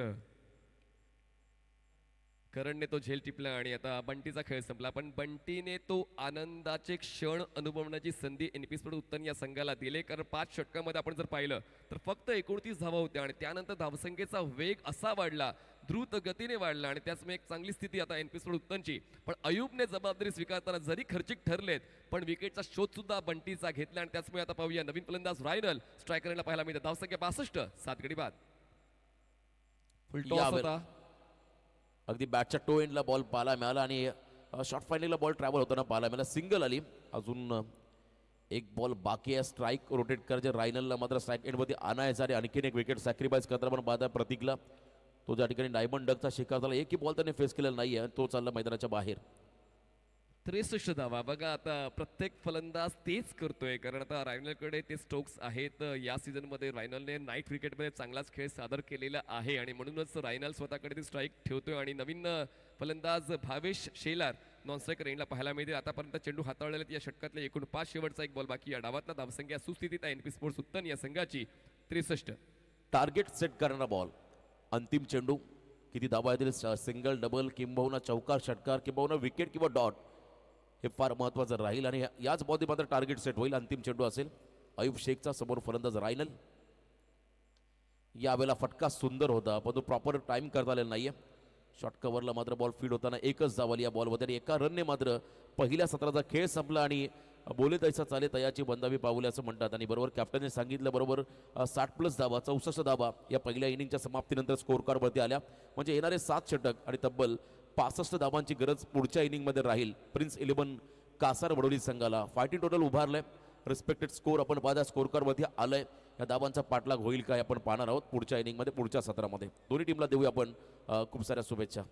करणने तो झेल टिपला आणि आता बंटीचा खेळ संपला. पण बंटीने तो आनंदाचे क्षण अनुभवण्याची संधी एनपी स्पोर्ट्स उत्तन या संघाला दिले. कारण 5 षटकामध्ये आपण जर पाहिलं तर फक्त 29 धावा होत्या आणि त्यानंतर धावसंख्येचा वेग असा वाढला, द्रुत गतीने वाढला आणि त्याचमुळे एक चांगली स्थिती आता एनपी स्पोर्ट्स उत्तनची. पण अयूबने जबाबदारी स्वीकारताना जरी खर्चिक ठरलेत पण विकेटचा शोध सुद्धा बंटीचा घेतला आणि त्याचमुळे आता पाहूया नवीन फलंदाज रायनल स्ट्रायकरला पाहायला मिळतं. धावसंख्या 62, 7 गडी बाद. फुल टॉस होता. अगदी बॅटच्या टो एंडला बॉल पाहायला मिळाला आणि शॉर्ट फायनलला बॉल ट्रॅव्हल होताना पाहायला मिळाला. सिंगल आली. अजून एक बॉल बाकी आहे. स्ट्राईक रोटेट करायचे रायनलला मात्र स्ट्राईक एंडमध्ये आणायचा आणि आणखीन एक विकेट सॅक्रिफाईस करताना पण बाद आहे प्रतीकला. तो ज्या ठिकाणी डायमंड डगचा शिकार झाला, एकही बॉल त्याने फेस केलेला नाही आहे, तो चालला मैदानाच्या बाहेर. 63 धावा. बघा आता प्रत्येक फलंदाज तेच करतोय कारण आता रायनलकडे ते स्ट्रोक्स आहेत. या सीझनमध्ये रायनलने नाईट क्रिकेटमध्ये चांगलाच खेळ सादर केलेला आहे आणि म्हणूनच रायनल स्वतःकडे ते स्ट्राईक ठेवतोय. आणि नवीन फलंदाज भावेश शेलार नॉन स्ट्रायकर एंडला पाहायला मिळते. आतापर्यंत चेंडू हाताळलेले या षटकातले एकूण 5 शेवटचा एक बॉल बाकी. या डावातला धावसंख्या सुस्थितीत आहे एनपी स्पोर्ट्स उत्तन या संघाची 63. टार्गेट सेट करणारा बॉल. अंतिम चेंडू किती धावा येतील, सिंगल डबल किंबहुना चौकार षटकार किंबहुना विकेट किंवा डॉट, हे फार महत्त्वाचं राहील. आणि याच बॉलमध्ये मात्र टार्गेट सेट होईल. अंतिम चेंडू असेल अयूब शेखचा, समोर फलंदाज रायनल. यावेळेला फटका सुंदर होता पण तो प्रॉपर टाइम करता आलेला नाहीये. शॉर्ट कव्हरला मात्र बॉल फीड होताना एकच धाव आली या बॉलमध्ये आणि एका रनने मात्र पहिल्या सत्राचा खेळ संपला आणि बोले तैसा चाले तयाची बंदावी पावले असं म्हणतात. आणि बरोबर कॅप्टनने सांगितलं बरोबर 60+ धावा, 64 धावा या पहिल्या इनिंगच्या समाप्तीनंतर स्कोर कार्डवरती आल्या. म्हणजे येणारे 7 षटक आणि तब्बल 65 धावांची गरज पुढच्या इनिंगमध्ये राहील प्रिन्स 11 कासार वडोली संघाला. 40 टोटल उभारलंय. रिस्पेक्टेड स्कोर आपण पाहता स्कोर कार्डवरती आलंय. या धावांचा पाठलाग होईल काय आपण पाहणार आहोत पुढच्या इनिंगमध्ये, पुढच्या सत्रामध्ये. दोन्ही टीमला देऊया आपण खूप साऱ्या शुभेच्छा.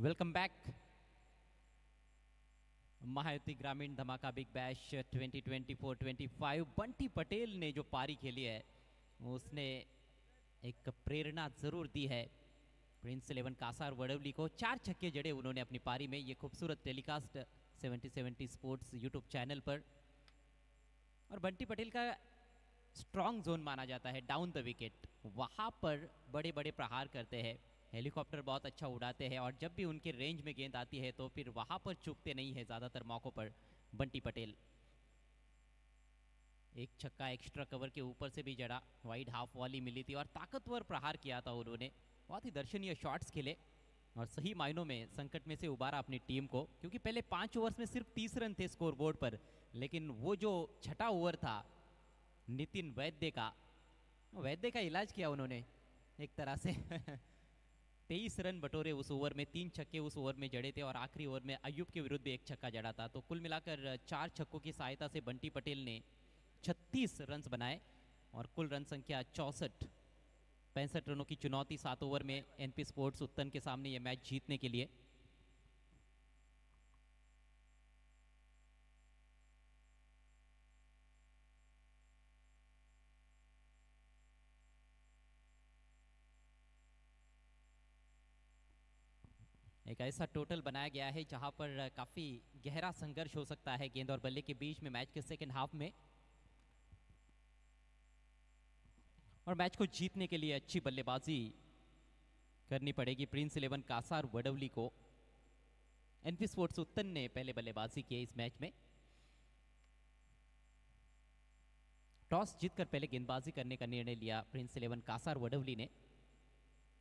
Welcome back. महायुति ग्रामीण धमाका बिग बैश 2024-25 बंटी पटेल ने जो पारी खेली है उसने एक प्रेरणा जरूर दी है प्रिंस 11 कासार वडवली को। 4 छक्के जड़े उन्होंने अपनी पारी में। ये खूबसूरत टेलीकास्ट 70-70 स्पोर्ट्स यूट्यूब चैनल पर। और बंटी पटेल का स्ट्रॉन्ग जोन माना जाता है डाउन द विकेट, वहाँ पर बड़े बड़े प्रहार करते हैं, हेलीकॉप्टर बहुत अच्छा उड़ाते हैं और जब भी उनके रेंज में गेंद आती है तो फिर वहाँ पर चूकते नहीं है ज़्यादातर मौक़ों पर बंटी पटेल। एक छक्का एक्स्ट्रा कवर के ऊपर से भी जड़ा, वाइड हाफ वॉली मिली थी और ताकतवर प्रहार किया था उन्होंने। बहुत ही दर्शनीय शॉट्स खेले और सही मायनों में संकट में से उबारा अपनी टीम को, क्योंकि पहले 5 ओवर्स में सिर्फ 30 रन थे स्कोर बोर्ड पर, लेकिन वो जो छठा ओवर था नितिन वैद्य का इलाज किया उन्होंने एक तरह से 23 रन बटोरे उस ओवर में, 3 छक्के उस ओवर में जड़े थे और आखिरी ओवर में अयूब के विरुद्ध भी एक छक्का जड़ा था। तो कुल मिलाकर 4 छक्कों की सहायता से बंटी पटेल ने 36 रन बनाए और कुल रन संख्या 64। 65 रनों की चुनौती 7 ओवर में एनपी स्पोर्ट्स उत्तन के सामने ये मैच जीतने के लिए। एक ऐसा टोटल बनाया गया है जहां पर काफी गहरा संघर्ष हो सकता है गेंद और बल्ले के बीच में मैच के सेकंड हाफ में। और मैच को जीतने के लिए अच्छी बल्लेबाजी करनी पड़ेगी प्रिंस 11 कासार वडवली को। एनपी स्पोर्ट्स उत्तन ने पहले बल्लेबाजी की इस मैच में। टॉस जीतकर पहले गेंदबाजी करने का निर्णय लिया प्रिंस 11 कासार वडवली ने।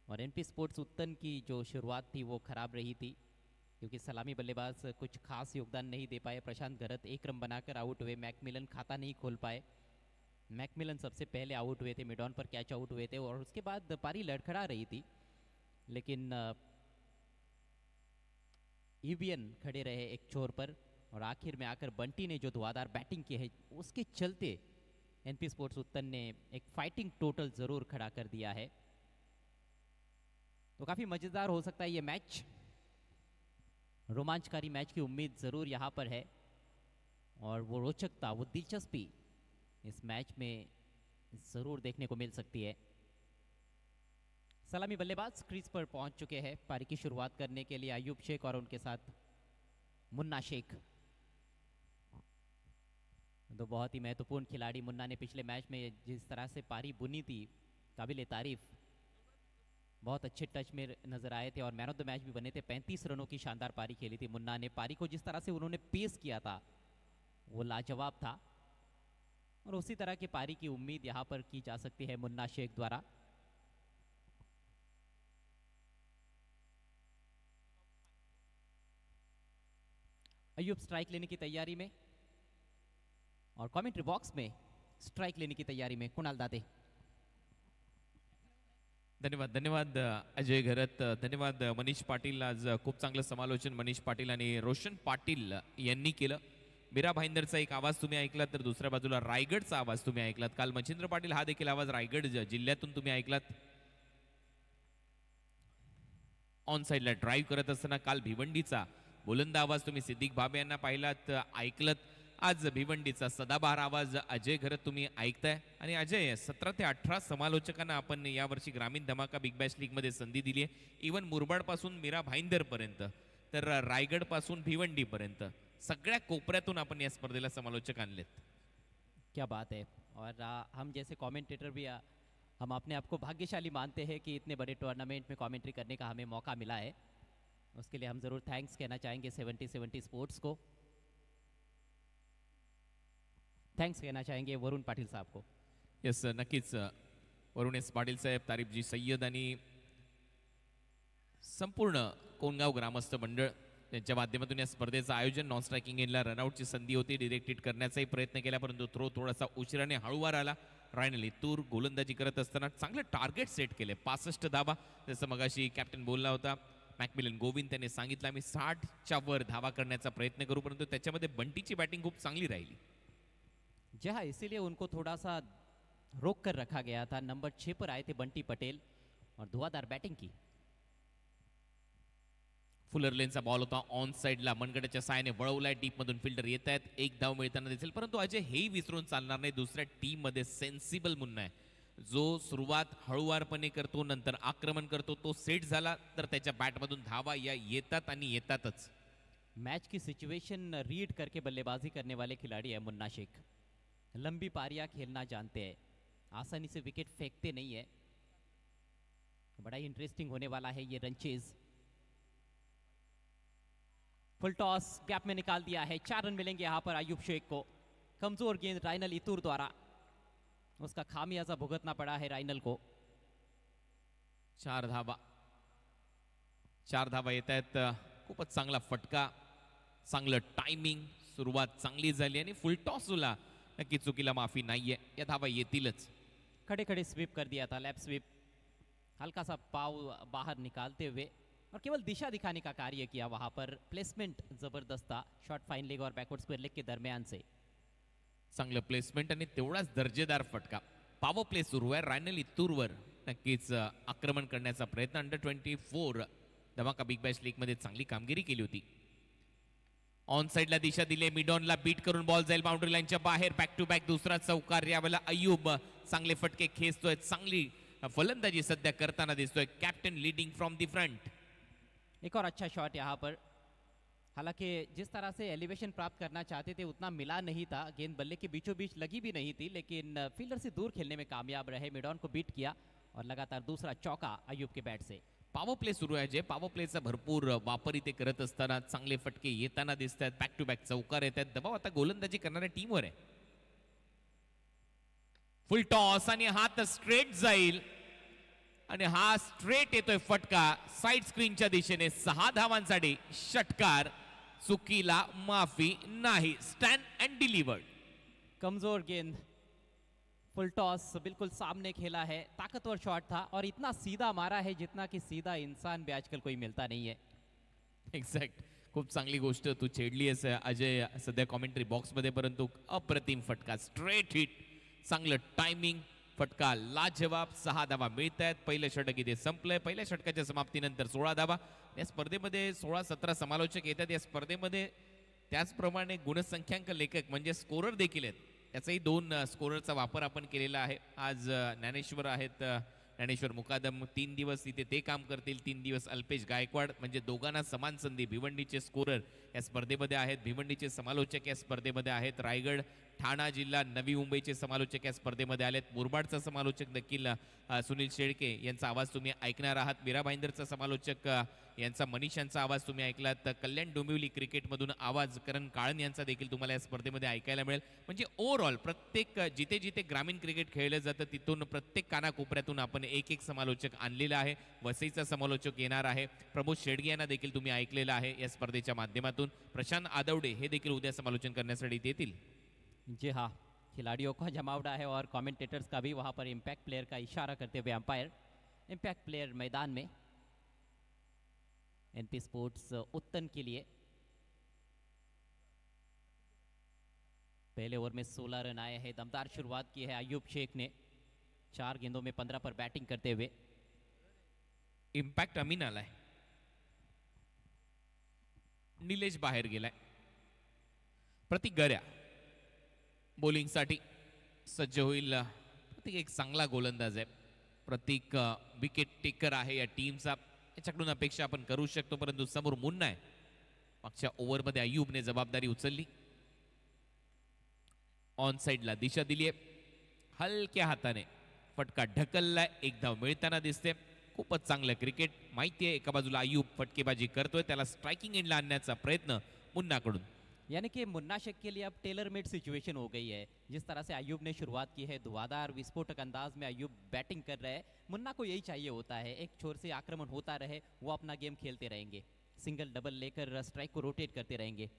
और एनपी स्पोर्ट्स उत्तन की जो शुरुआत थी वो खराब रही थी, क्योंकि सलामी बल्लेबाज कुछ खास योगदान नहीं दे पाए। प्रशांत गरत 1 रन बनाकर आउट हुए, मैकमिलन खाता नहीं खोल पाए। मैकमिलन सबसे पहले आउट हुए थे, mid on per catch out हुए थे और उसके बाद पारी लड़खड़ा रही थी, लेकिन ईवीएन खड़े रहे एक छोर पर और आखिर में आकर बंटी ने जो धुआंधार बैटिंग की है उसके चलते एनपी स्पोर्ट्स उत्तन ने एक फाइटिंग टोटल जरूर खड़ा कर दिया है। तो काफी मजेदार हो सकता है ये मैच, रोमांचकारी मैच की उम्मीद जरूर यहाँ पर है और वो रोचकता, वो दिलचस्पी इस मैच में जरूर देखने को मिल सकती है। सलामी बल्लेबाज क्रीज पर पहुंच चुके हैं पारी की शुरुआत करने के लिए अयूब शेख और उनके साथ मुन्ना शेख। तो बहुत ही महत्वपूर्ण खिलाड़ी मुन्ना ने पिछले मैच में जिस तरह से पारी बुनी थी, काबिल तारीफ, बहुत अच्छे टच में नजर आए थे और मैन ऑफ द मैच भी बने थे। 35 रनों की शानदार पारी खेली थी मुन्ना ने। पारी को जिस तरह से उन्होंने पेश किया था वो लाजवाब था और उसी तरह की पारी की उम्मीद यहां पर की जा सकती है मुन्ना शेख द्वारा। अयूब स्ट्राइक लेने की तैयारी में और कमेंट्री बॉक्स में स्ट्राइक लेने की तैयारी में कुणाल दादे। धन्यवाद अजय घरत, धन्यवाद मनीष पाटील। आज खूप चांगलं समालोचन मनीष पाटील आणि रोशन पाटील यांनी केलं। मीरा भाईंदरचा एक आवाज तुम्ही ऐकलात, तर दुसऱ्या बाजूला रायगडचा आवाज तुम्ही ऐकलात। काल मच्छिंद्र पाटील हा देखील आवाज रायगड जिल्ह्यातून तुम्ही ऐकलात। ऑन साइडला ड्राईव्ह करत असताना काल भिवंडीचा बुलंद आवाज तुम्ही सिद्दीक भाबे यांना पाहिलात, ऐकलत। आज भिवंडीचा सदाबहार आवाज अजय घरत तुम्ही ऐकताय। आणि अजय, 17 ते 18 समालोचकांना आपण यावर्षी ग्रामीण धमाका बिग बॅश लीग मध्ये संधी दिली आहे। इवन मुरबाड पासून मीरा भाईंदर पर्यंत, तर रायगड पासून भिवंडी पर्यंत सगळ्या कोपऱ्यातून आपण या स्पर्धेला समालोचक आणलेत। क्या बात है। और हम जैसे कमेंटेटर भी हम अपने आप को भाग्यशाली मानते हैं कि इतने बड़े टूर्नामेंट में कमेंट्री करने का हमें मौका मिला है। उसके लिए हम ज़रूर थैंक्स कहना चाहेंगे 70-70 स्पोर्ट्स को। थैंक्स कहना चाहेंगे वरुण पाटील साहब को। यस, नक्कीच वरुण एस पाटील साहेब, तारीफजी सय्यद आणि संपूर्ण कोणगाव ग्रामस्थ मंडळ त्यांच्या माध्यमातून या स्पर्धेचं आयोजन, नॉन स्ट्रायकिंग एंडला रनआउटची संधी होती, डिरेक्ट हिट करण्याचाही प्रयत्न केला परंतु थ्रो थोडासा उशिराने हळूवार आला। रायनल इतूर गोलंदाजी करत असताना चांगले टार्गेट सेट केले, 65 धावा, जसं मगाशी कॅप्टन बोलला होता मॅकमिलन गोविंद, त्याने सांगितलं आम्ही 60च्या वर धावा करण्याचा प्रयत्न करू, परंतु त्याच्यामध्ये बंटीची बॅटिंग खूप चांगली राहिली। जी हाँ, इसीलिए उनको थोड़ा सा रोक कर रखा गया था। नंबर 6 पर आए थे बंटी पटेल और धुआंधार बैटिंग की। फुलर लेनचा बॉल होता ऑन साइडला, मनगटाच्या साहाय्याने वळवलाय, डीप मधून फिल्डर येत आहेत, एक धाव मिळताना दिसेल. परंतु अजय हेही विसरून चालणार नाही, दुसऱ्या टीम मध्ये सेन्सिबल मुन्ना आहे जो सुरुवात हळूवारपणे करतो, नंतर आक्रमण करतो. तो सेट झाला तर त्याच्या बॅटमधून धावा या येतात आणि येतातच. मैच की सिचुएशन रीड करके बल्लेबाजी करने वाले खिलाड़ी है मुन्ना शेख. लंबी पारियां खेलना जानते हैं, आसानी से विकेट फेंकते नहीं है. बड़ा ही इंटरेस्टिंग होने वाला है ये रनचेज. फुल टॉस गैप में निकाल दिया है, 4 रन मिलेंगे यहाँ पर अयूब शेख को. कमजोर गेंद राइनल इतूर द्वारा, उसका खामियाजा भुगतना पड़ा है राइनल को. 4 धावा येत आहेत. खूपच चांगला फटका, चांगलं टायमिंग, सुरुवात चांगली झाली आणि फुल टॉसला नक्की चुकीला माफी नाहीये. या धावा येतीलच. खड़े खड़े स्वीप कर दिया था, लैप स्वीप. हल्का सा पाव बाहर निकालते हुए और केवल दिशा दिखाने का कार्य किया वहां पर. प्लेसमेंट जबरदस्त था, शॉर्ट फाइन लेग और बैकवर्ड स्क्वेयर लेग के दरमियान से. चांगलं प्लेसमेंट आणि तेवढाच दर्जेदार फटका. पॉवर प्ले सुरू आहे रायनल इत्तूरवर. नक्कीच आक्रमण करण्याचा प्रयत्न. अंडर 24 धमाका बिग बॅश लीग मध्ये चांगली कामगिरी केली होती. ऑन साइडला दिशा दिली, मिडॉनला बीट करून बॉल जाईल बाउंड्री लाईनच्या बाहेर. बॅक टू बॅक दुसरा चौकार. यावेळेला अयूब चांगले फटके खेचतोय, चांगली फलंदाजी सध्या करताना दिसतोय. Captain leading from the front. एक और अच्छा शॉट यहाँ पर. हालांकि जिस तरह से एलिवेशन प्राप्त करना चाहते थे उतना मिला नहीं था. गेंद बल्ले के बीचों बीच लगी भी नहीं थी, लेकिन फील्डर से दूर खेलने में कामयाब रहे. मिडॉन को बीट किया और लगातार दूसरा चौका अयूब के बैट से. पॉवर प्ले सुरू आहे जे पॉवर प्लेचा भरपूर वापर इथे करत असताना चांगले फटके येताना दिसत आहेत. बॅक टू बॅक चौकार येत आहेत. दबाव आता गोलंदाजी करणाऱ्या टीमवर आहे. फुल टॉस आणि हात स्ट्रेट जाईल आणि हा स्ट्रेट येतोय फटका साइड स्क्रीनच्या दिशेने. 6 धावांसाठी षटकार, चुकीला माफी नाही. Stand and delivered. कमजोर गेंद, फुल टॉस बिल्कुल सामने खेला है. ताकतवर शॉट था और इतना सीधा मारा है जितना कि सीधा इंसान भी आजकल कोई मिलता नहीं है. एक्झॅक्ट. खूप चांगली गोष्ट तू छेडली आहेस अजय सध्या कॉमेंट्री बॉक्स मध्ये. परंतु अप्रतिम फटका, स्ट्रेट हिट, चांगलं टायमिंग, फटका लाजवाब. 6 धावा मिळत आहेत. पहिलं षटक इथे संपलंय. पहिल्या षटकाच्या समाप्तीनंतर 16 धावा. या स्पर्धेमध्ये 16-17 समालोचक येतात. या स्पर्धेमध्ये त्याचप्रमाणे गुणसंख्याक लेखक म्हणजे स्कोरर देखील आहेत. याचाही 2 स्कोररचा वापर आपण केलेला आहे. आज ज्ञानेश्वर आहेत, ज्ञानेश्वर मुकादम 3 दिवस इथे ते काम करतील. 3 दिवस अल्पेश गायकवाड, म्हणजे दोघांना समान संधी. भिवंडीचे स्कोरर या स्पर्धेमध्ये आहेत, भिवंडीचे समालोचक या स्पर्धेमध्ये आहेत. रायगड, ठाणा जिल्हा, नवी मुंबईचे समालोचक या स्पर्धेमध्ये आलेत. मुरबाडचा समालोचक देखील सुनील शेळके यांचा आवाज तुम्ही ऐकणार आहात. मीरा भाईंदरचा समालोचक यांचा मनीष यांचा आवाज तुम्ही ऐकलात. कल्याण डोंबिवली क्रिकेटमधून आवाज करण काळन यांचा देखील तुम्हाला या स्पर्धेमध्ये ऐकायला मिळेल. म्हणजे ओव्हरऑल प्रत्येक जिथे जिथे ग्रामीण क्रिकेट खेळलं जातं तिथून प्रत्येक कानाकोपऱ्यातून आपण एक समालोचक आणलेला आहे. वसईचा समालोचक येणार आहे. प्रमोद शेडगे यांना देखील तुम्ही ऐकलेलं आहे या स्पर्धेच्या माध्यमातून. प्रशांत आदवडे हे देखील उद्या समालोचन करण्यासाठी येतील. जी हाँ, खिलाड़ियों का जमावड़ा है और कमेंटेटर्स का भी वहाँ पर इम्पैक्ट प्लेयर का इशारा करते हुए अंपायर. इम्पैक्ट प्लेयर मैदान में एनपी स्पोर्ट्स उत्तन के लिए. पहले ओवर में 16 रन आए हैं. दमदार शुरुआत की है अयूब शेख ने 4 गेंदों में 15 पर बैटिंग करते हुए. इम्पॅक्ट अमीन आलाय. निलेश बाहेर गेलाय. प्रतीक गऱ्या बॉलिंगसाठी सज्ज होईल. प्रतीक एक चांगला गोलंदाज आहे. प्रतीक विकेट टेकर आहे या टीमचा. याच्याकडून अपेक्षा आपण करू शकतो. परंतु समोर मुन्ना आहे. मागच्या ओव्हरमध्ये अयूबने जबाबदारी उचलली. ऑन साइडला दिशा दिली आहे. हलक्या हाताने फटका ढकललाय. 1 धाव मिळताना दिसते. खूपच चांगलं क्रिकेट. माहिती आहे एका बाजूला अयूब फटकेबाजी करतोय, त्याला स्ट्राइकिंग एंडला आणण्याचा प्रयत्न मुन्नाकडून. यानी कि मुन्ना शेख के लिए अब टेलर मेड सिचुएशन हो गई है. जिस तरह से अयूब ने शुरुआत की है, धुआंधार विस्फोटक अंदाज में अयूब बैटिंग कर रहे हैं. मुन्ना को यही चाहिए होता है, एक छोर से आक्रमण होता रहे, वो अपना गेम खेलते रहेंगे. सिंगल डबल लेकर स्ट्राइक को रोटेट करते रहेंगे.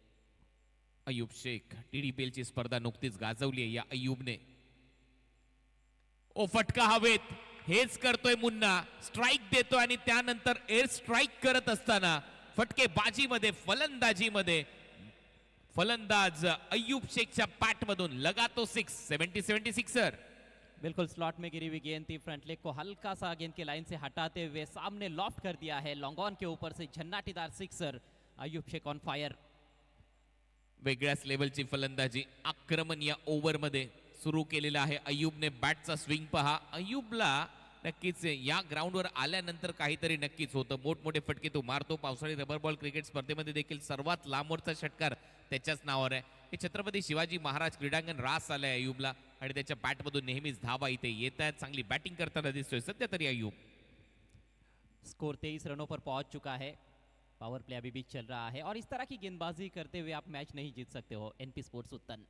अयूब शेख TDPL ची स्पर्धा नुकतीच गाजवली आहे या अयूबने. ओ फटका हवेत, हेच करतोय मुन्ना. स्ट्राइक देतोय आणि त्यानंतर एअर स्ट्राइक करत असताना फटकेबाजीमध्ये, फलंदाजीमध्ये फलंदाज अयूब शेखच्या पॅटमधून लगातो 6. 70-76 सर. बिल्कुल स्लॉट में गिरी हुई गेंद थी, फ्रंट लेग को हल्का सा गेंद के लाइन से हटाते हुए सामने लॉफ्ट कर दिया है, लॉन्ग ऑन के ऊपर से झन्नाटीदार sixer. Ayub Shaikh on fire. वेगळ्याच लेवलची फलंदाजी आक्रमण या ओव्हरमध्ये सुरू केलेला आहे अयूबने. बॅटचा स्विंग पहा. अयूबला नक्कीच या ग्राउंडवर आल्यानंतर काहीतरी नक्कीच होतं. मोठमोठे फटके तो मारतो. पावसाळी रबर बॉल क्रिकेट स्पर्धेमध्ये देखील सर्वात लांबवरचा षटकार त्याच्याच नावावर आहे. हे छत्रपती शिवाजी महाराज क्रीडांगण रास आलंय अयूबला आणि त्याच्या बॅटमधून नेहमीच धावा इथे येत आहेत. चांगली बॅटिंग करताना दिसतोय सध्या तरी अयूब. स्कोर 23 रनों पर पहुंच चुका है। पावर प्ले अभी भी चल रहा है और इस तरह की गेंदबाजी करते हुए आप मैच नहीं जीत सकते हो। एनपी स्पोर्ट्स उत्तन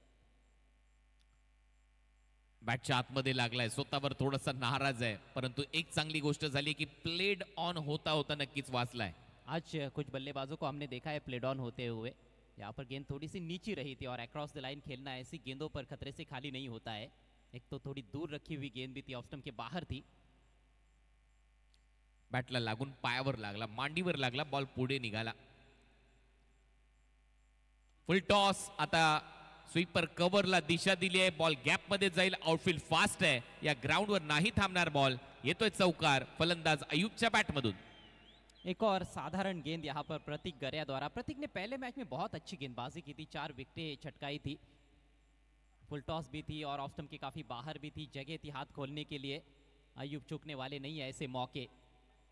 बॅटच्या आतमध्ये लागलाय, स्वतःवर थोडासा नाराज आहे, परंतु एक चांगली गोष्ट झाली की प्लेड ऑन होता होता नक्कीच वाचलाय. आज कुछ बल्लेबाजों को हमने देखा है प्लेड ऑन होते हुए। यहाँ पर गेंद थोड़ी सी नीची रही थी और अक्रॉस द लाइन खेलना ऐसी गेंदों पर खतरे से खाली नहीं होता है। एक तो थोड़ी दूर रखी हुई गेंद भी थी, ऑफ स्टंप के बाहर थी। बॅटला लागून पायावर लागला, मांडीवर लागला, बॉल पुढे निघाला. फुल टॉस. आता स्वीपर कव्हरला दिशा दिली आहे. बॉल गॅप मध्ये जाईल. आउटफील्ड फास्ट आहे. या ग्राउंडवर नाही थांबणार बॉल. येतोय चौकार फलंदाज अयूबच्या बॅटमधून. एक और साधारण गेंद यहाँ पर प्रतीक गरिया द्वारा। प्रतीक ने पहले मैच में बहुत अच्छी गेंदबाजी की थी, 4 विकेटें छटकाई थी, फुल टॉस भी थी और ऑफ स्टंप के काफी बाहर भी थी, जगह थी हाथ खोलने के लिए। अयूब चूकने वाले नहीं है ऐसे मौके।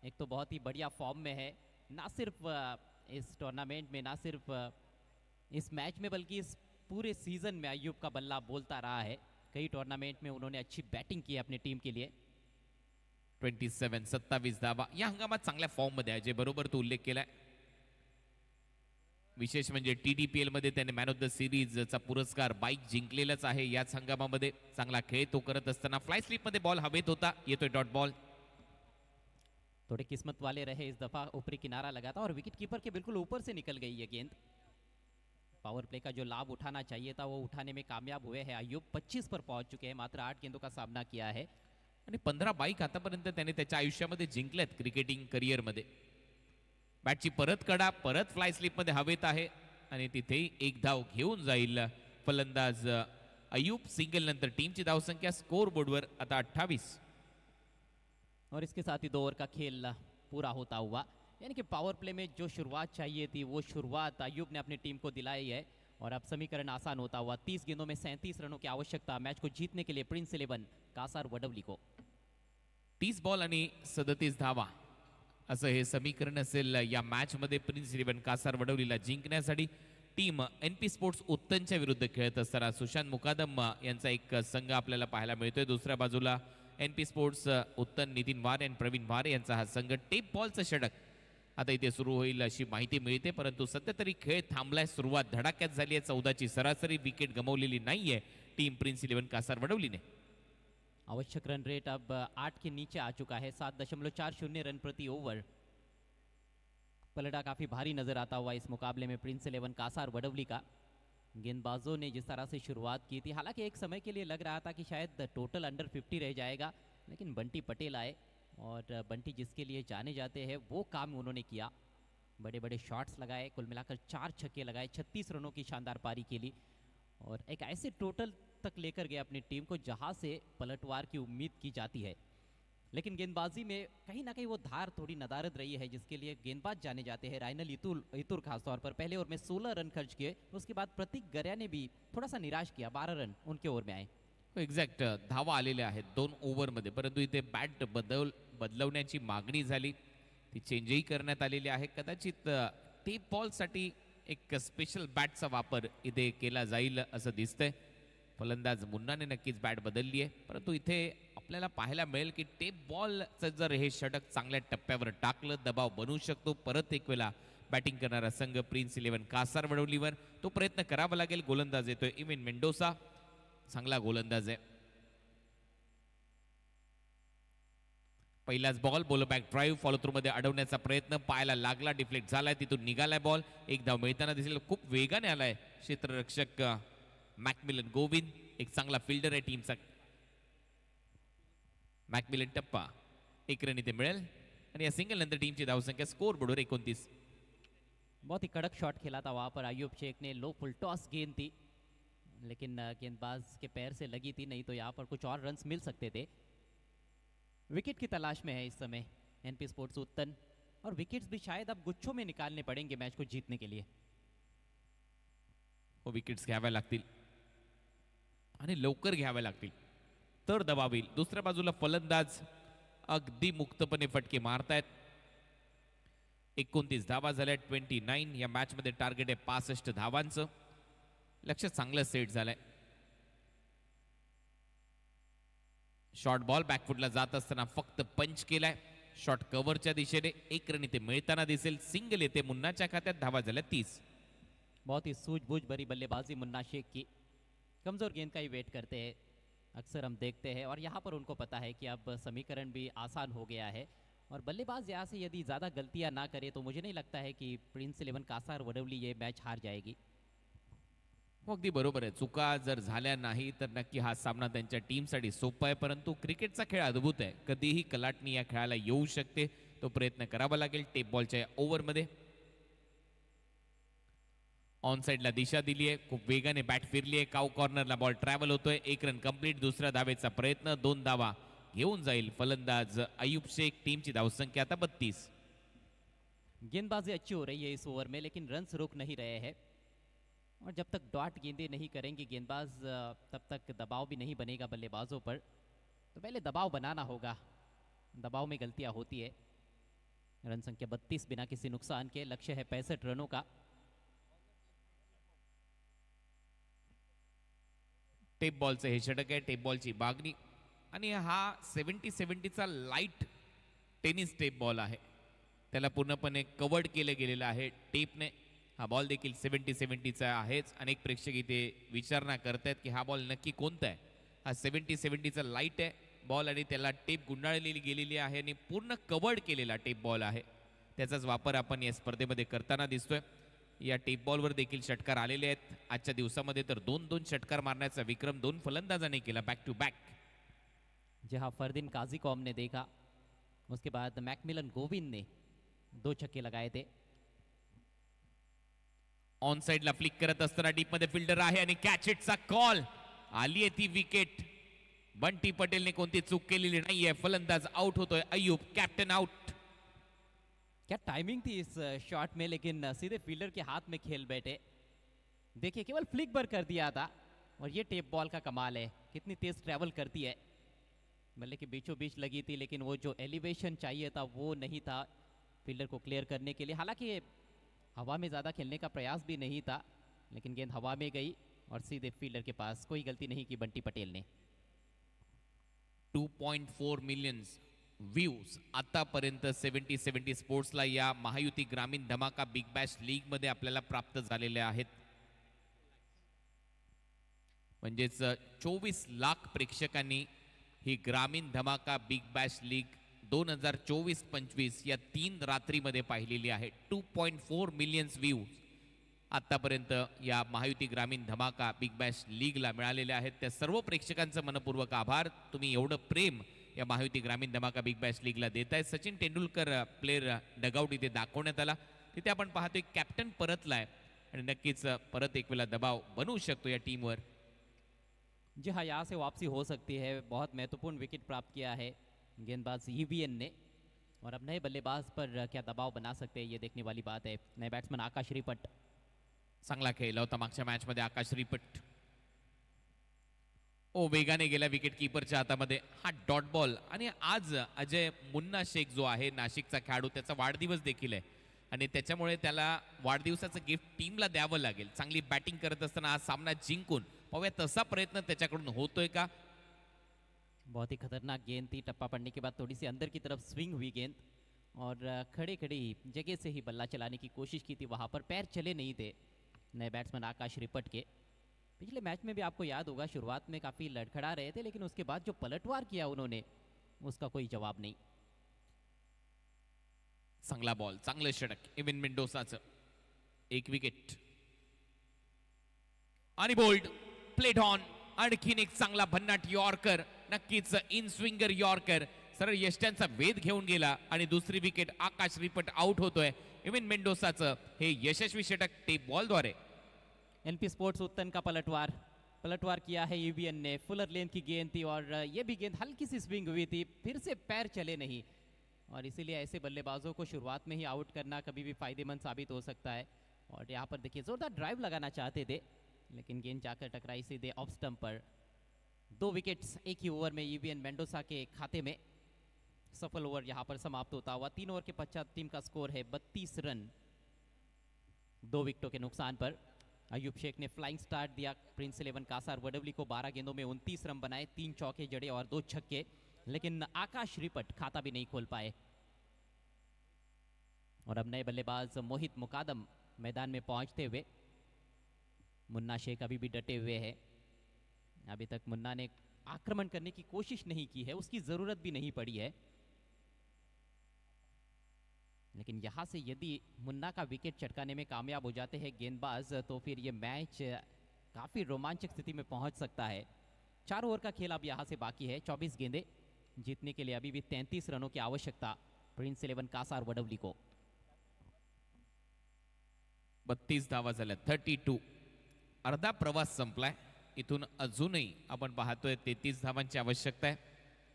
एक तो बहुत ही बढ़िया फॉर्म में है, ना सिर्फ इस टूर्नामेंट में, ना सिर्फ इस मैच में, बल्कि इस पूरे सीजन में अयूब का बल्ला बोलता रहा है। कई टूर्नामेंट में उन्होंने अच्छी बैटिंग की अपनी टीम के लिए। 27 धावा या हंगामात चांगल्या फॉर्म मध्ये आहे, जे बरोबर तो उल्लेख केलाय. विशेष म्हणजे TDPL मध्ये त्याने मॅन ऑफ द सिरीजचा पुरस्कार बाईक जिंकलेलाच आहे. याच हंगामामध्ये चांगला खेळ तो करत असताना फ्लाय स्लिप मध्ये बॉल हवेत होता. येतोय डॉट बॉल. थोड़े किस्मत वाले रहे इस दफा, ऊपरी किनारा लगा था और विकेट कीपर के बिल्कुल ऊपर से निकल गई ये गेंद। पावर प्ले का जो लाभ उठाना चाहिए था वो उठाने में कामयाब हुए हैं अयूब। 25 पर पहुंच चुके हैं, मात्र 8 गेंदों का सामना किया है आणि 15 बाईक आतापर्यंत त्याने त्याच्या आयुष्यामध्ये जिंकल्यात क्रिकेटिंग करिअरमध्ये. बॅटची परत कडा, परत फ्लाय स्लिप मध्ये हवेत आहे आणि तिथेही एक धाव घेऊन जाईल फलंदाज अयूब. सिंगल नंतर टीमची धावसंख्या स्कोर बोर्डवर आता 28. और इसके साथ ही 2 ओवर का खेल पूरा होता हुआ, यानी कि पावर प्ले में जो शुरुआत चाहिए थी वो शुरुआत अयूब ने अपनी टीम को दिलाई है और अब समीकरण आसान होता हुआ। 30 गेंदों में 37 रनों की आवश्यकता मैच को जीतने के लिए प्रिंस 11 कासार वडवली को। 30 बॉल आणि 37 धावा असं हे समीकरण असेल या मॅच मध्ये. प्रिन्स 11 कासार वडवलीला जिंकण्यासाठी टीम NP स्पोर्ट्स उत्तनच्या विरुद्ध खेळत असताना सुशांत मुकादम यांचा एक संघ आपल्याला पाहायला मिळतोय. दुसऱ्या बाजूला NP स्पोर्ट्स उत्तन नितीन वारे आणि प्रवीण वारे यांचा हा संघ. टेप बॉलचं षटक आता इथे सुरू होईल अशी माहिती मिळते, परंतु सध्या तरी खेळ थांबलाय. सुरुवात धडाक्यात झाली आहे. 14ची सरासरी, विकेट गमावलेली नाहीये टीम प्रिन्स 11 कासार वडवलीने. आवश्यक रन रेट अब 8 के नीचे आ चुका है, 7.40 रन प्रति ओवर। पलड़ा काफी भारी नजर आता हुआ इस मुकाबले में प्रिंस 11 कासार वडवली का। गेंदबाजों ने जिस तरह से शुरुआत की थी, हालांकि एक समय के लिए लग रहा था कि शायद टोटल अंडर 50 रह जाएगा, लेकिन बंटी पटेल आए और बंटी जिसके लिए जाने जाते हैं वो काम उन्होंने किया। बड़े बड़े शॉट्स लगाए, कुल मिलाकर 4 छक्के लगाए, 36 रनों की शानदार पारी खेली और एक ऐसे टोटल तक लेकर गए अपनी टीम को जहां से पलटवार की उम्मीद की जाती है। लेकिन गेंदबाजी में कहीं ना कहीं वो धार थोड़ी नदारद रही है, जिसके लिए गेंदबाज जाने जाते हैं। राइनल इतुर खासतौर पर पहले ओवर में 16 रन खर्च किए, उसके बाद प्रतीक गरिया ने भी थोड़ा सा निराश किया, 12 रन उनके ओवर में आए। एक्झॅक्ट धावा आलेल्या आहेत 2 ओव्हरमध्ये, परंतु इथे बॅट बदलवण्याची मागणी झाली, ती चेंजही करण्यात आलेली आहे. कदाचित टेप बॉलसाठी एक स्पेशल बॅटचा वापर इथे केला जाईल असं दिसतंय. फलंदाज मुन्नाने नक्कीच बॅट बदलली आहे, परंतु इथे आपल्याला पाहायला मिळेल की टेप बॉलचं जर हे षटक चांगल्या टप्प्यावर टाकलं, दबाव बनवू शकतो. परत एक वेळा बॅटिंग करणारा संघ प्रिन्स 11 कासार वडवलीवर तो प्रयत्न करावा लागेल. गोलंदाज येतोय इविन मेंडोसा, चांगला गोलंदाज आहे. पहिलाच ball, ball back drive, follow through मध्ये अडवण्याचा प्रयत्न, पायाला लागला, डिफ्लेक्ट झालाय, तिथून निघालाय बॉल. एक धाव मिळताना दिसेल. खूप वेगाने आलाय क्षेत्ररक्षक मॅकमिलन गोविंद, एक चांगला फिल्डर आहे टीमचा. मॅकमिलन टप्पा, 1 रन इथे मिळेल आणि या सिंगल नंतर टीमची धावसंख्या स्कोर बोर्डवर 29. बहुत ही कड़क शॉट खेला था वहां पर अयूब शेख ने। लो फुल टॉस गेंद थी, लेकिन गेंदबाज के पैर से लगी थी, नहीं तो यहाँ पर कुछ और रन्स मिल सकते थे। विकेट की तलाश में है इस समय एनपी स्पोर्ट्स उत्तन, और विकेट्स भी शायद अब गुच्छों में निकालने पड़ेंगे मैच को जीतने के लिए। हो विकेट्स घ्याव्या लागतील आणि लवकर घ्याव्या लागतील तर दबाव येईल. दुसऱ्या बाजूला फलंदाज अगदी मुक्तपणे फटके मारतायत. 29 धावा झाल्या 29. या मॅच मध्ये टार्गेट आहे 65 धावांचं. लक्ष चांगलं सेट झालंय. शॉर्ट बॉल बॅकफुटला जात असताना फक्त पंच केलाय. शॉर्ट कव्हरच्या दिशेने 1 रन इथे मिळताना दिसेल. सिंगल येते मुन्नाच्या खात्यात. धावा झाल्या 30. बहुत ही सूझबूझ भरी बल्लेबाजी मुन्ना शेख की, कमज़ोर गेंद का ही वेट करते हैं अक्सर हम देखते हैं, और यहाँ पर उनको पता है कि अब समीकरण भी आसान हो गया है, और बल्लेबाज यहाँ से यदि ज़्यादा गलतियाँ ना करे तो मुझे नहीं लगता है कि प्रिंस 11 कासार वडवली ये मैच हार जाएगी. हो, अगदी बरोबर आहे. चुका जर झाल्या नाही तर नक्की हा सामना त्यांच्या टीमसाठी सोपा आहे, परंतु क्रिकेटचा खेळ अद्भुत आहे. कधीही कलाटणी या खेळाला येऊ शकते. तो प्रयत्न करावा लागेल. टेप बॉलच्या ओव्हरमध्ये ऑन साइडला दिशा दिली आहे. खूप वेगाने बॅट फिरली आहे. काऊ कॉर्नरला बॉल ट्रॅव्हल होतोय. 1 रन कंप्लीट. दुसऱ्या धावेचा प्रयत्न. 2 धावा घेऊन जाईल फलंदाज अयूब शेख. टीमची धावसंख्या आता 32. गेंदबाजी अच्छी हो रही है इस ओवर में, लेकिन रन्स रुक नहीं रहे हैं, और जब तक डॉट गेंदें नहीं करेंगे गेंदबाज तब तक दबाव भी नहीं बनेगा बल्लेबाजों पर. तो पहले दबाव बनाना होगा. दबाव में गलतियां होती है. रन संख्या 32 बिना किसी नुकसान के. लक्ष्य है 65 रनों का. टेप बॉलचं हे षटक आहे. टेप बॉलची बागणी आणि हा 70-70चा लाईट टेनिस टेप बॉल आहे. त्याला पूर्णपणे कवर्ड केलं गेलेलं आहे टेपने. हा बॉल देखील 70-70चा आहेच. अनेक प्रेक्षक इथे विचारणा करतायत की हा बॉल नक्की कोणता आहे. हा 70-70चा लाईट आहे बॉल, आणि त्याला टेप गुंडाळलेली गेलेली आहे आणि पूर्ण कवर्ड केलेला टेप बॉल आहे. त्याचाच वापर आपण या स्पर्धेमध्ये करताना दिसतोय. या टेप बॉलवर देखील षटकार आलेले आहेत. आजच्या दिवसामध्ये तर 2-2 षटकार मारण्याचा विक्रम 2 फलंदाजांनी केला बॅक टू बॅक. जहां फरदीन काजी को हमने देखा, उसके बाद मैकमिलन गोविंद ने 2 छक्के लगाए थे. ऑन साइडला फ्लिक करत असताना डीप मध्ये फिल्डर आहे आणि कॅच इटचा कॉल. आली आहे ती विकेट. बंटी पटेलने कोणती चूक केलेली नाहीये. फलंदाज आउट होतोय. Ayub captain out. क्या टाइमिंग थी इस शॉट में, लेकिन सीधे फील्डर के हाथ में खेल बैठे. देखिए केवल फ्लिक बर कर दिया था, और ये टेप बॉल का कमाल है, कितनी तेज ट्रैवल करती है. बल्ले के बीचों बीच लगी थी, लेकिन वो जो एलिवेशन चाहिए था वो नहीं था फील्डर को क्लियर करने के लिए. हालांकि हवा में ज़्यादा खेलने का प्रयास भी नहीं था, लेकिन गेंद हवा में गई और सीधे फील्डर के पास. कोई गलती नहीं की बंटी पटेल ने. 2.4 मिलियन व्ह्यूज आतापर्यंत 70-70 स्पोर्ट्सला या महायुती ग्रामीण धमाका बिग बॅश लीग मध्ये आपल्याला प्राप्त झालेले आहेत. म्हणजेच 24 लाख प्रेक्षकांनी ही ग्रामीण धमाका बिग बॅश लीग 2024-25 या 3 रात्रीमध्ये पाहिलेली आहे. 2.4 मिलियन व्ह्यूज आतापर्यंत या महायुती ग्रामीण धमाका बिग बॅश लीगला मिळालेले आहेत. त्या सर्व प्रेक्षकांचं मनपूर्वक आभार. तुम्ही एवढं प्रेम या महायुती ग्रामीण धमाका बिग बॅश लीगला देत आहे. सचिन तेंडुलकर प्लेयर डगआउट इथे दाखवण्यात आला. तिथे आपण पाहतोय कॅप्टन परतलाय, आणि नक्कीच परत एक वेळा दबाव बनवू शकतो या टीमवर. जी हाँ, यहाँ से वापसी हो सकती है. बहुत महत्वपूर्ण विकेट प्राप्त किया है गेंदबाज ईवीएन ने, और अब नए बल्लेबाज पर क्या दबाव बना सकते हैं ये देखने वाली बात है. नए बैट्समैन आकाश रिपट. चांगला खेळला होता मागच्या मॅच मध्ये आकाश रिपट. ओ वेगाने गेला विकेट कीपरच्या हातामध्ये. हा डॉट बॉल. आणि आज अजय मुन्ना शेख जो आहे नाशिकचा खेळाडू, त्याचा वाढदिवस देखील आहे, आणि त्याच्यामुळे त्याला वाढदिवसाचं गिफ्ट टीमला द्यावं लागेल. चांगली बॅटिंग करत असताना हा सामना जिंकून पाहूया तसा प्रयत्न त्याच्याकडून होतोय का. बहुत ही खतरनाक गेंद थी. टप्पा पड़ने के बाद थोड़ी सी अंदर की तरफ स्विंग हुई गेंद, और खड़े खड़े जगह से ही बल्ला चलाने की कोशिश की थी. वहाँ पर पैर चले नहीं थे नए बैट्समैन आकाश रिपट के. पिछले मैच में भी आपको याद होगा शुरुआत में काफ़ी लड़खड़ा रहे थे, लेकिन उसके बाद जो पलटवार किया उन्होंने उसका कोई जवाब नहीं. चांगला बॉल, चांगलं षटक इविन मेंडोसाचं. 1 विकेट आणि बोल्ड प्लेट ऑन. आणखीन एक चांगला भन्नाट यॉर्कर. नक्कीच इन स्विंगर यॉर्कर सरळ यष्ट्यांचा वेध घेऊन गेला, आणि दुसरी विकेट. आकाश रिपट आउट होतोय. इविन मेंडोसाचं हे यशस्वी षटक टेप बॉलद्वारे. एनपी स्पोर्ट्स उत्तन का पलटवार. पलटवार किया है यूबीएन ने। फुलर लेन की गेंद थी और ये भी गेंद हल्की सी स्विंग हुई थी, फिर से पैर चले नहीं, और इसीलिए ऐसे बल्लेबाजों को शुरुआत में ही आउट करना कभी भी फायदेमंद साबित हो सकता है। और यहाँ पर देखिए जोरदार ड्राइव लगाना चाहते थे, लेकिन गेंद जाकर टकराई सीधे ऑफ स्टंप पर। 2 विकेट्स एक ही ओवर में यूबीएन मेंडोसा के खाते में। सफल ओवर यहाँ पर समाप्त होता हुआ। 3 ओवर के पश्चात टीम का स्कोर है 32 रन 2 विकेटों के नुकसान पर। अयूब शेख ने फ्लाइंग स्टार्ट दिया प्रिंस 11 कासार वडवली को। 12 गेंदों में 29 रन बनाए, 3 चौके जड़े और 2 छक्के, लेकिन आकाश रिपट खाता भी नहीं खोल पाए। और अब नए बल्लेबाज मोहित मुकादम मैदान में पहुंचते हुए। मुन्ना शेख अभी भी डटे हुए हैं। अभी तक मुन्ना ने आक्रमण करने की कोशिश नहीं की है, उसकी जरूरत भी नहीं पड़ी है, लेकिन यहां से यदि मुन्ना का विकेट चटकाने में कामयाब हो जाते हैं गेंदबाज, तो फिर ये मैच काफी रोमांचक स्थिति में पहुंच सकता है। 4 ओवर का खेल अब यहां से बाकी है। 24 गेंदें जीतने के लिए अभी भी 33 रनों की आवश्यकता प्रिंस 11 कासार वडवली को। 32 धावा झाल्या, 32. अर्धा प्रवास संपलाय. इथून अजूनही आपण पाहतोय 33 धावांची आवश्यकता आहे.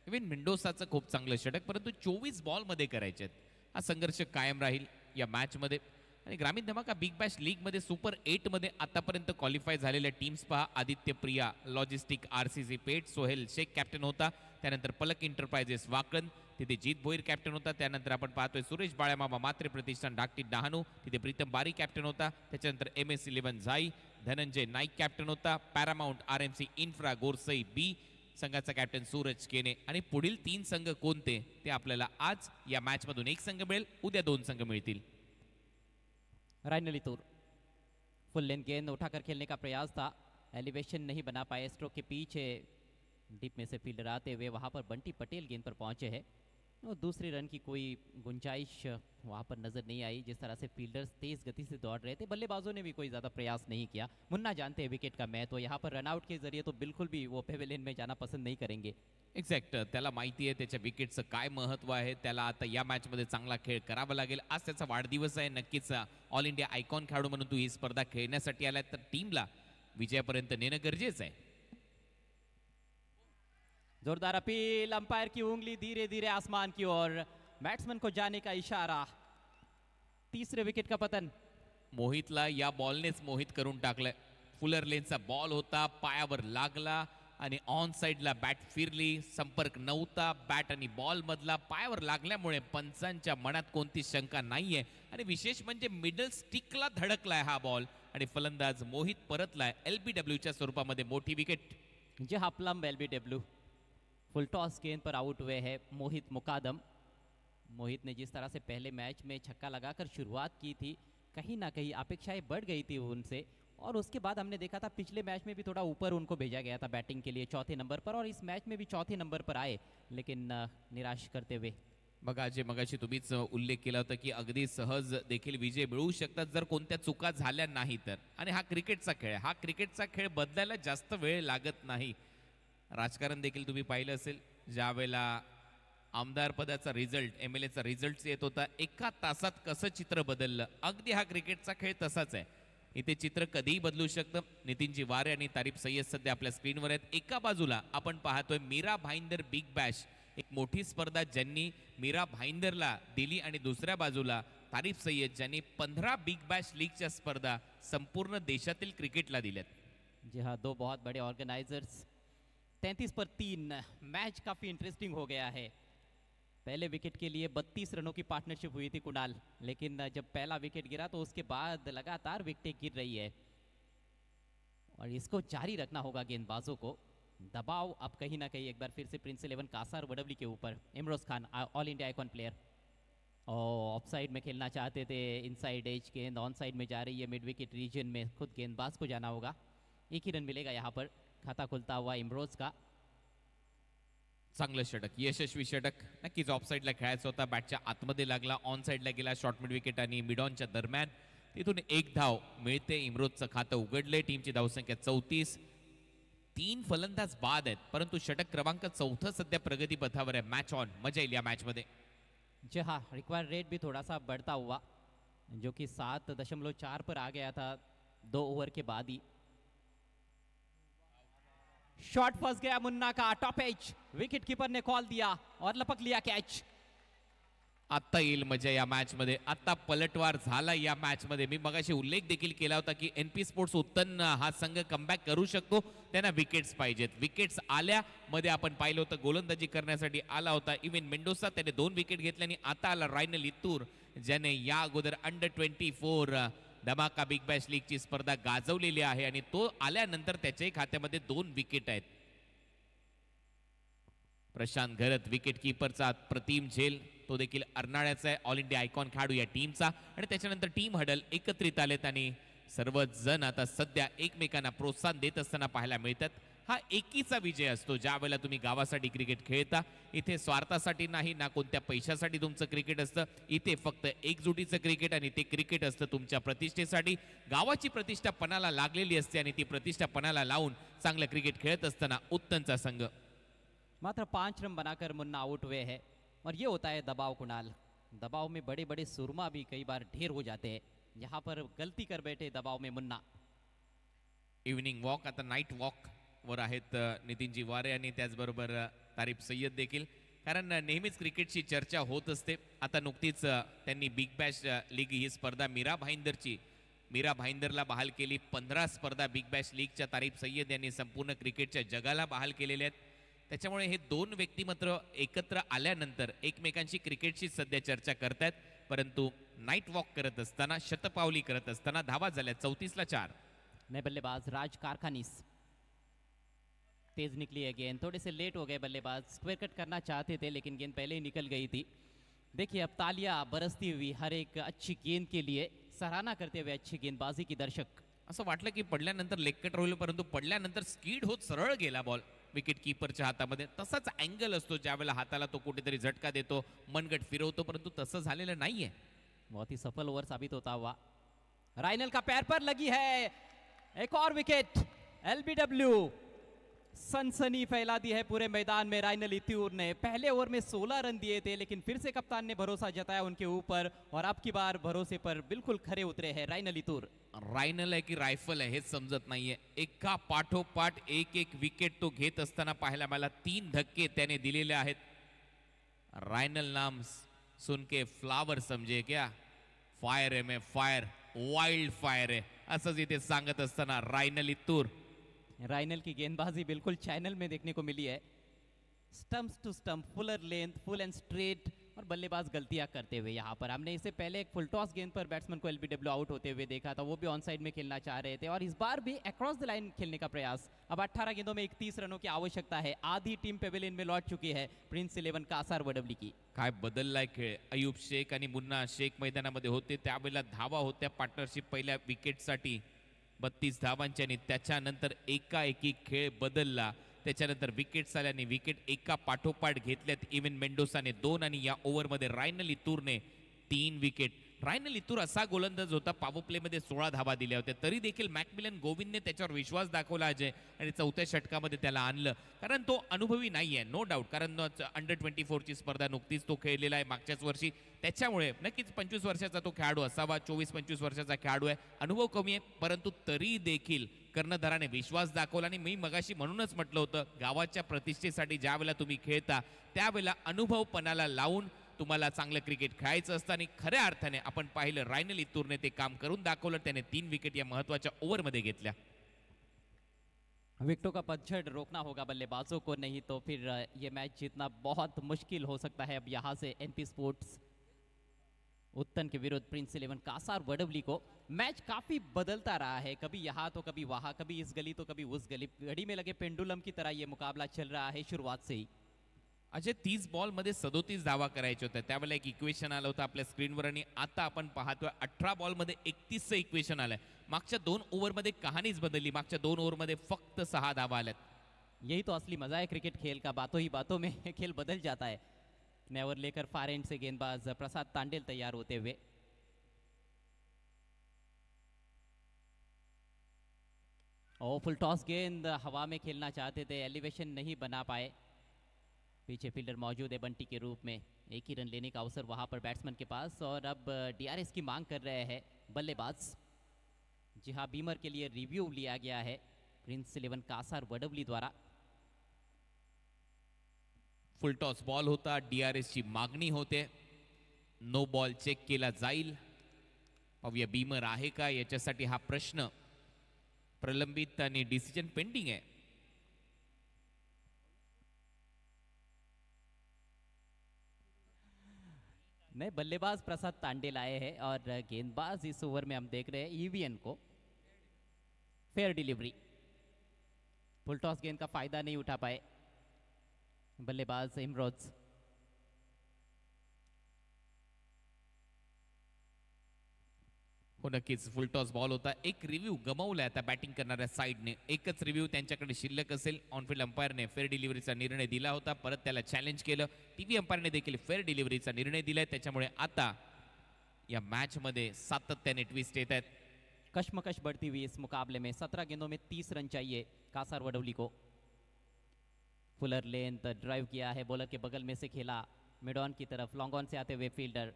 इव्हन मेंडोसाचं खूप चांगलं षटक, परंतु 24 बॉलमध्ये करायचे आहेत. हा संघर्ष कायम राहील या मॅचमध्ये. आणि ग्रामीण धमाका बिग बॅश लीगमध्ये सुपर 8 मध्ये आतापर्यंत क्वालिफाय झालेल्या टीम्स पहा. आदित्य प्रिया लॉजिस्टिक आरसीसी पेठ, सोहेल शेख कॅप्टन होता. त्यानंतर पलक एंटरप्राइजेस वाकण, तिथे जीत भोईर कॅप्टन होता. त्यानंतर आपण पाहतोय सुरेश बाळ्यामामा मात्रे प्रतिष्ठान डाकटी डहाणू, तिथे प्रीतम बारी कॅप्टन होता. त्याच्यानंतर MS11 झाई, धनंजय नाईक कॅप्टन होता. पॅरामाउंट RMC इन्फ्रा गोरसई बी संघाचा कॅप्टन सूरज केने. आणि पुढील 3 संघ कोणते ते आपल्याला आज या मॅच मधून 1 संघ मिळेल, उद्या 2 संघ मिळतील. राइनली तूर फुल लेंथ गेंद उठाकर खेलने का प्रयास था, एलिवेशन नहीं बना पाए। स्ट्रोक के पीछे डीप में से फील्डर आते हुए वहां पर बंटी पटेल गेंद पर पहुंचे हैं, और दूसरी रन की कोई गुंजाइश वहां पर नजर नहीं आई। जिस तरह से फील्डर्स तेज गति से दौड़ रहे थे, बल्लेबाजों ने भी कोई ज़्यादा प्रयास नहीं किया। मुन्ना जानते हैं विकेट का महत्व, यहाँ पर रनआउट के जरिए तो बिल्कुल भी वो पेवेलियन में जाना पसंद नहीं करेंगे। एक्झॅक्ट, त्याला माहिती आहे त्याच्या विकेटचं काय महत्व आहे. त्याला आता या मॅचमध्ये चांगला खेळ करावा लागेल. आज त्याचा वाढदिवस आहे. नक्कीच ऑल इंडिया आयकॉन खेळाडू म्हणून तू ही स्पर्धा खेळण्यासाठी आलाय, तर टीमला विजयापर्यंत नेणं गरजेचं आहे. जोरदार अपील, अंपायर की उंगली धीरे धीरे आसमान की ओर, बैट्समैन को जाने का इशारा। तीसरे विकेट का पतन। मोहितला या बॉलनेच मोहित करून टाकलंय. फुलर लेनचा बॉल होता, पायावर लागला आणि ऑन साइडला बॅट फिरली, संपर्क नव्हता. बॅट आणि बॉल मधला पायावर लागल्यामुळे पंचांच्या मनात कोणती शंका नाहीये. आणि विशेष म्हणजे मिडल स्टिकला धडकलाय हा बॉल, आणि फलंदाज मोहित परतलाय. LBWच्या स्वरूपामध्ये मोठी विकेट. जी हाँ, प्लम LBW। फुल टॉस गेंद पर आउट हुए हैं मोहित मुकादम। मोहित ने जिस तरह से पहले मैच में छक्का लगाकर शुरुआत की थी, कहीं ना कहीं अपेक्षाएं बढ़ गई थी उनसे, और उसके बाद हमने देखा था पिछले मैच में भी थोड़ा ऊपर उनको भेजा गया था बैटिंग के लिए, चौथे नंबर पर, और इस मैच में भी चौथे नंबर पर आए, लेकिन निराश करते हुए। बघा अजय, मगाशी तुम्हीच उल्लेख केला होता की अगदी सहज देखील विजय मिळू शकतात जर कोणत्या चुका झाल्या नाही तर. आणि हा क्रिकेटचा खेळ आहे. हा क्रिकेटचा खेळ बदलायला जास्त वेळ लागत नाही. राजकारण देखील तुम्ही पाहिलं असेल, ज्या वेळेला आमदार पदाचा रिझल्ट, MLAचा रिझल्ट येत होता, 1 तासात कसं चित्र बदललं, अगदी हा क्रिकेटचा खेळ तसाच आहे. इथे चित्र कधीही बदलू शकतं. नितीनजी वारे आणि तारिफ सय्यद सध्या आपल्या स्क्रीनवर आहेत. एका बाजूला आपण पाहतोय मीरा भाईंदर बिग बॅश, एक मोठी स्पर्धा ज्यांनी मीरा भाईंदरला दिली, आणि दुसऱ्या बाजूला तारिफ सय्यद ज्यांनी 15 बिग बॅश लीगच्या स्पर्धा संपूर्ण देशातील क्रिकेटला दिल्यात. जी हाँ, 2 बहुत बड़े ऑर्गेनाइजर्स। 33 पर 3, मैच काफ़ी इंटरेस्टिंग हो गया है। पहले विकेट के लिए 32 रनों की पार्टनरशिप हुई थी कुणाल, लेकिन जब पहला विकेट गिरा तो उसके बाद लगातार विकेटें गिर रही है, और इसको जारी रखना होगा गेंदबाजों को। दबाव अब कहीं ना कहीं एक बार फिर से प्रिंस 11 कासार वडवली के ऊपर। Imroz Khan all India icon player, और ऑफ साइड में खेलना चाहते थे, इनसाइड एज गेंद ऑन साइड में जा रही है, मिड विकेट रीजन में खुद गेंदबाज को जाना होगा। 1 ही रन मिलेगा यहाँ पर, खाता खुलता हुआ इमरोज का। चांगलं षटक, यशस्वी षटक. नक्कीच ऑफ साईडला खेळायचा होता, बॅटच्या आतमध्ये लागला, ऑन साईडला गेला, शॉर्ट मिड विकेट आणि मिड ऑनच्या दरम्यान. तिथून 1 धाव मिळते. इमरोजचं खातं उघडले. टीमची धावसंख्या 34. 3 फलंदाज बाद आहेत, परंतु षटक क्रमांक 4 सध्या प्रगती पथावर आहे. मॅच ऑन, मजा येईल या मॅच मध्ये. जी हाँ, रिक्वायर्ड रेट भी थोड़ा सा बढ़ता हुआ, जो कि 7.4 पर आ गया था 2 ओवर के बाद ही। शॉट फंस गया मुन्ना का, टॉप एज, विकेट कीपर ने कॉल दिया और लपक लिया कैच। आता येईल मजा या मॅच मध्ये, आता पलटवार झाला या मॅच मध्ये। मी मगाशी उल्लेख देखील केला होता की एनपी स्पोर्ट्स उत्तन हा संघ कमबॅक करू शकतो, त्यांना विकेट्स पाहिजेत। विकेट्स आल्या मध्ये आपण पाहिलं होतं गोलंदाजी करण्यासाठी आला होता इवन मेंडोसा, त्याने 2 विकेट घेतल्या आणि आता आला रायनल इत्तूर, ज्याने या अगोदर अंडर 24 धमाका बिग बॅश लीगची स्पर्धा गाजवलेली आहे आणि तो आल्यानंतर त्याच्याही खात्यामध्ये 2 विकेट आहेत। प्रशांत घरत विकेट कीपरचा प्रतिम झेल, तो देखील अर्नाळ्याचा आहे, ऑल इंडिया आयकॉन खेळाडू या टीमचा। आणि त्याच्यानंतर टीम हडल एकत्रित आलेत आणि सर्वजण आता सध्या एकमेकांना प्रोत्साहन देत असताना पाहायला मिळतात। हा एकीचा विजय असतो ज्या वेळेला तुम्ही गावासाठी क्रिकेट खेळता। इथे स्वार्थासाठी नाही ना कोणत्या पैशासाठी तुमचं क्रिकेट असतं, इथे फक्त एकजुटीचं क्रिकेट आणि ते क्रिकेट असतं तुमच्या प्रतिष्ठेसाठी। गावाची प्रतिष्ठा पणाला लागलेली असते आणि ती प्रतिष्ठा पणाला लावून चांगलं क्रिकेट खेळत असताना उत्तनचा संघ मात्र 5 रन बनाकर मुन्ना आउट हुए हैं और ये होता है दबाव कुणाल। दबाव में बड़े बड़े सुरमा भी कई बार ढेर हो जाते हैं, यहाँ पर गलती कर बैठे दबाव में मुन्ना। इव्हनिंग वॉक आता नाईट वॉक वर आहेत नितीनजी वारे आणि त्याचबरोबर तारिफ सय्यद देखील, कारण नेहमीच क्रिकेटची चर्चा होत असते। आता नुकतीच त्यांनी बिग बॅश लीग ही स्पर्धा मीरा भाईंदरला बहाल केली। 15 स्पर्धा बिग बॅश लीगच्या तारिफ सय्यद यांनी संपूर्ण क्रिकेटच्या जगाला बहाल केलेले आहेत। त्याच्यामुळे हे 2 व्यक्तिमत्व एकत्र आल्यानंतर एकमेकांची क्रिकेटची सध्या चर्चा करतायत, परंतु नाईट वॉक करत असताना, शतपावली करत असताना धावा झाल्या 34 ला 4। नए बल्लेबाज राज कारखानीस, तेज निकली है गेंद, थोड़े से लेट हो गए बल्लेबाज, स्क्वायर कट करना चाहते थे लेकिन गेंद पहले ही निकल गई थी। देखिए अब तालियां बरसती हुई हर एक अच्छी गेंद के लिए, सराहना करते हुए अच्छी गेंदबाजी की दर्शक। असं वाटलं की पडल्यानंतर लेग कट होईल, परंतु पडल्यानंतर स्कीड होत सरळ गेला बॉल विकेट कीपरच्या हातामध्ये। तसाच अँगल असतो ज्यावेळेला हाताला तो कुठेतरी झटका देतो, मनगट फिरवतो, परंतु तसं झालेलं नाहीये। बहुत ही सफल ओवर साबित होता हुआ। राइनल का पैर पर लगी है, एक और विकेट। एलबीडब्ल्यू सनसनी फैला दी है पूरे मैदान में। राइनल इत्तूर ने पहले ओवर में 16 रन दिए थे, लेकिन फिर से कप्तान ने भरोसा जताया उनके ऊपर और अब की बार भरोसे पर बिल्कुल खरे उतरे हैं राइनल इत्तूर। रायनल आहे की रायफल आहे हेच समजत नाहीये, एका पाठोपाठ एक विकेट तो घेत असताना पाहायला मला 3 धक्के त्याने दिलेले आहेत। रायनल नाम सुन के फ्लावर समजे क्या, फायर है मैं फायर, वाइल्ड फायर है, असंच इथे सांगत असताना रायनल इत्तूर। राइनल की गेंदबाजी बिल्कुल चैनल में देखने को मिली है, stumps to stump, fuller length, full and straight, और बल्लेबाज गलतियां करते हुए यहाँ पर हमने इससे पहले एक फुल टॉस गेंद पर बैट्समैन को एलबीडब्ल्यू आउट होते हुए देखा था, वो भी ऑन साइड में खेलना चाह रहे थे और इस बार भी अक्रॉस द लाइन खेलने का प्रयास। अब 18 गेंदों में 31 रनों की आवश्यकता है, आधी टीम पेवेलियन में लौट चुकी है प्रिंस 11 कासार वडवली की। काय बदललाय खेळ, अयूब शेख आणि मुन्ना शेख मैदानामध्ये होते त्यावेळेला धावा होत्या पार्टनरशिप पहिल्या विकेटसाठी 32 धावांच्या, आणि त्याच्यानंतर एकाएकी खेळ बदलला। त्याच्यानंतर विकेट्स आल्याने विकेट एका पाठोपाठ घेतल्यात, इवन मेंडोसाने 2 आणि या ओव्हरमध्ये रायनल इत्तूरने 3 विकेट। रायनल इत्तूर असा गोलंदाज होता, पॉवर प्ले मध्ये 16 धावा दिल्या होत्या, तरी देखील मॅकमिलन गोविंदने त्याच्यावर विश्वास दाखवला अजय, आणि 4थ्या षटकामध्ये त्याला आणलं, कारण तो अनुभवी नाहीये, नो डाऊट, कारण अंडर 24 ची स्पर्धा नुकतीच तो खेळलेला आहे मागच्याच वर्षी, त्याच्यामुळे नक्कीच 25 वर्षाचा तो खेळाडू असावा, 24-25 वर्षाचा खेळाडू आहे, अनुभव कमी आहे, परंतु तरी देखील कर्णधाराने विश्वास दाखवला। आणि मी मगाशी म्हणूनच म्हटलं होतं, गावाच्या प्रतिष्ठेसाठी ज्या वेळेला तुम्ही खेळता त्यावेळेला अनुभव पणाला लावून तुम्हाला चांगलं क्रिकेट खेळायचं असतं, आणि खऱ्या अर्थाने आपण पाहिलं रायनल इत्तूरने ते काम करून दाखवलं, त्याने 3 विकेट या महत्वाच्या ओव्हरमध्ये घेतल्या। विकेटों का पतझड़ रोकना होगा बल्लेबाजों को, नहीं तो फिर ये मैच जीतना बहुत मुश्किल हो सकता है। अब यहाँ से एनपी स्पोर्ट्स उत्तन के विरुद्ध प्रिंस 11 कासार वडवली को, मैच काफी बदलता रहा है, कभी यहाँ तो कभी वहाँ, कभी इस गली तो कभी उस गली, घड़ी में लगे पेंडुलम की तरह ये मुकाबला चल रहा है शुरुआत से ही। अजय 30 बॉल मध्ये 37 धावा करायच्या होत्या, त्यावेळेला एक इक्वेशन आलं होतं आपल्या स्क्रीनवर, आणि आता आपण पाहतोय 18 बॉल मध्ये 31चं इक्वेशन आलंय। मागच्या 2 ओव्हरमध्ये कहाणीच बदलली, मागच्या 2 ओव्हरमध्ये फक्त 6 धावा आल्यात। यही तो असली मजा है क्रिकेट खेल का, बातों ही बातों में खेल बदल जाता है। नए ओवर लेकर फार एंड से गेंदबाज प्रसाद तांडेल तैयार होते हुए, और फुल टॉस गेंद हवा में खेलना चाहते थे, एलिवेशन नहीं बना पाए, पीछे फील्डर मौजूद है बंटी के रूप में, एक ही रन लेने का अवसर वहां पर बैट्समैन के पास, और अब डीआरएस की मांग कर रहे हैं बल्लेबाज। जी हाँ, बीमर के लिए रिव्यू लिया गया है प्रिंस 11 कासार वडवली द्वारा। फुल टॉस बॉल होता, DRS ची मागणी होते, नो बॉल चेक केला जाईल. पाहूया बीमर आहे का याच्यासाठी हा प्रश्न प्रलंबित आणि डिसिजन पेंडिंग आहे. नए बल्लेबाज प्रसाद तांडे लाए हैं और गेंदबाज इस ओवर में हम देख रहे हैं ईवीएन को. फेयर डिलीवरी, फुल टॉस गेंद का फायदा नहीं उठा पाए बल्लेबाज इमरोज. हो नक्कीच फुल टॉस बॉल होता. एक रिव्ह्यू गमावलाय आता बॅटिंग करणाऱ्या साईडने. एकच रिव्ह्यू त्यांच्याकडे शिल्लक असेल. ऑनफिल्ड अंपायरने फेअर डिलिव्हरीचा निर्णय दिला होता, परत त्याला चॅलेंज केलं. टीव्ही अंपायरने देखील फेअर डिलिव्हरीचा निर्णय दिलाय. त्याच्यामुळे आता या मॅच मध्ये सातत्याने ट्विस्ट येत आहेत. कश्मकश बढ़ती हुई इस मुकाबले में 17 गेंदों में 30 रन चाहिए कासार वडौली को. फुलर लेंथ ड्राइव किया है, बॉलर के बगल में से खेला मिड ऑन की तरफ. लॉन्ग ऑन से आते हुए फील्डर,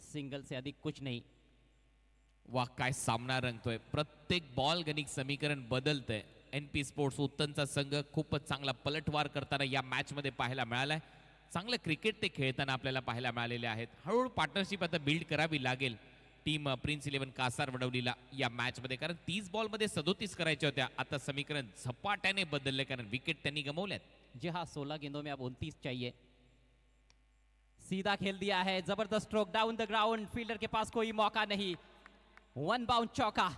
सिंगल से अधिक कुछ नहीं. वा काय सामना रंगतोय. प्रत्येक बॉल गणित समीकरण बदलतंय. NP स्पोर्ट्स उत्तनचा संघ खूपच चांगला पलटवार करताना या मॅच मध्ये पाहायला मिळालाय. चांगलं क्रिकेट ते खेळताना आपल्याला पाहायला मिळालेले आहेत. हळूहळू पार्टनरशिप आता बिल्ड करावी लागेल टीम प्रिन्स 11 कासार वडवलीला या मॅच मध्ये, कारण 30 बॉल मध्ये 37 करायच्या होत्या. आता समीकरण झपाट्याने बदलले कारण विकेट त्यांनी गमावल्यात. जी हाँ, 16 गेंदों में अब 29 चाहिए. सीधा खेल दिया है, जबरदस्त stroke down the ground. Fielder K pass कोई मौका नहीं. वन बाउंड चौका.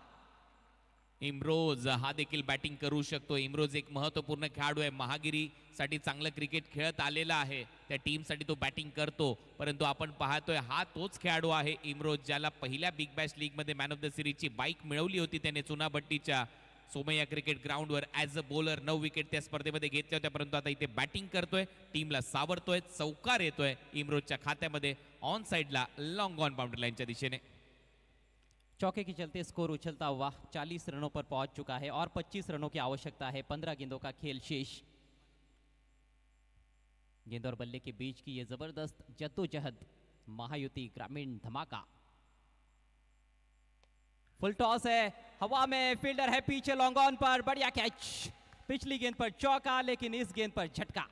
इमरोज हा देखील बॅटिंग करू शकतो. इमरोज एक महत्वपूर्ण खेळाडू आहे. महागिरी साठी चांगलं क्रिकेट खेळत आलेला आहे. त्या टीम साठी तो बॅटिंग करतो, परंतु आपण पाहतोय हा तोच खेळाडू आहे इमरोज ज्याला पहिल्या बिग बॅश लीग मध्ये मॅन ऑफ द सिरीजची बाईक मिळवली होती त्याने चुनाभट्टीच्या सोमय्या क्रिकेट ग्राउंडवर ॲज अ बॉलर. 9 विकेट त्या स्पर्धेमध्ये घेतल्या होत्या, परंतु आता इथे बॅटिंग करतोय, टीमला सावरतोय, चौकार येतोय इमरोजच्या खात्यामध्ये ऑन साइडला लॉन्ग ऑन बाउंड्री लाईनच्या दिशेने. चौके के चलते स्कोर उछलता हुआ 40 रनों पर पहुंच चुका है और 25 रनों की आवश्यकता है. 15 गेंदों का खेल शेष. गेंद और बल्ले के बीच की ये जबरदस्त जद्दोजहद, महायुति ग्रामीण धमाका. फुल टॉस है, हवा में फील्डर है पीछे लॉन्ग ऑन पर. बढ़िया कैच. पिछली गेंद पर चौका, लेकिन इस गेंद पर झटका.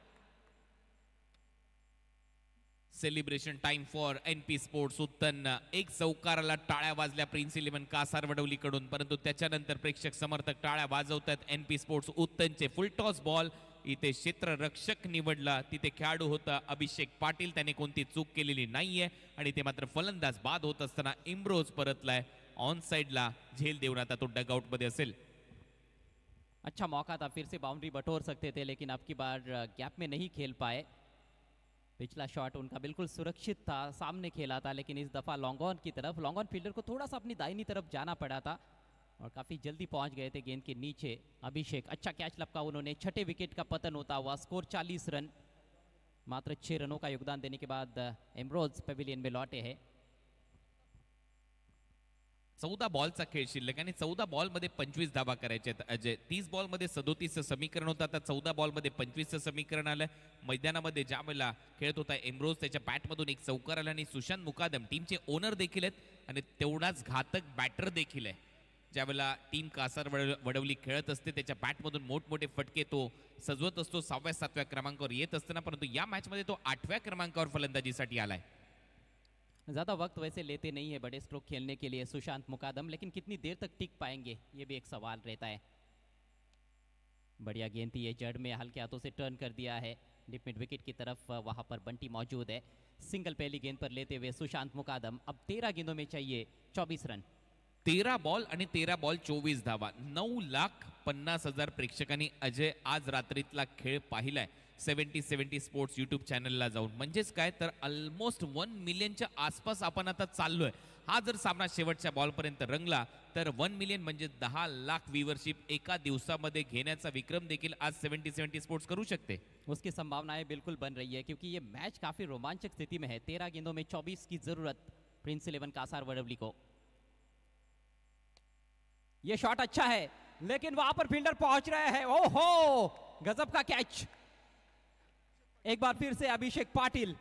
Celebration time for NP sports उत्तन. एक चौकाराला टाळ्या वाजल्या प्रिन्स 11 कासार वडवलीकडून, परंतु त्याच्यानंतर प्रेक्षक समर्थक टाळ्या वाजवतात. NP स्पोर्ट्स उत्तनचे फुल टॉस बॉल. इथे क्षेत्ररक्षक निवडला, तिथे खेळाडू होता अभिषेक पाटील. त्याने कोणती चूक केलेली नाहीये आणि ते मात्र फलंदाज बाद होत असताना इमरोज परतलाय ऑन साइडला. झेल देऊन आता तो डगआउट मध्ये असेल. अच्छा मौका था, फिर से बाउंड्री बटोर सकते थे, लेकिन अब की बार गैप में नहीं खेल पाए. पिछला शॉट उनका बिल्कुल सुरक्षित था, सामने खेला था, लेकिन इस दफा लॉन्ग ऑन की तरफ. लॉन्ग ऑन फील्डर को थोड़ा सा अपनी दाहिनी तरफ जाना पड़ा था और काफी जल्दी पहुंच गए थे गेंद के नीचे. अभिषेक अच्छा कैच लपका उन्होंने. छठे विकेट का पतन होता हुआ. Score 40 run. मात्र 6 रनों का योगदान देने के बाद इमरोज पवेलियन में लौटे हैं. 14 बॉलचा खेळ शिल्लक आणि 14 बॉल मध्ये 25 धावा करायचे आहेत अजय. 30 बॉल मध्ये 37चं समीकरण होतं, आता 14 बॉल मध्ये 25चं समीकरण आलं. मैदानामध्ये ज्या वेळेला खेळत होता इमरोज त्याच्या बॅटमधून एक चौकार आला आणि सुशांत मुकादम टीमचे ओनर देखील आहेत आणि तेवढाच घातक बॅटर देखील आहे. ज्यावेळेला टीम कासार वडवली खेळत असते त्याच्या बॅटमधून मोठमोठे फटके तो सजवत असतो. 6व्या-7व्या क्रमांकावर येत असताना, परंतु या मॅच मध्ये तो 8व्या क्रमांकावर फलंदाजीसाठी आलाय. ज़्यादा वक्त वैसे लेते नहीं है बड़े स्ट्रोक खेलने के लिए सुशांत मुकादम, लेकिन कितनी देर तक टिक पाएंगे ये भी एक सवाल रहता है. बढ़िया गेंद थी ये, जड़ में हल्के हाथों से टर्न कर दिया है डिप मिड विकेट की तरफ. वहां पर बंटी मौजूद है. सिंगल पहली गेंद पर लेते हुए सुशांत मुकादम. अब 13 गेंदों में चाहिए 24 रन. 13 बॉल आणि 13 बॉल 24 धावा. 9,50,000 प्रेक्षकांनी अजय आज रात्रीतला खेळ पाहिलाय 70 स्पोर्ट्स यूट्यूब चॅनलला जाऊन. म्हणजेच काय तर ऑलमोस्ट 1 मिलियनच्या आसपास आपण आता चाललोय. हा जर सामना शेवटच्या बॉलपर्यंत रंगला तर 1 मिलियन म्हणजे 10 लाख व्ह्यूवरशिप एका दिवसामध्ये घेण्याचा विक्रम देखील आज 70 स्पोर्ट्स करू शकते. उसकी संभावनाएं बिल्कुल बन रही है क्योंकि ये मैच काफी रोमांचक स्थिति में है. 13 गेंदों में 24 की जरूरत प्रिंस 11 कासार वडवली को. ये शॉट अच्छा है, लेकिन वहां पर फील्डर पहुंच रहे हैं. ओहो, गजब का कैच. एक बार फिर से अभिषेक पाटिल.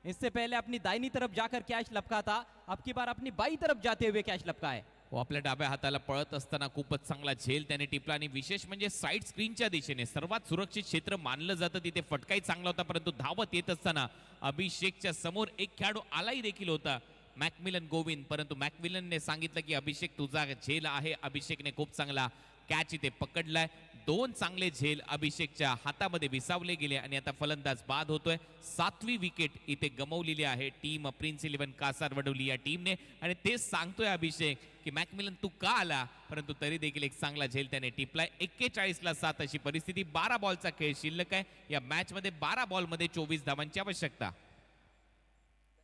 इससे पहले अपनी दाहिनी तरफ जाकर कैच लपका था, अब की बार अपनी बाई तरफ जाते हुए कैच लपका है. व आपल्या डाव्या हाताला पळत असताना खूपच चांगला झेल त्याने टिपला आणि विशेष म्हणजे साईड स्क्रीनच्या दिशेने सर्वात सुरक्षित क्षेत्र मानलं जातं, तिथे फटकाही चांगला होता, परंतु धावत येत असताना अभिषेकच्या समोर एक खेळाडू आलाही देखील होता, मॅकमिलन गोविंद, परंतु मॅकमिलनने सांगितलं की अभिषेक तुझा झेल आहे. अभिषेकने खूप चांगला कॅच इथे पकडलाय. 2 चांगले झेल अभिषेकच्या हातामध्ये विसावले गेले आणि आता फलंदाज बाद होतोय. 7वी विकेट इथे गमवलेली आहे टीम प्रिन्स 11 कासारवडवली या टीमने आणि तेच सांगतोय अभिषेक की मॅकमिलन तू का आला, परंतु तरी देखील एक चांगला झेल त्याने टिपलाय. 41-7 अशी परिस्थिती. 12 बॉलचा खेळ शिल्लक आहे या मॅच मध्ये. 12 बॉलमध्ये 24 धावांची आवश्यकता.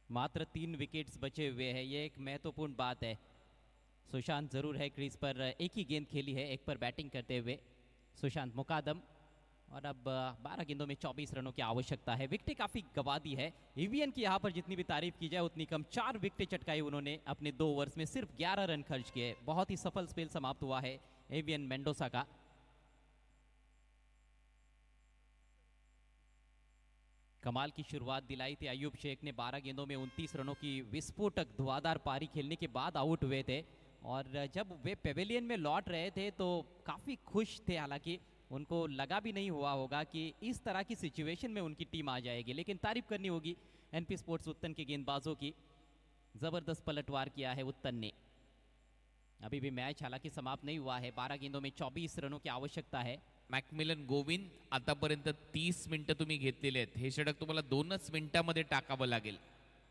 मात्र 3 विकेट्स बचे हुए हैं, ये एक महत्वपूर्ण बात है. सुशांत जरूर है क्रीज पर, एक ही गेंद खेली है, एक पर बैटिंग करते हुए सुशांत मुकादम, और अब 12 गेंदों में 24 रनों की आवश्यकता है. विकेटें काफ़ी गवा दी है. एवीएन की यहाँ पर जितनी भी तारीफ की जाए उतनी कम. 4 विकेटें चटकाई उन्होंने अपने 2 ओवर्स में, सिर्फ 11 रन खर्च किए. बहुत ही सफल स्पेल समाप्त हुआ है एवीएन मेंडोसा का. कमाल की शुरुआत दिलाई थी अयूब शेख ने. 12 गेंदों में 29 रनों की विस्फोटक धुआंधार पारी खेलने के बाद आउट हुए थे, और जब वे पेवेलियन में लौट रहे थे तो काफ़ी खुश थे. हालांकि उनको लगा भी नहीं हुआ होगा कि इस तरह की सिचुएशन में उनकी टीम आ जाएगी, लेकिन तारीफ करनी होगी एनपी स्पोर्ट्स उत्तन के गेंदबाजों की. ज़बरदस्त पलटवार किया है उत्तन ने. अभी भी मैच हालांकि समाप्त नहीं हुआ है. 12 गेंदों में 24 रनों की आवश्यकता है. मॅकमिलन गोविंद आतापर्यंत 30 मिनिटं तुम्ही घेतलेले आहेत. हे षटक तुम्हाला 2च मिनिटांमध्ये टाकावं लागेल.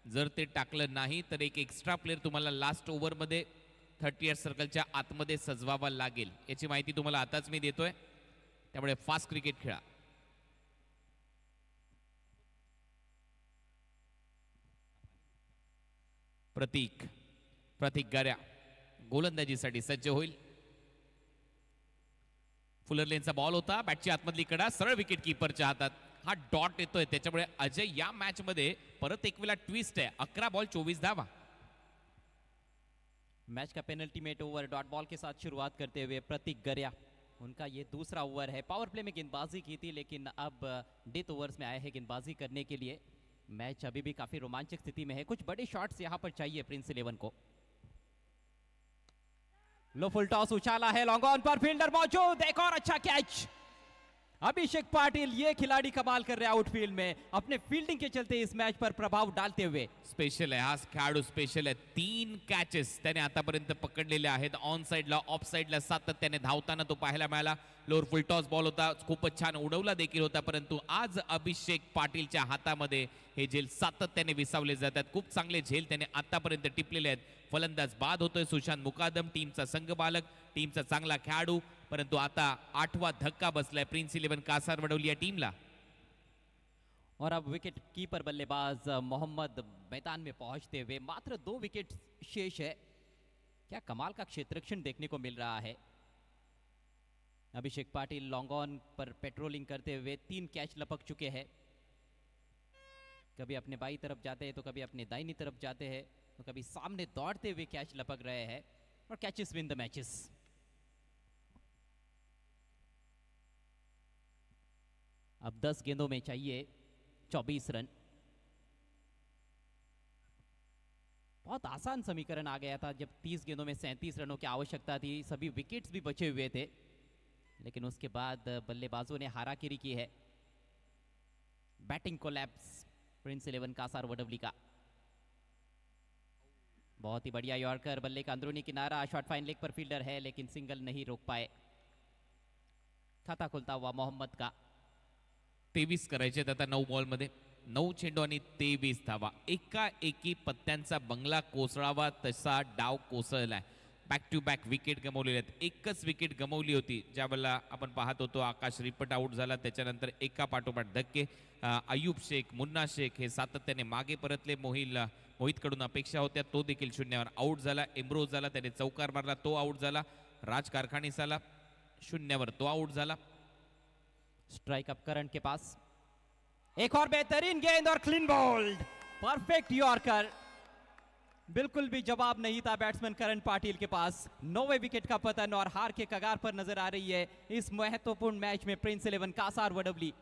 जर ते टाकलं नाही तर एक एक्स्ट्रा प्लेअर तुम्हाला लास्ट ओव्हरमध्ये 30 सर्कलच्या आतमध्ये सजवावा लागेल. याची माहिती तुम्हाला आताच मी देतोय, त्यामुळे फास्ट क्रिकेट खेळा. प्रतीक गाऱ्या गोलंदाजीसाठी सज्ज होईल. फुलर लेनचा बॉल होता, बॅटची आतमधली कडा सरळ विकेट कीपरच्या हातात. हा डॉट येतोय, त्याच्यामुळे अजय या मॅच मध्ये परत एक वेळा ट्विस्ट आहे. 11 बॉल 24 धावा. मैच का पेनल्टीमेट ओवर डॉट बॉल के साथ शुरुआत करते हुए प्रतीक गरिया, उनका ये दूसरा ओवर है. पावर प्ले में गेंदबाजी की थी, लेकिन अब डेथ ओवर्स में आए हैं गेंदबाजी करने के लिए. मैच अभी भी काफी रोमांचक स्थिति में है. कुछ बड़े शॉट्स यहाँ पर चाहिए प्रिंस 11 को. लो फुल टॉस उछाला है, लॉन्ग ऑन पर फील्डर मौजूद, एक और अच्छा कैच. अभिषेक पाटिल, ये खिलाड़ी कमाल कर रहे हैं आउटफील्ड में, अपने फील्डिंग के चलते इस मैच पर प्रभाव डालते हुए. स्पेशल आहे, हा खेळाडू स्पेशल आहे. 3 कॅचेस त्याने आतापर्यंत पकडलेले आहेत. ऑन साइडला ऑफ साइडला सातत्याने धावताना तो पाहायला मिळाला. लोअर फुल टॉस बॉल होता, खूपच छान उडवला देखील होता, परंतु आज अभिषेक पाटीलच्या हातामध्ये हे झेल सातत्याने विसावले जातात. खूप चांगले झेल त्याने आतापर्यंत टिपलेले आहेत. फलंदाज बाद होतोय सुशांत मुकादम, टीमचा संघबालक, टीमचा चांगला खेळाडू, परंतु आता 8वां धक्का बसलाय प्रिंस 11 कासारवडवली या टीमला. और अब विकेट कीपर बल्लेबाज मोहम्मद मैदान में पहुंचते हुए. मात्र 2 विकेट शेष है. क्या कमाल का क्षेत्ररक्षण देखने को मिल रहा है. अभिषेक पाटिल लॉन्ग ऑन पर पेट्रोलिंग करते हुए 3 कैच लपक चुके हैं. कभी अपने बाई तरफ जाते हैं तो कभी अपने दाहिनी तरफ जाते हैं, तो कभी सामने दौड़ते हुए कैच लपक रहे हैं, और कैचेस विन द मैचेस. अब 10 गेंदों में चाहिए 24 रन. बहुत आसान समीकरण आ गया था जब 30 गेंदों में 37 रनों की आवश्यकता थी. सभी विकेट्स भी बचे हुए थे, लेकिन उसके बाद बल्लेबाजों ने हाराकिरी की है. बैटिंग कोलैप्स प्रिंस 11 कासारवडवली का. बहुत ही बढ़िया यॉर्कर, बल्ले का अंदरूनी किनारा, शॉट फाइन लेग पर फील्डर है, लेकिन सिंगल नहीं रोक पाए. खाता खुलता हुआ मोहम्मद का. 23 करायचे आता 9 बॉलमध्ये. 9 चेंडू आणि 23 धावा. एकाएकी पत्त्यांचा बंगला कोसळावा तसा डाव कोसळलाय. बॅक टू बॅक विकेट गमावलेले आहेत. एकच विकेट गमावली होती ज्यावेळेला आपण पाहत होतो आकाश रिपट आउट झाला, त्याच्यानंतर एका पाठोपाठ धक्के. अयूब शेख, मुन्ना शेख हे सातत्याने मागे परतले. मोहितकडून अपेक्षा होत्या, तो देखील शून्यावर आउट झाला. इम्रोज झाला, त्याने चौकार मारला, तो आउट झाला. राज कारखानीस आला शून्यावर, तो आउट झाला. स्ट्राइक अप करण के पास, एक और बेहतरीन गेंद और क्लीन बोल्ड. Perfect yorker. बिल्कुल भी जवाब नहीं था बैट्समैन करण पाटिल के पास. 9वें विकेट का पतन और हार के कगार पर नजर आ रही है इस महत्वपूर्ण मैच में प्रिंस 11 कासारवडवली.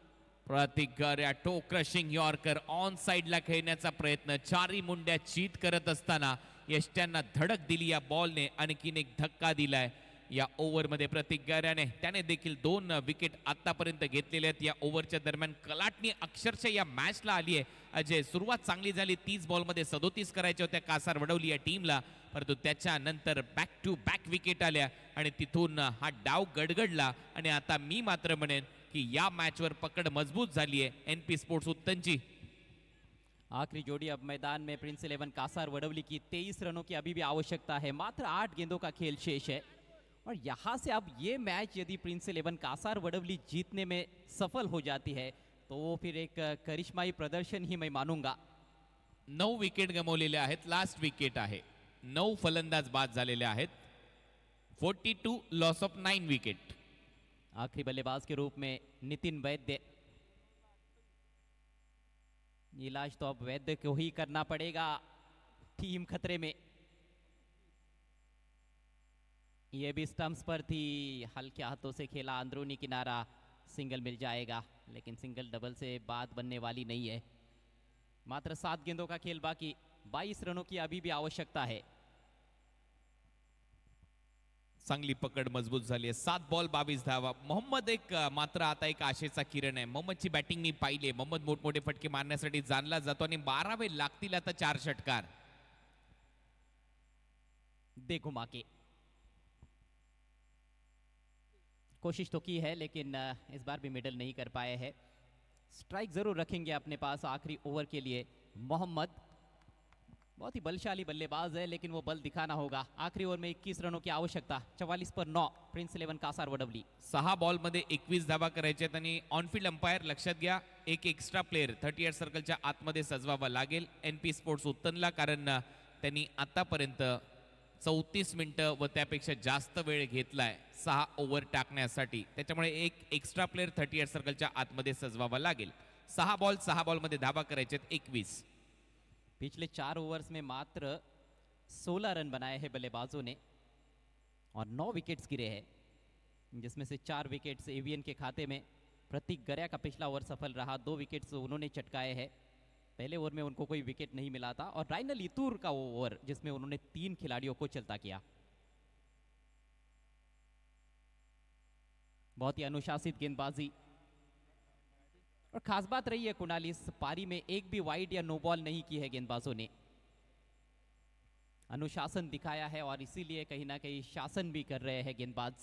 प्रतिक्रिया टो क्रशिंग यॉर्कर ऑन साइडला खेळण्याचा प्रयत्न, चारी मुंड्या चीत करत असताना यष्ट्यांना धडक दिली या बॉलने, आणखीन एक धक्का दिलाय या ओव्हरमध्ये प्रतिक्रियाने. त्याने देखील 2 विकेट आतापर्यंत घेतलेले आहेत या ओव्हरच्या दरम्यान. कलाटणी अक्षरशः या मॅचला आली आहे. अजय, सुरुवात चांगली झाली, 30 बॉलमध्ये 37 करायच्या होत्या कासार वडवली या टीमला, परंतु त्याच्यानंतर बॅक टू बॅक विकेट आल्या आणि तिथून हा डाव गडगडला. आणि आता मी मात्र म्हणेन की या मॅचवर पकड मजबूत झाली आहे NP स्पोर्ट्स उत्तनची. आखिरी जोड़ी अब मैदान में प्रिंस 11 कासार वडवली की 23 रनों की अभी भी आवश्यकता है, मात्र 8 गेंदों का खेल शेष है और यहाँ से अब ये मैच यदि प्रिंस 11 कासार वडवली जीतने में सफल हो जाती है तो वो फिर एक करिश्माई प्रदर्शन ही मैं मानूंगा. 9 विकेट गमावलेले आहेत, लास्ट विकेट आहे. 9 फलंदाज बाद झालेले आहेत. 42 लॉस ऑफ 9 विकेट. आखिरी बल्लेबाज के रूप में नितिन वैद्य. इलाज तो अब वैद्य को ही करना पड़ेगा, टीम खतरे में. ये भी स्टंप्स पर थी, हल्के हाथों से खेला, अंदरूनी किनारा, सिंगल मिल जाएगा, लेकिन सिंगल डबल से बात बनने वाली नहीं है. मात्र 7 गेंदों का खेल बाकी, 22 रनों की अभी भी आवश्यकता है. चांगली पकड मजबूत झाली आहे. 7 बॉल 22 धावा. मोहम्मद एक मात्र आता एक आशेचा किरण आहे. मोहम्मदची बॅटिंग मी पाहिली. मोहम्मद मोठमोठे फटके मारण्यासाठी जाणला जातो आणि 12वे लागतील आता 4 षटकार. दे घुमा के कोशिश तो की है, लेकिन इस बार भी मिडल नहीं कर पाए हैं. स्ट्राइक जरूर रखेंगे अपने पास आखिरी ओवर के लिए. मोहम्मद बहुत ही बलशाली बल्लेबाज है, लेकिन वो बल दिखाना होगा. आखिरी ओवर में 21 रनों की आवश्यकता. 44 पर 9 प्रिंस 11 कासार वडवली. 6 बॉलमध्ये 21 धावा करायच्या आहेत आणि ऑनफिल्ड अंपायर लक्षात घ्या, एक एक्स्ट्रा प्लेअर 38 सर्कलच्या आतमध्ये सजवावा लागेल NP स्पोर्ट्स उत्तनला, कारण त्यांनी आतापर्यंत 34 मिनिटं व त्यापेक्षा जास्त वेळ घेतलाय 6 ओव्हर टाकण्यासाठी. त्याच्यामुळे एक एक्स्ट्रा प्लेअर 38 सर्कलच्या आतमध्ये सजवावा लागेल. 6 बॉलमध्ये धावा करायचे आहेत 21. पिछले 4 ओवर्स में मात्र 16 रन बनाए हैं बल्लेबाजों ने और 9 विकेट्स गिरे हैं, जिसमें से 4 विकेट्स एवियन के खाते में. प्रतीक गरिया का पिछला ओवर सफल रहा, 2 विकेट्स उन्होंने चटकाए हैं. पहले ओवर में उनको कोई विकेट नहीं मिला था. और राइनल इतूर का वो ओवर जिसमें उन्होंने 3 खिलाड़ियों को चलता किया. बहुत ही अनुशासित गेंदबाजी. और खास बात रही है कुणाल, इस पारी में एक भी वाइड या नो बॉल नहीं की है गेंदबाजों ने. अनुशासन दिखाया है और इसीलिए कहीं ना कहीं शासन भी कर रहे हैं गेंदबाज.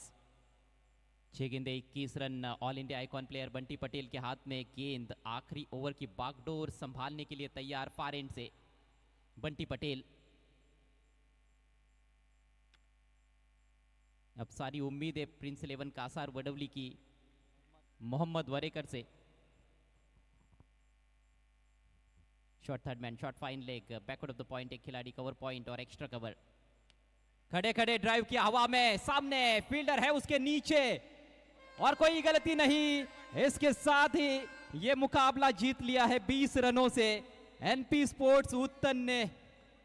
6 गेंदे 21 run. All India icon player Bunty Patel के हाथ में गेंद. आखिरी ओवर की बागडोर संभालने के लिए तैयार फार एंड से बंटी पटेल. अब सारी उम्मीद है प्रिंस 11 कासार वडवली की मोहम्मद वरेकर से. Shot third man, shot fine leg, backward of the point, एक खिलाड़ी कवर पॉइंट और एक्स्ट्रा कवर. खड़े खड़े ड्राइव की हवा में, सामने फील्डर है उसके नीचे और कोई गलती नहीं. इसके साथ ही ये मुकाबला जीत लिया है 20 रनों से NP स्पोर्ट्स उत्तन ने.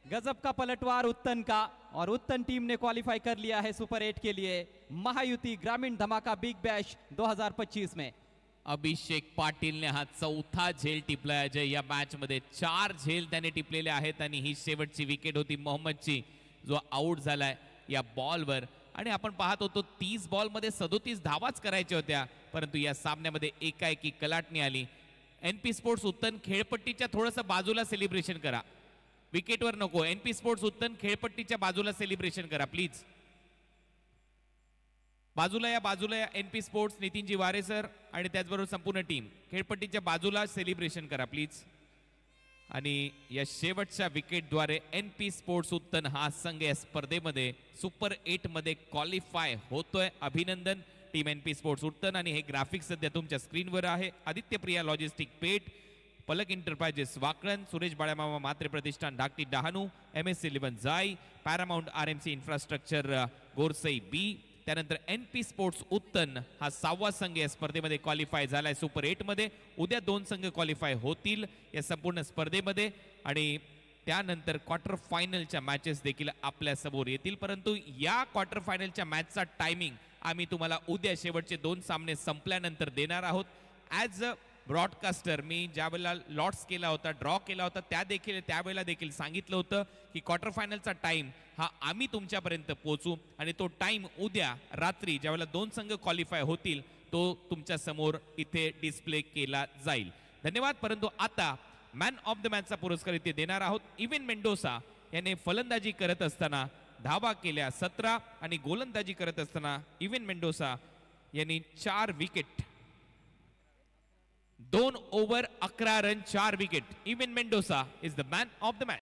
गजब का पलटवार उत्तन का, और उत्तन टीम ने क्वालिफाई कर लिया है सुपर 8 के लिए महायुति ग्रामीण धमाका बिग बैश 2025 में. अभिषेक पाटीलने हा 4था झेल टिपलाय अजय या मॅच मध्ये. 4 झेल त्याने टिपलेले आहेत आणि ही शेवटची विकेट होती मोहम्मदची, जो आउट झालाय या बॉलवर. आणि आपण पाहत होतो 30 बॉलमध्ये 37 धावाच करायच्या होत्या, परंतु या सामन्यामध्ये एकाएकी कलाटणी आली. NP स्पोर्ट्स उत्तन खेळपट्टीच्या थोडंसं बाजूला सेलिब्रेशन करा, विकेटवर नको. NP स्पोर्ट्स उत्तन खेळपट्टीच्या बाजूला सेलिब्रेशन करा प्लीज. बाजूला या NP स्पोर्ट्स नितीनजी वारे सर आणि त्याचबरोबर संपूर्ण टीम खेळपट्टीच्या बाजूला सेलिब्रेशन करा प्लीज. आणि या शेवटच्या विकेटद्वारे NP स्पोर्ट्स उत्तन हा संघ या स्पर्धेमध्ये सुपर 8 मध्ये क्वालिफाय होतोय. अभिनंदन टीम NP स्पोर्ट्स उत्तन. आणि हे ग्राफिक्स सध्या तुमच्या स्क्रीनवर आहे. आदित्य प्रिया लॉजिस्टिक पेठ, पलक एंटरप्राइजेस वाकळण, सुरेश बाळामामा मात्रे प्रतिष्ठान धाकटी डहाणू, MS11 जाई, पॅरामाउंट RMC इन्फ्रास्ट्रक्चर गोरसई बी. त्यानंतर NP स्पोर्ट्स उत्तन हा 6वा संघ या स्पर्धेमध्ये क्वालिफाय झालाय सुपर 8 मध्ये. उद्या 2 संघ क्वालिफाय होतील या संपूर्ण स्पर्धेमध्ये आणि त्यानंतर क्वार्टर फायनलच्या मॅचेस देखील आपल्या समोर येतील. परंतु या क्वार्टर फायनलच्या मॅचचा टायमिंग आम्ही तुम्हाला उद्या शेवटचे 2 सामने संपल्यानंतर देणार आहोत. ॲज ब्रॉडकास्टर मी ज्या वेळेला लॉट्स केला होता, ड्रॉ केला होता, त्यावेळेला देखील सांगितलं होतं की क्वार्टर फायनलचा टाइम हा आम्ही तुमच्यापर्यंत पोहोचू आणि तो टाइम उद्या रात्री ज्यावेळेला 2 संघ क्वालिफाय होतील तो तुमच्या समोर इथे डिस्प्ले केला जाईल. धन्यवाद. परंतु आता मॅन ऑफ द मॅचचा पुरस्कार इथे देणार आहोत. इव्हन मेंडोसा याने फलंदाजी करत असताना धावा केल्या 17 आणि गोलंदाजी करत असताना इव्हन मेंडोसा यांनी 4 wicket, 2 over 11 run 4 wicket. Even Mendoza is the man of the match.